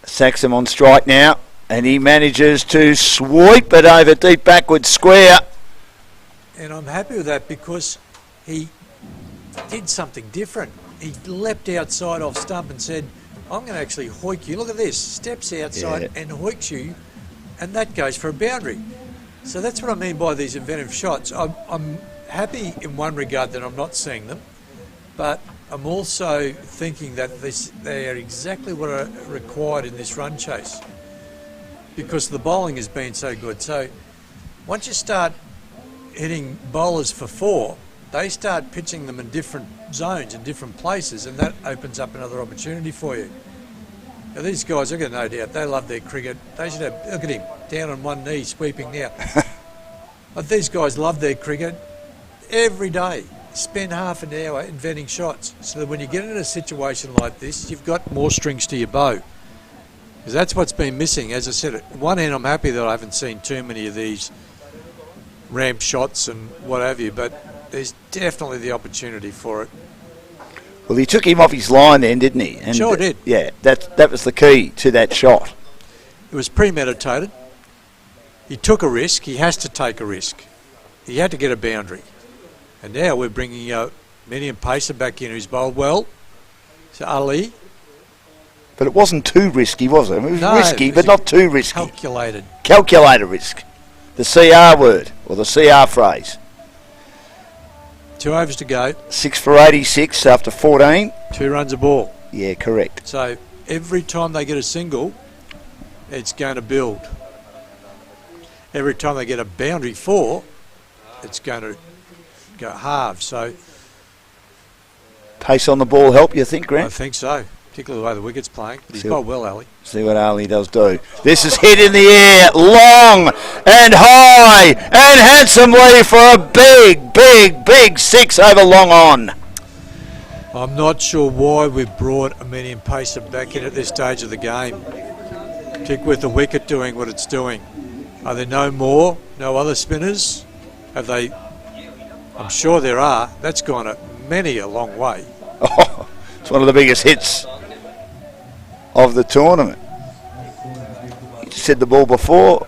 sacks him on strike now, and he manages to sweep it over deep backward square. And I'm happy with that because he did something different. He leapt outside off stump and said, I'm going to actually hoik you. Look at this. Steps outside and hoiks you, and that goes for a boundary. So that's what I mean by these inventive shots. I'm happy in one regard that I'm not seeing them, but I'm also thinking that they are exactly what are required in this run chase because the bowling has been so good. So once you start hitting bowlers for 4, they start pitching them in different zones, in different places, and that opens up another opportunity for you. Now, these guys, I've got no doubt, they love their cricket. They should have, look at him, down on one knee, sweeping now. But these guys love their cricket every day. Spend half an hour inventing shots so that when you get in a situation like this, you've got more strings to your bow. Because that's what's been missing. As I said, at one hand, I'm happy that I haven't seen too many of these ramp shots and what have you, but there's definitely the opportunity for it. Well, he took him off his line then, didn't he? And sure did. Yeah, that was the key to that shot. It was premeditated. He took a risk. He has to take a risk. He had to get a boundary. And now we're bringing Medium Pacer back in, who's bowled well. So Ali. But it wasn't too risky, was it? I mean, it was risky, but not too risky. Calculated. Calculated risk. The CR word, or the CR phrase. 2 overs to go. 6 for 86 after 14. 2 runs a ball. Yeah, correct. So every time they get a single, it's going to build. Every time they get a boundary 4, it's going to go halve. So pace on the ball help, you think, Grant? I think so, particularly the way the wicket's playing. But he's bowled well, Ali. See what Ali does do. This is hit in the air, long and high and handsomely for a big 6 over long on. I'm not sure why we've brought a Medium Pacer back in at this stage of the game. Particularly with the wicket doing what it's doing. Are there no other spinners? Have they? I'm sure there are. That's gone a long way. Oh, it's one of the biggest hits of the tournament. You said the ball before,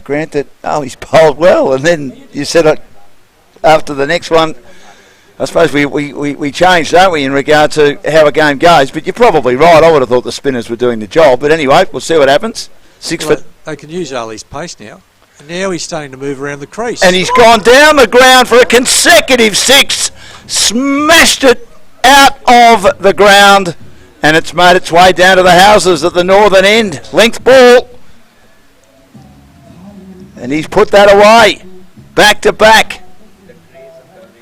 Grant, that Ali's bowled well, and then you said it after the next one. I suppose we changed, don't we, in regard to how a game goes, but you're probably right. I would have thought the spinners were doing the job, but anyway, we'll see what happens. 6 well, foot. They can use Ali's pace now. And now he's starting to move around the crease. And he's gone down the ground for a consecutive 6. Smashed it out of the ground. And it's made its way down to the houses at the northern end. Length ball. And he's put that away. Back to back.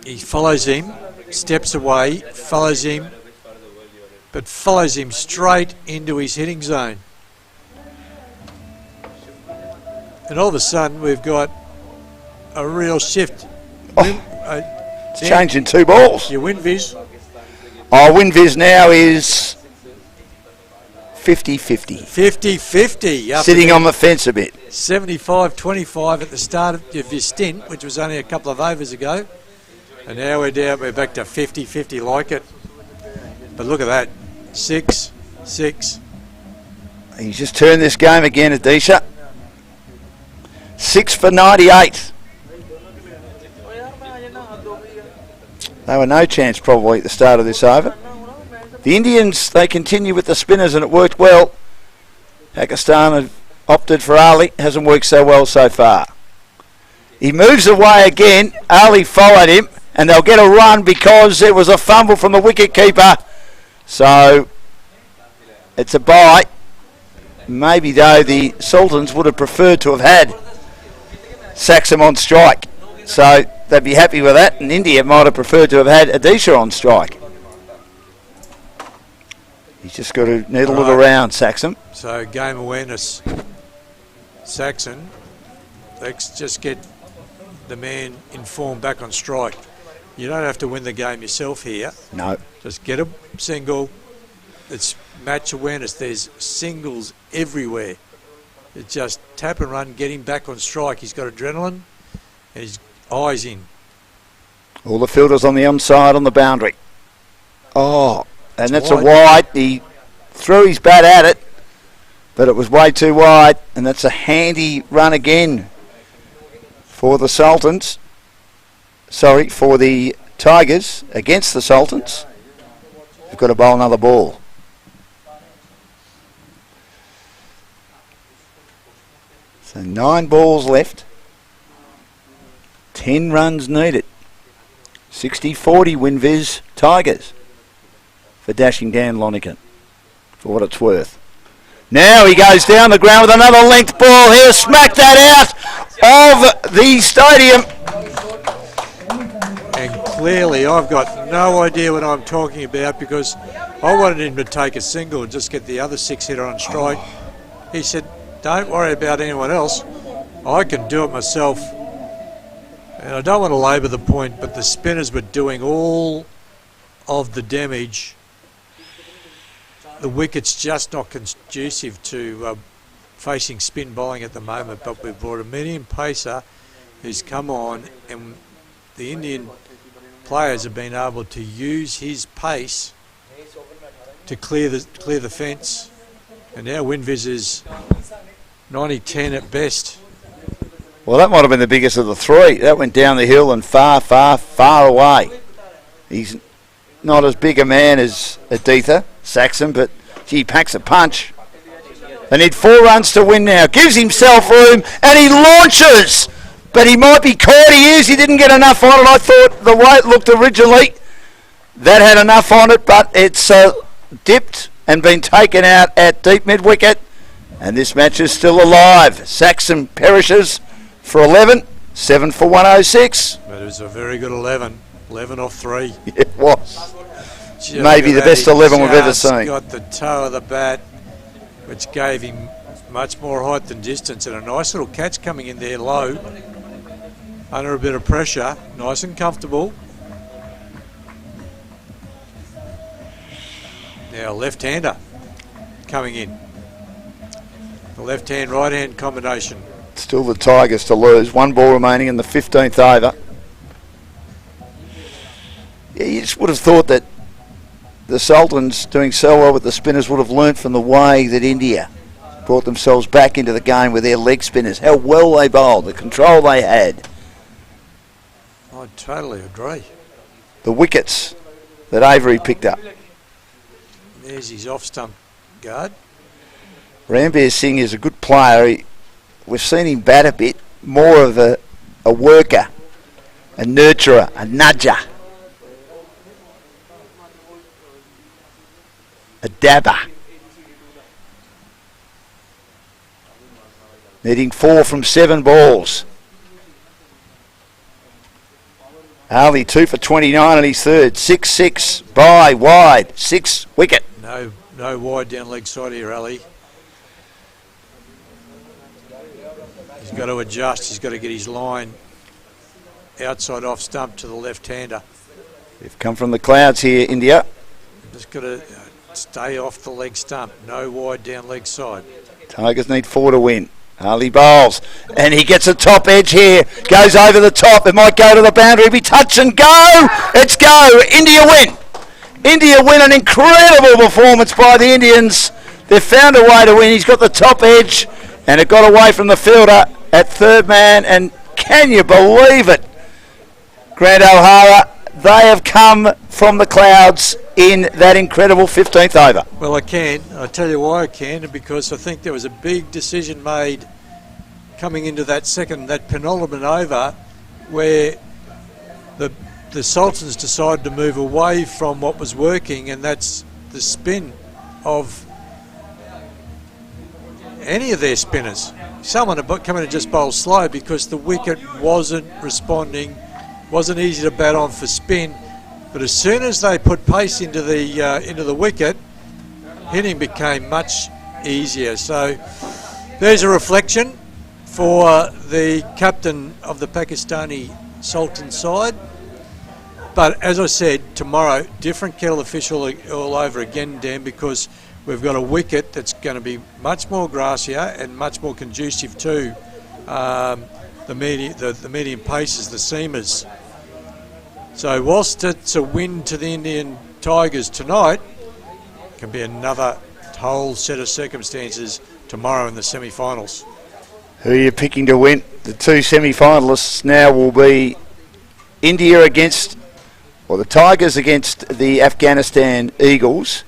He follows him, steps away, follows him, but follows him straight into his hitting zone. And all of a sudden, we've got a real shift. It's changing 2 balls. Your WinViz. WinViz now is 50-50. 50-50. Sitting on the fence a bit. 75-25 at the start of your stint, which was only a couple of overs ago. And now we're back to 50-50 like it. But look at that. 6. He's just turned this game again, Adisha. 6 for 98. They were no chance probably at the start of this over. The Indians, they continue with the spinners and it worked well. Pakistan have opted for Ali. Hasn't worked so well so far. He moves away again. Ali followed him and they'll get a run because there was a fumble from the wicket keeper. So it's a bye. Maybe though the Sultans would have preferred to have had Saxham on strike. So they'd be happy with that, and India might have preferred to have had Adisha on strike. He's just got to needle it around, Saxham. So game awareness. Saxon, let's just get the man in form back on strike. You don't have to win the game yourself here. No. Just get a single. It's match awareness. There's singles everywhere. It's just tap and run, get him back on strike. He's got adrenaline and his eyes in. All the fielders on the onside on the boundary. Oh, and that's wide. a wide. He threw his bat at it, but it was way too wide, and that's a handy run again for the Sultans. Sorry, for the Tigers against the Sultans. They've got to bowl another ball. So 9 balls left. 10 runs needed. 60-40 WinViz Tigers for dashing Dan Lonergan, for what it's worth. Now he goes down the ground with another length ball here. Smack that out of the stadium. And clearly I've got no idea what I'm talking about, because I wanted him to take a single and just get the other 6 hitter on strike. He said, don't worry about anyone else. I can do it myself. And I don't want to labour the point, but the spinners were doing all of the damage. The wicket's just not conducive to facing spin bowling at the moment, but we've brought a medium pacer who's come on, and the Indian players have been able to use his pace to clear the fence. And now WinViz is 90-10 at best. Well, that might have been the biggest of the 3. That went down the hill and far, far, far away. He's not as big a man as Aditya Saxon, but he packs a punch. They need 4 runs to win now. Gives himself room, and he launches. But he might be caught. He is. He didn't get enough on it. I thought the way it looked originally, that had enough on it, but it's dipped and been taken out at deep mid-wicket. And this match is still alive. Saxon perishes for 11, 7 for 106. But it was a very good 11. 11 off 3. It was. Gee, Maybe the best 11 we've ever just seen. Got the toe of the bat, which gave him much more height than distance, and a nice little catch coming in there low, under a bit of pressure, nice and comfortable. Now left-hander coming in. The left-hand, right-hand combination. Still the Tigers to lose. 1 ball remaining in the 15th over. Yeah, you just would have thought that the Sultans, doing so well with the spinners, would have learnt from the way that India brought themselves back into the game with their leg spinners. How well they bowled, the control they had. I totally agree. The wickets that Avery picked up. There's his off-stump guard. Ranbir Singh is a good player. We've seen him bat a bit, more of a worker, a nurturer, a nudger, a dabber. Needing 4 from 7 balls. Ali 2 for 29 on his third. 6-6 by wide. 6 wicket. No wide down leg side here, Ali. He's got to adjust. He's got to get his line outside off stump to the left-hander. They've come from the clouds here, India. Just got to stay off the leg stump. No wide down leg side. Tigers need 4 to win. Harley bowls, and he gets a top edge here. Goes over the top. It might go to the boundary. Be touch and go. It's go. India win. India win. An incredible performance by the Indians. They've found a way to win. He's got the top edge, and it got away from the fielder at third man. And can you believe it, Grant O'Hara? They have come from the clouds in that incredible 15th over. Well, I can. I'll tell you why I can, because I think there was a big decision made coming into that penultimate over, where the Sultans decided to move away from what was working, and that's the spin of any of their spinners. Someone had come in and just bowled slow because the wicket wasn't responding. Wasn't easy to bat on for spin, but as soon as they put pace into the wicket, hitting became much easier. So there's a reflection for the captain of the Pakistani Sultan side. But as I said, tomorrow, different kettle of fish all over again, Dan, because we've got a wicket that's going to be much more grassier and much more conducive to the medium paces, the seamers. So whilst it's a win to the Indian Tigers tonight, it can be another whole set of circumstances tomorrow in the semi-finals. Who are you picking to win? The two semi-finalists now will be India against, or the Tigers against the Afghanistan Eagles,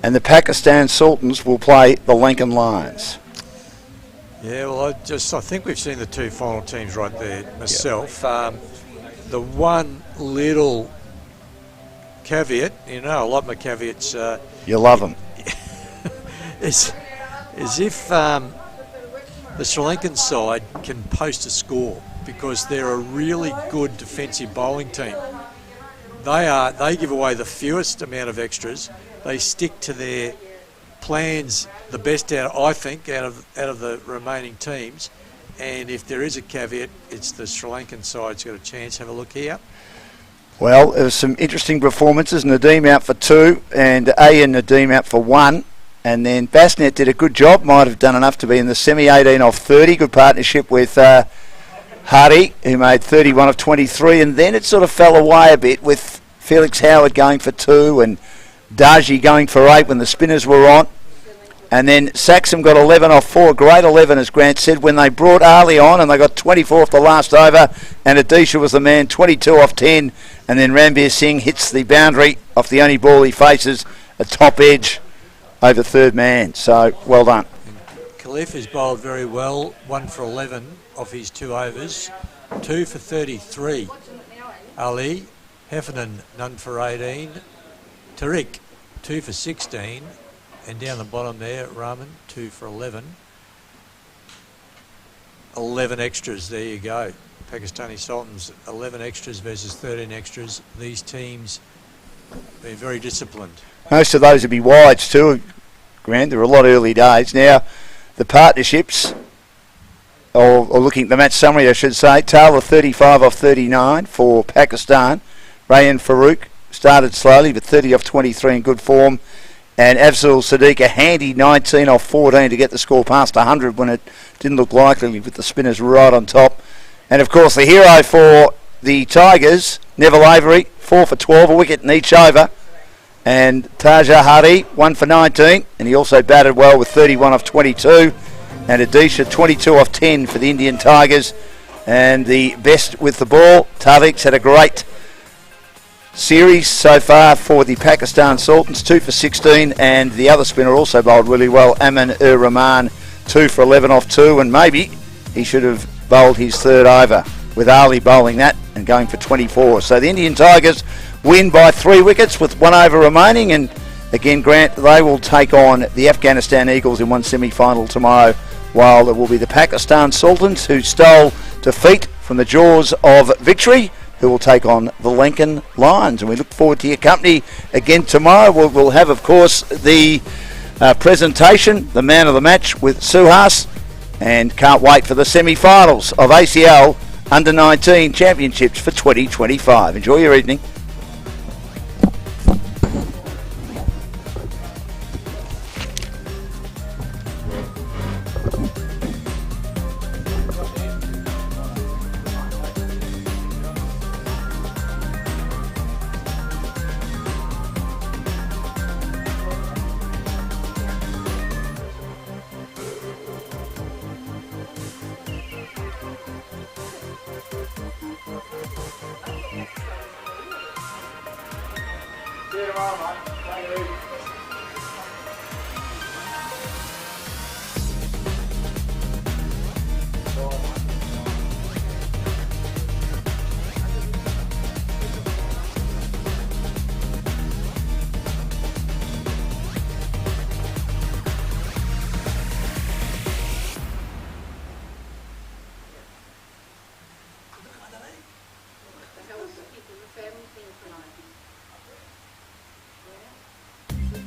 and the Pakistan Sultans will play the Lankan Lions. Yeah, well, I think we've seen the two final teams right there myself. The one little caveat, I like my caveats. You love them. is if the Sri Lankan side can post a score, because they're a really good defensive bowling team. They give away the fewest amount of extras. They stick to their plans the best out of the remaining teams. And if there is a caveat, it's the Sri Lankan side's got a chance. Have a look here. Well, there was some interesting performances. Nadeem out for 2 and and Nadeem out for 1. And then Basnet did a good job, might have done enough to be in the semi-18 off 30. Good partnership with Hardy, who made 31 of 23. And then it sort of fell away a bit with Felix Howard going for 2 and Darji going for 8 when the spinners were on. And then Saxon got 11 off 4. Great 11, as Grant said, when they brought Ali on and they got 24 off the last over. And Adisha was the man, 22 off 10. And then Ranbir Singh hits the boundary off the only ball he faces, a top edge over third man. So, well done. Khalif has bowled very well, 1 for 11 off his 2 overs, 2 for 33. Ali, Heffernan, none for 18. Tariq, 2 for 16. And down the bottom there, Rahman, 2 for 11. 11 extras, there you go. Pakistani Sultans, 11 extras versus 13 extras. These teams been very disciplined. Most of those would be wides too, Grant. There were a lot of early days. Now, the partnerships, or looking at the match summary, I should say, Taylor 35 off 39 for Pakistan. Rayan Farouk started slowly, but 30 off 23 in good form. And Afzal Sadiq a handy 19 off 14 to get the score past 100 when it didn't look likely, with the spinners right on top. And of course the hero for the Tigers, Neville Avery, 4 for 12, a wicket in each over. And Taja Hadi, 1 for 19, and he also batted well with 31 off 22. And Adisha, 22 off 10 for the Indian Tigers. And the best with the ball, Tariq's had a great series so far for the Pakistan Sultans, 2 for 16, and the other spinner also bowled really well, Aman-ur-Rahman, 2 for 11 off 2, and maybe he should have bowled his third over with Ali bowling that and going for 24. So the Indian Tigers win by 3 wickets with 1 over remaining, and again, Grant, they will take on the Afghanistan Eagles in one semi-final tomorrow, while it will be the Pakistan Sultans, who stole defeat from the jaws of victory, who will take on the Lankan Lions. And we look forward to your company again tomorrow. We'll have, of course, the presentation, the man of the match with Suhas, and can't wait for the semi-finals of ACL Under-19 Championships for 2025. Enjoy your evening. The family thing tonight. Yeah.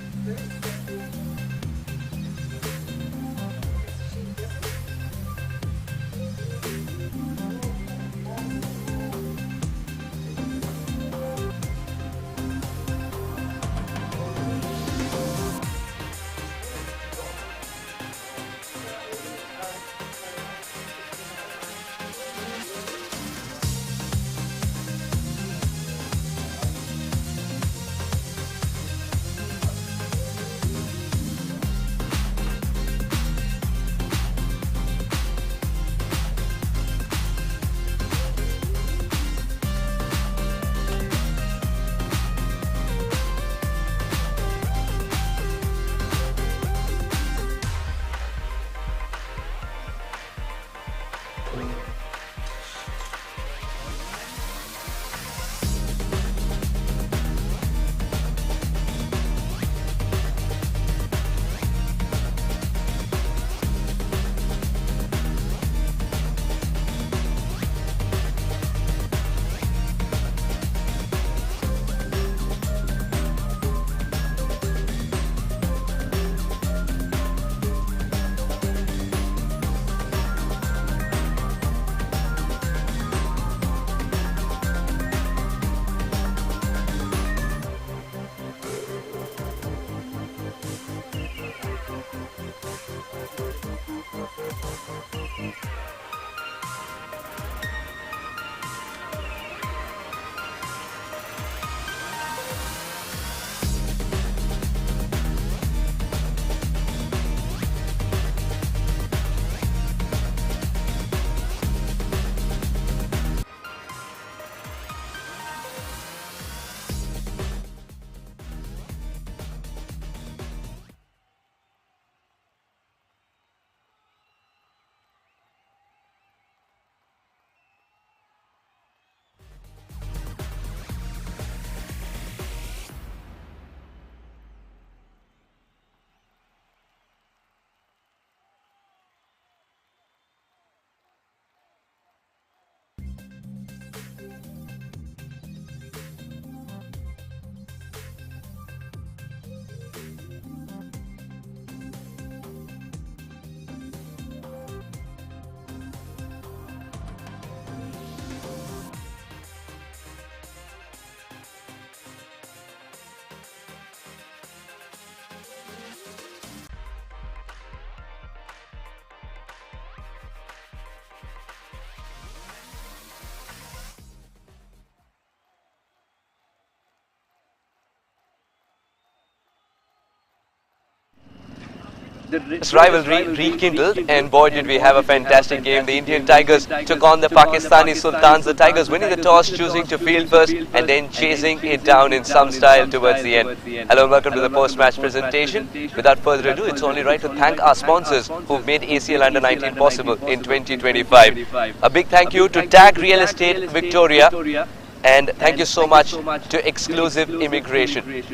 This rivalry rekindled, and boy did we have a fantastic game. The Indian Tigers took on the Pakistani Sultans. The Tigers winning the toss, choosing to field first and then chasing it down in some style towards the end. Hello and welcome to the post-match presentation. Without further ado, it's only right to thank our sponsors who've made ACL Under 19 possible in 2025. A big thank you to Tag Real Estate Victoria, and thank you so much to Exclusive Immigration.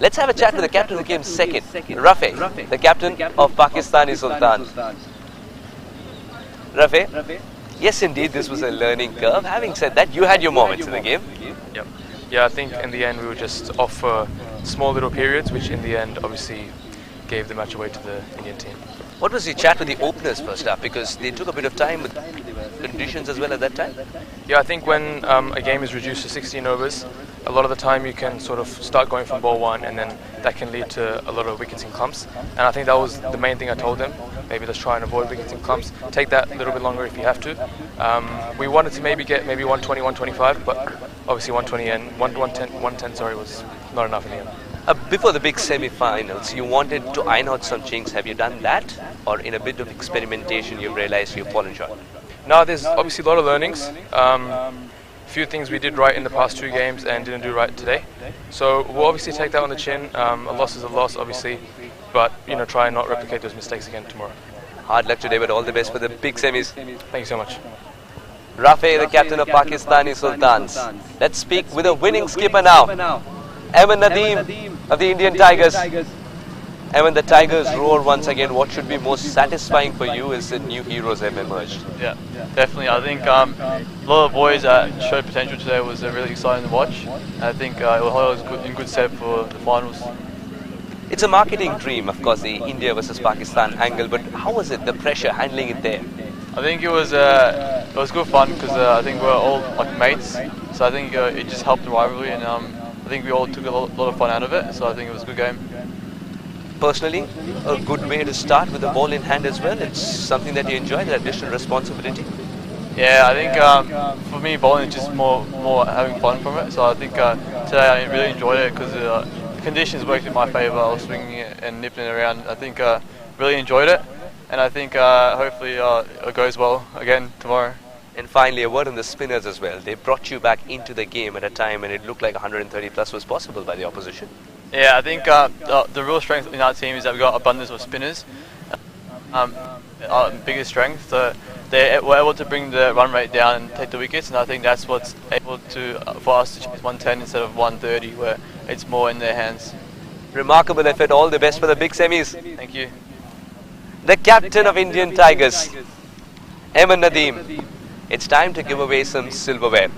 Let's have a chat with the captain who came second, Rafi, the captain of Pakistani Sultans. Rafi, yes indeed, this was a learning curve. Having said that, you had your moments in the game. Yep. Yeah, I think in the end we were just off for small little periods, which in the end obviously gave the match away to the Indian team. What was your chat with the openers first up? Because they took a bit of time with conditions as well at that time. Yeah, I think when a game is reduced to 16 overs, a lot of the time you can sort of start going from ball one, and then that can lead to a lot of wickets and clumps. And I think that was the main thing I told them. Maybe let's try and avoid wickets and clumps. Take that a little bit longer if you have to. We wanted to maybe get 120, 125, but obviously 120 and 110 sorry, was not enough in the end. Before the big semi-finals, you wanted to iron out some chinks. Have you done that? Or in a bit of experimentation, you've realized you've fallen short? No, there's obviously a lot of learnings. Few things we did right in the past 2 games and didn't do right today. So we'll obviously take that on the chin. A loss is a loss, obviously, but try and not replicate those mistakes again tomorrow. Hard luck today, but all the best for the big semis. Thank you so much. Rafi, the captain of Pakistani Sultans. Let's speak with a winning skipper now. Ahmed Nadeem of the Indian Tigers. And the Tigers roar once again. What should be most satisfying for you is that new heroes have emerged. Yeah, definitely. I think a lot of boys that showed potential today was really exciting to watch. I think it was in good stead for the finals. It's a marketing dream, of course, the India versus Pakistan angle. But how was it, the pressure, handling it there? I think it was good fun because I think we're all like mates. So I think it just helped the rivalry, and I think we all took a lot of fun out of it. So I think it was a good game. Personally, a good way to start with the ball in hand as well. It's something that you enjoy, the additional responsibility. Yeah, I think for me, bowling is just more having fun from it. So I think today I really enjoyed it because the conditions worked in my favour. I was swinging it and nipping it around. I think really enjoyed it, and I think hopefully it goes well again tomorrow. And finally, a word on the spinners as well. They brought you back into the game at a time when it looked like 130 plus was possible by the opposition. Yeah, I think the real strength in our team is that we've got abundance of spinners. Our biggest strength, they were able to bring the run rate down and take the wickets, and I think that's what's able to for us to chase 110 instead of 130, where it's more in their hands. Remarkable effort. All the best for the big semis. Thank you. The captain of Indian Tigers, Ahmed Nadeem. It's time to give away some silverware.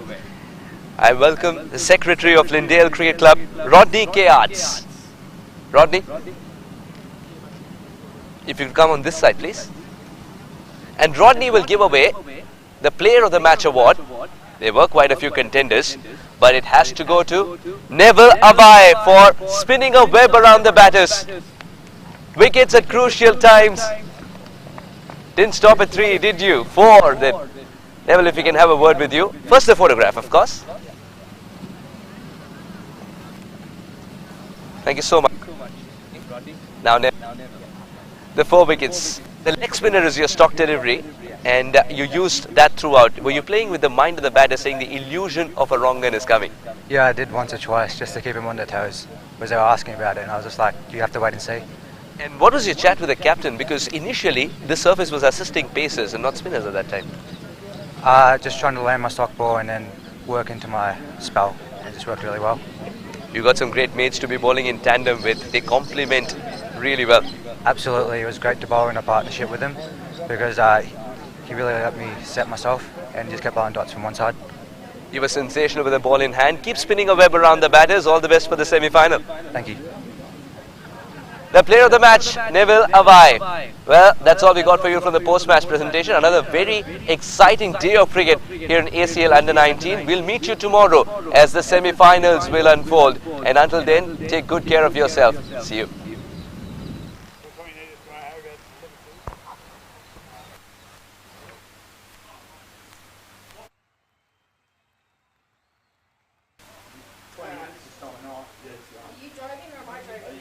I welcome the secretary of Lindale Cricket Club, Rodney K. Arts. Rodney, if you could come on this side, please. And Rodney will give away the Player of the Match award. There were quite a few contenders, but it has to go to Neville Avai for spinning a web around the batters. Wickets at crucial times. Didn't stop at 3, did you? 4 then. Neville, if we can have a word with you. First the photograph, of course. Thank you so much. Now, the 4 wickets. The leg spinner is your stock delivery, and you used that throughout. Were you playing with the mind of the batter, saying the illusion of a wrong gun is coming? Yeah, I did once or twice just to keep him on their toes, because they were asking about it, and I was just like, you have to wait and see. And what was your chat with the captain? Because initially, the surface was assisting pacers and not spinners at that time. Just trying to land my stock ball and then work into my spell. It just worked really well. You got some great mates to be bowling in tandem with. They complement really well. Absolutely, it was great to bowl in a partnership with him because he really let me set myself and just kept blowing dots from one side. You were sensational with the ball in hand. Keep spinning a web around the batters. All the best for the semi-final. Thank you. The player of the match, Neville Avai. Well, that's all we got for you from the post-match presentation. Another very exciting day of cricket here in ACL Under 19. We'll meet you tomorrow as the semi-finals will unfold. And until then, take good care of yourself. See you. Are you driving or am I driving?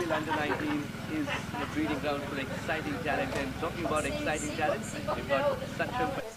feel under-19 is a breeding ground for exciting talent, and talking about exciting talent, we've got such a